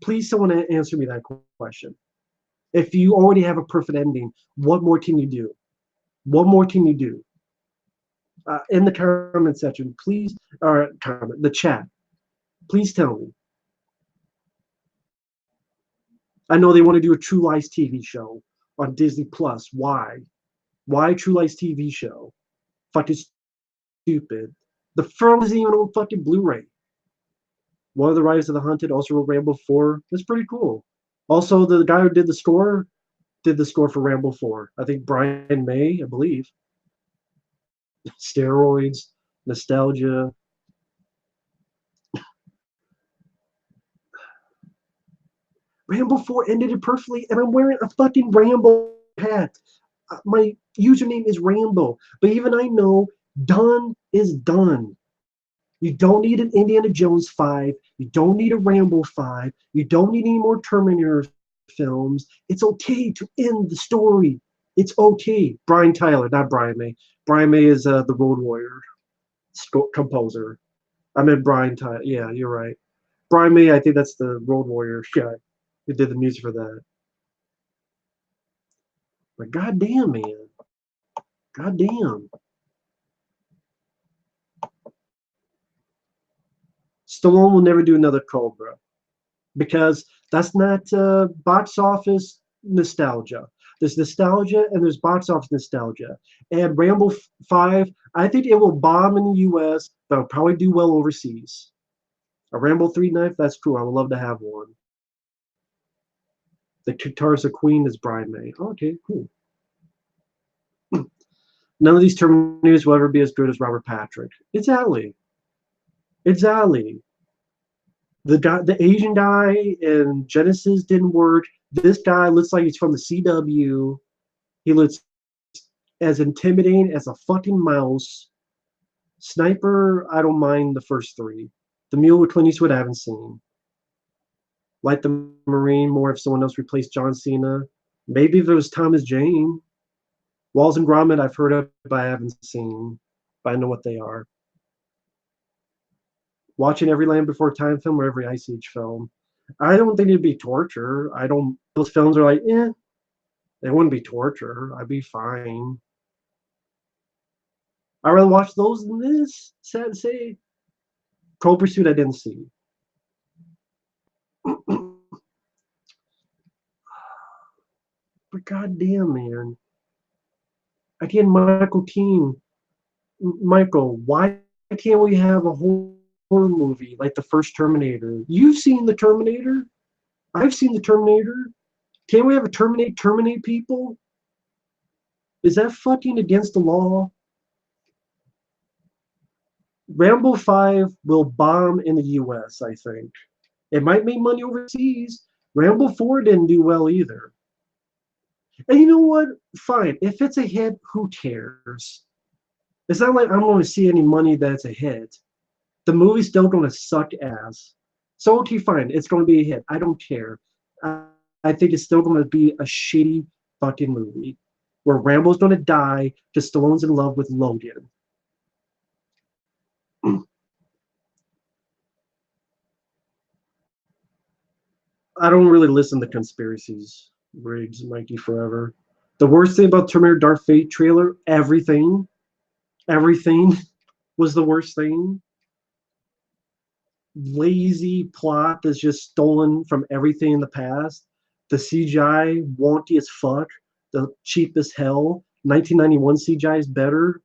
Please, someone answer me that question. If you already have a perfect ending, what more can you do? What more can you do? In the comment section, please, or comment, the chat, please tell me. I know they want to do a True Lies TV show on Disney Plus. Why? Why True Lies TV show? Fucking stupid. The film isn't even on fucking Blu-ray. One of the Rise of the Hunted also wrote Rambo 4. That's pretty cool. Also, the guy who did the score for Rambo 4. I think Brian May, I believe. Steroids, nostalgia. Rambo 4 ended it perfectly, and I'm wearing a fucking Rambo hat. My username is Rambo, but even I know done is done. You don't need an Indiana Jones 5. You don't need a Rambo 5. You don't need any more Terminator films. It's okay to end the story. It's okay. Brian Tyler, not Brian May. Brian May is the Road Warrior composer. I meant Brian Tyler. Yeah, you're right. Brian May, I think that's the Road Warrior guy who did the music for that. But goddamn, man. Goddamn. Stallone will never do another Cobra because that's not box office nostalgia. There's nostalgia and there's box office nostalgia. And Rambo 5, I think it will bomb in the US, but it'll probably do well overseas. A Rambo 3 knife, that's cool. I would love to have one. The guitarist of Queen is Brian May. Okay, cool. None of these Terminators will ever be as good as Robert Patrick. Exactly. Exactly. The Asian guy in Genesis didn't work. This guy looks like he's from the CW. He looks as intimidating as a fucking mouse. Sniper, I don't mind the first 3. The Mule with Clint Eastwood, I haven't seen. Like the Marine, more if someone else replaced John Cena. Maybe if it was Thomas Jane. Walls and Gromit, I've heard of, but I haven't seen. But I know what they are. Watching every Land Before Time film or every Ice Age film. I don't think it'd be torture. Those films are like, they wouldn't be torture. I'd be fine. I'd rather watch those than this, sad to say. Cold Pursuit, I didn't see. But goddamn, man. Again, Michael, why can't we have a horror movie like the first Terminator? You've seen the Terminator. I've seen the Terminator. Can't we have a terminate people? Is that fucking against the law? Rambo 5 will bomb in the US, I think. It might make money overseas. Rambo 4 didn't do well either. And you know what? Fine. If it's a hit, who cares? It's not like I'm going to see any money that's a hit. The movie's still going to suck ass. So, okay, fine. It's going to be a hit. I don't care. I think it's still going to be a shitty fucking movie where Rambo's going to die because Stallone's in love with Logan. I don't really listen to conspiracies. Riggs, Mikey Forever. The worst thing about Terminator Dark Fate trailer, everything. was the worst thing. Lazy plot that's just stolen from everything in the past. The CGI wonky as fuck. The cheap as hell. 1991 CGI is better.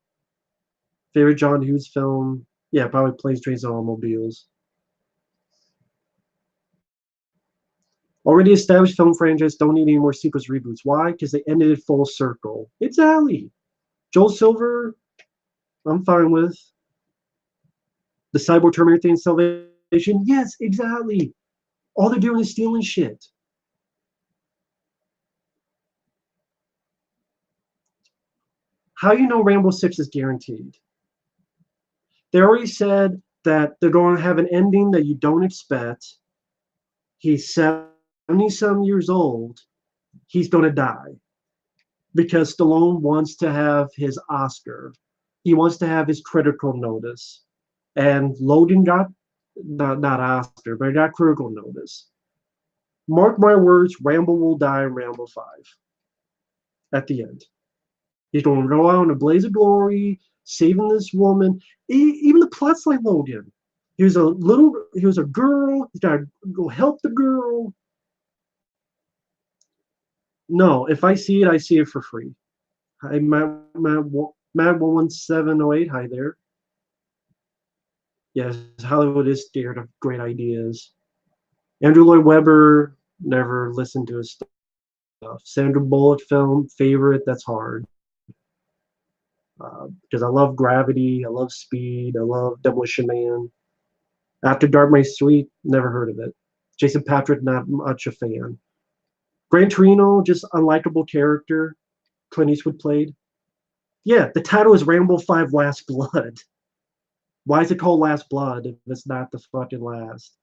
Favorite John Hughes film? Yeah, probably Planes, Trains, and Automobiles. Already established film franchise don't need any more sequels reboots. Why? Because they ended it full circle. It's Alley. Joel Silver, I'm fine with. The Cyborg Terminator thing, Salvation? Yes, exactly. All they're doing is stealing shit. How you know Rambo 6 is guaranteed? They already said that they're going to have an ending that you don't expect. He's 70 some years old. He's going to die because Stallone wants to have his Oscar. He wants to have his critical notice. And Logan got, not Oscar, but he got critical notice. Mark my words, Rambo will die in Rambo 5 at the end. He's going to go out in a blaze of glory, saving this woman. Even the plot's like Logan. He was a girl. He's got to go help the girl. No, if I see it, I see it for free. Hi, Matt 11708. Hi there. Yes, Hollywood is scared of great ideas. Andrew Lloyd Webber, never listened to his stuff. Sandra Bullock film, favorite, that's hard. Because I love Gravity, I love Speed, I love Demolition Man. After Dark My Sweet, never heard of it. Jason Patrick, not much a fan. Gran Torino, just unlikable character. Clint Eastwood played. Yeah, the title is Rambo 5 Last Blood. Why is it called Last Blood if it's not the fucking last?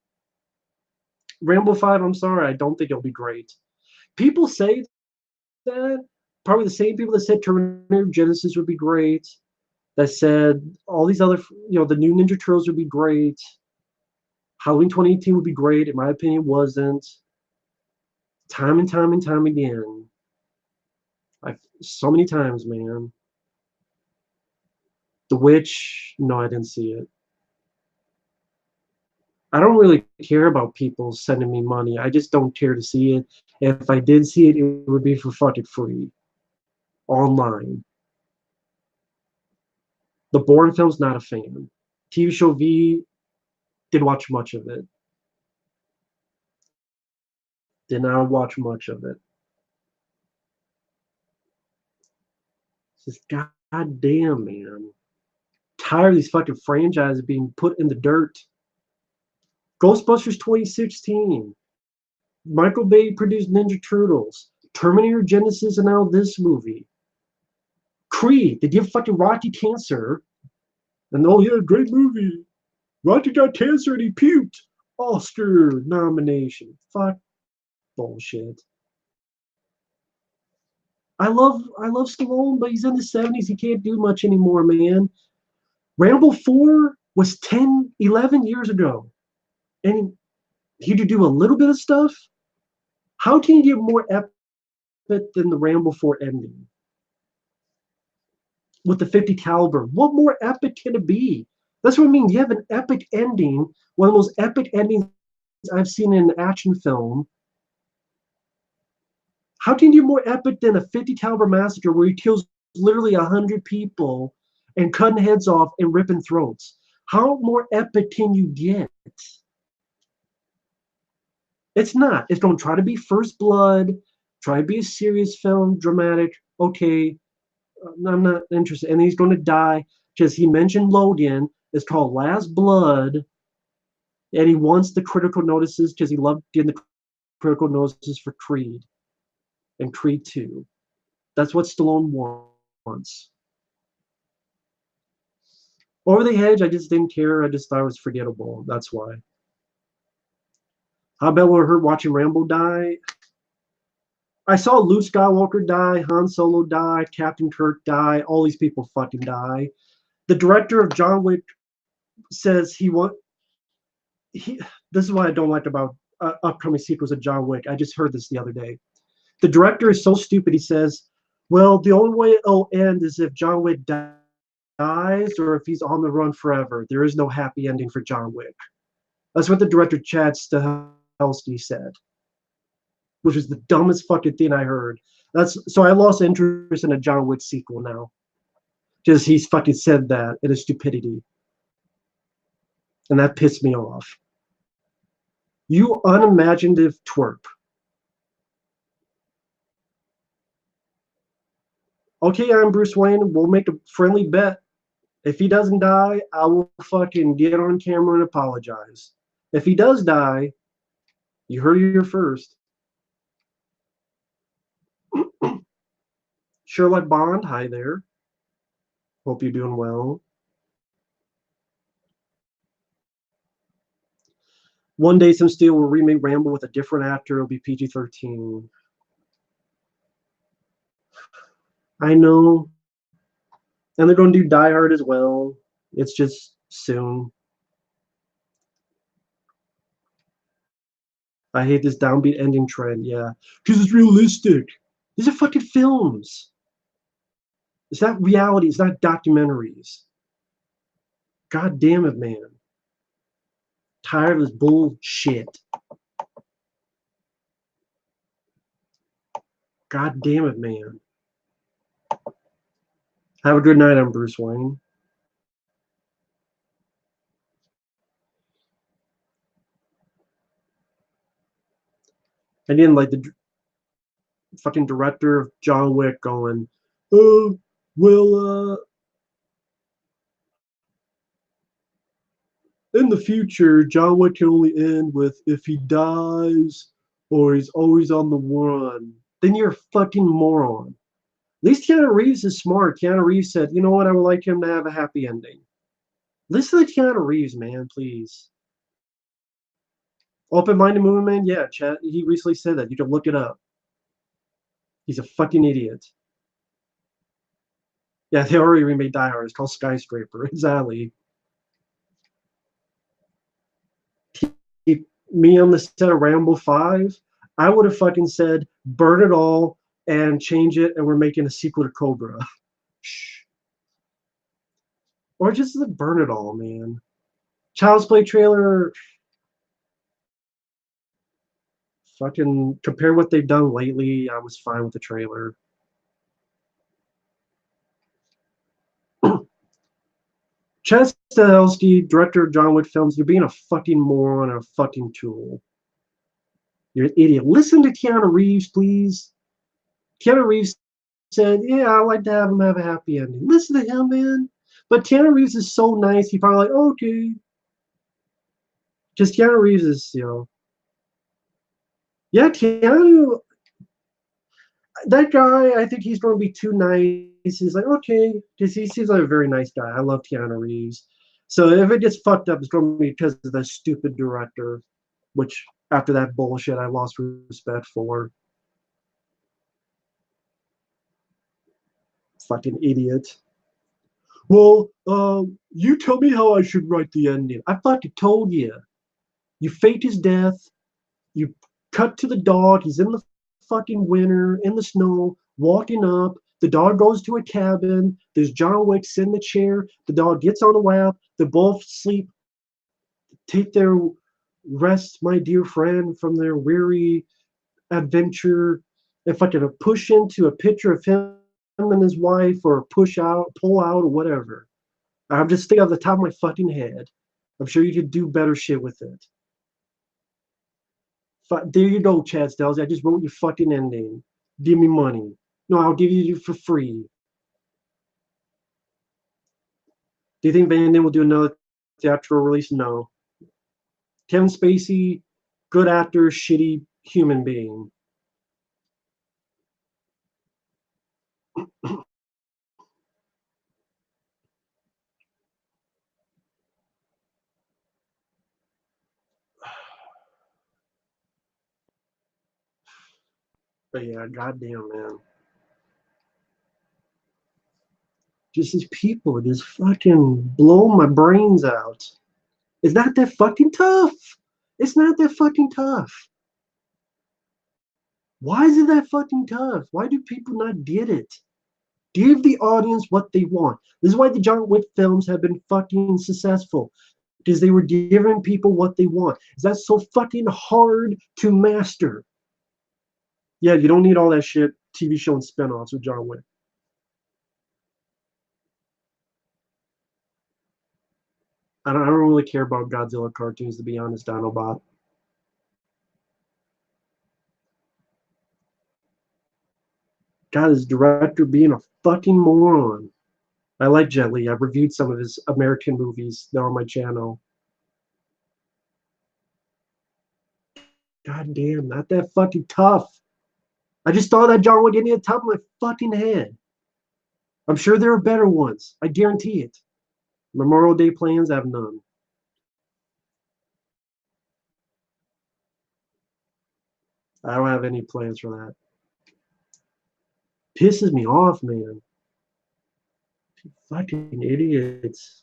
Rambo 5, I'm sorry, I don't think it'll be great. People say that. Probably the same people that said Terminator Genesis would be great. That said all these other, the new Ninja Turtles would be great. Halloween 2018 would be great. In my opinion, wasn't. Time and time and time again. So many times, man. The Witch, no, I didn't see it. I don't really care about people sending me money. I just don't care to see it. If I did see it, it would be for fucking free. Online. The Bourne film's not a fan. TV show V, did watch much of it. Did not watch much of it. Just goddamn, man. Tired of these fucking franchises being put in the dirt. Ghostbusters 2016. Michael Bay produced Ninja Turtles. Terminator Genesis and now this movie. Creed. They give fucking Rocky cancer. And oh yeah, great movie. Rocky got cancer and he puked. Oscar nomination. Fuck bullshit. I love Stallone, but he's in the 70s. He can't do much anymore, man. Rambo 4 was 10, 11 years ago. And he could do a little bit of stuff. How can you get more epic than the Rambo 4 ending? With the 50 caliber. What more epic can it be? That's what I mean. You have an epic ending, one of the most epic endings I've seen in an action film. How can you do more epic than a 50 caliber massacre where he kills literally 100 people and cutting heads off and ripping throats? How more epic can you get? It's not. It's going to try to be First Blood, try to be a serious film, dramatic. Okay, I'm not interested. And he's going to die because he mentioned Logan. It's called Last Blood, and he wants the critical notices because he loved getting the critical notices for Creed and Creed 2. That's what Stallone wants. Over the Hedge, I just didn't care. I just thought it was forgettable. That's why. How about her watching Rambo die? I saw Luke Skywalker die, Han Solo die, Captain Kirk die, all these people fucking die. The director of John Wick says this is what I don't like about upcoming sequels of John Wick. I just heard this the other day. The director is so stupid. He says, well, the only way it'll end is if John Wick dies. dies or if he's on the run forever. There is no happy ending for John Wick. That's what the director Chad Stahelski said, which is the dumbest fucking thing I heard. That's so I lost interest in a John Wick sequel now. Just he's fucking said that. It is stupidity. And that pissed me off. You unimaginative twerp. Okay, I'm Bruce Wayne. We'll make a friendly bet. If he doesn't die, I will fucking get on camera and apologize. If he does die, you heard it here first. Sherlock Bond, hi there. Hope you're doing well. One Day Some Steel will remake Rambo with a different actor. It'll be PG-13. I know. And they're going to do Die Hard as well. It's just soon. I hate this downbeat ending trend. Yeah. Because it's realistic. These are fucking films. It's not reality. It's not documentaries. God damn it, man. Tired of this bullshit. God damn it, man. Have a good night, I'm Bruce Wayne. And then, like, the fucking director of John Wick going, oh, well, in the future, John Wick can only end with if he dies or he's always on the run. Then you're a fucking moron. At least Keanu Reeves is smart. Keanu Reeves said, you know what, I would like him to have a happy ending. Listen to Keanu Reeves, man, please. Open-minded movement man, yeah, chat. He recently said that. You can look it up. He's a fucking idiot. Yeah, they already remade Die Hard. It's called Skyscraper. Exactly. Me on the set of Rambo 5, I would have fucking said, burn it all and change it, and we're making a sequel to Cobra. Or just burn it all, man. Child's Play trailer, fucking compare what they've done lately. I was fine with the trailer. Chad Stahelski, director of John Wick films, you're being a fucking moron and a fucking tool. You're an idiot. Listen to Keanu Reeves, please. Keanu Reeves said, yeah, I'd like to have him have a happy ending. Listen to him, man. But Keanu Reeves is so nice, he probably like, okay. Because Keanu Reeves is, you know. Yeah, Keanu, that guy, I think he's going to be too nice. He's like, okay. Because he seems like a very nice guy. I love Keanu Reeves. So if it gets fucked up, it's going to be because of the stupid director, which after that bullshit, I lost respect for. Fucking idiot. Well, you tell me how I should write the ending. I fucking told you. You faked his death. You cut to the dog. He's in the fucking winter, in the snow, walking up. The dog goes to a cabin. There's John Wick in the chair. The dog gets on the lap. They both sleep. Take their rest, my dear friend, from their weary adventure. If I could push into a picture of him and his wife, or pull out, or whatever. I'm just thinking off the top of my fucking head. I'm sure you could do better shit with it. There you go, Chad Stells. I just wrote your fucking ending. Give me money. No, I'll give you for free. Do you think Van Damme will do another theatrical release? No. Kevin Spacey, good actor, shitty human being. But yeah, goddamn, man. Just these people just fucking blow my brains out. It's not that fucking tough. It's not that fucking tough. Why is it that fucking tough? Why do people not get it? Give the audience what they want. This is why the John Wick films have been fucking successful. Because they were giving people what they want. That's so fucking hard to master. Yeah, you don't need all that shit TV show and spinoffs with John Wick. I don't really care about Godzilla cartoons, to be honest, Dinobot. God, this director being a fucking moron. I like Jet Li. I've reviewed some of his American movies. They're on my channel. God damn, not that fucking tough. I just thought that John Wick hit the top of my fucking head. I'm sure there are better ones. I guarantee it. Memorial Day plans, I have none. I don't have any plans for that. Pisses me off, man. Fucking idiots.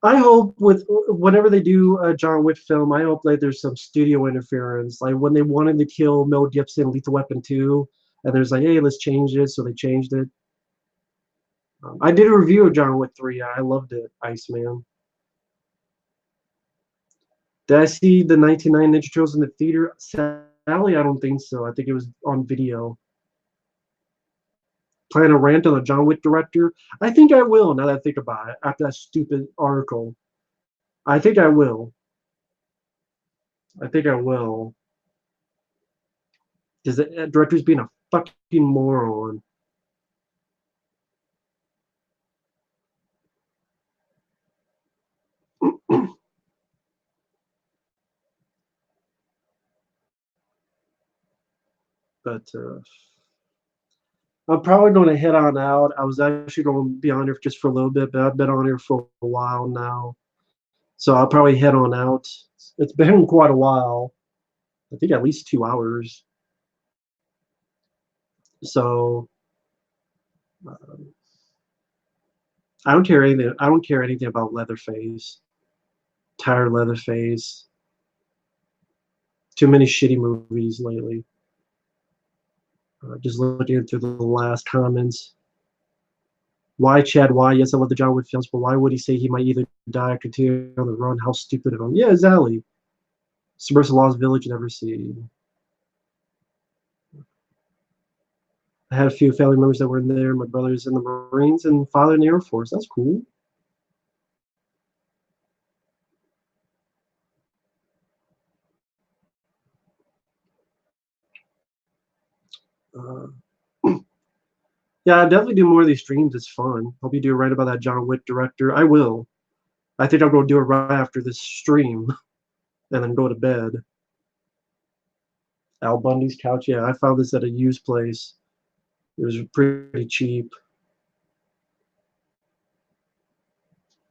I hope with whenever they do a John Wick film, I hope like there's some studio interference. Like when they wanted to kill Mel Gibson, Lethal Weapon 2, and there's like, hey, let's change it, so they changed it. I did a review of John Wick 3. I loved it, Iceman. Did I see the 1999 Ninja Turtles in the theater? Sadly, I don't think so. I think it was on video. Plan a rant on the John Wick director? I think I will, now that I think about it, after that stupid article. I think I will. I think I will. Because the director's being a fucking moron. But I'm probably going to head on out. I was actually going to be on here just for a little bit, but I've been on here for a while now. So I'll probably head on out. It's been quite a while. I think at least 2 hours. So I don't care anything. I don't care anything about Leatherface. Tired Leatherface. Too many shitty movies lately. Just looking through the last comments. Why, Chad? Why? Yes, I love the John Wick films, but why would he say he might either die or continue on the run? How stupid of him. Yeah, exactly. Subversive Lost Village, never seen. I had a few family members that were in there. My brother's in the Marines and father in the Air Force. That's cool. Uh, yeah, I definitely do more of these streams. It's fun. Hope you do right about that John Wick director. I will. I think I'll go do it right after this stream and then go to bed. Al Bundy's couch. Yeah, I found this at a used place. It was pretty cheap.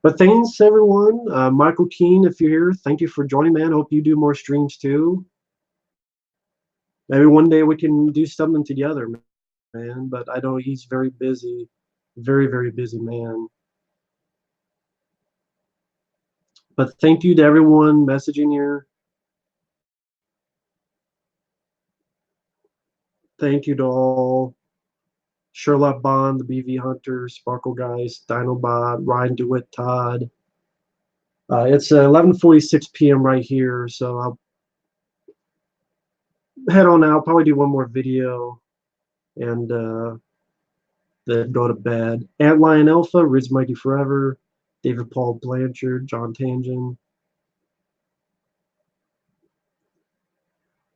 But thanks, everyone. Michael Keane, if you're here, thank you for joining, man. Hope you do more streams too. Maybe one day we can do something together, man. But I know he's very busy. Very, very busy man. But thank you to everyone messaging here. Thank you to all. Sherlock Bond, the BV Hunter, Sparkle Guys, Dinobot, Ryan DeWitt, Todd. It's 11:46 p.m. right here, so I'll head on out. Probably do one more video and then go to bed. Antlion Alpha, Riz Mighty Forever, David Paul Blanchard, John Tangent.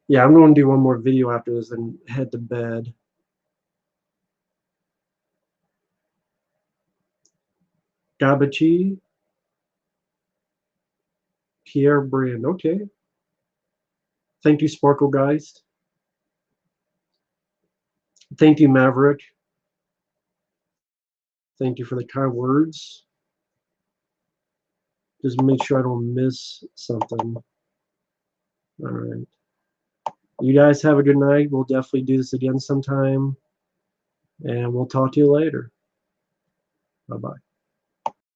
Yeah, I'm going to do one more video after this and head to bed. Gabachi, Pierre Brand. Okay. Thank you, Sparkle Geist. Thank you, Maverick. Thank you for the kind words. Just make sure I don't miss something. All right. You guys have a good night. We'll definitely do this again sometime. And we'll talk to you later. Bye-bye.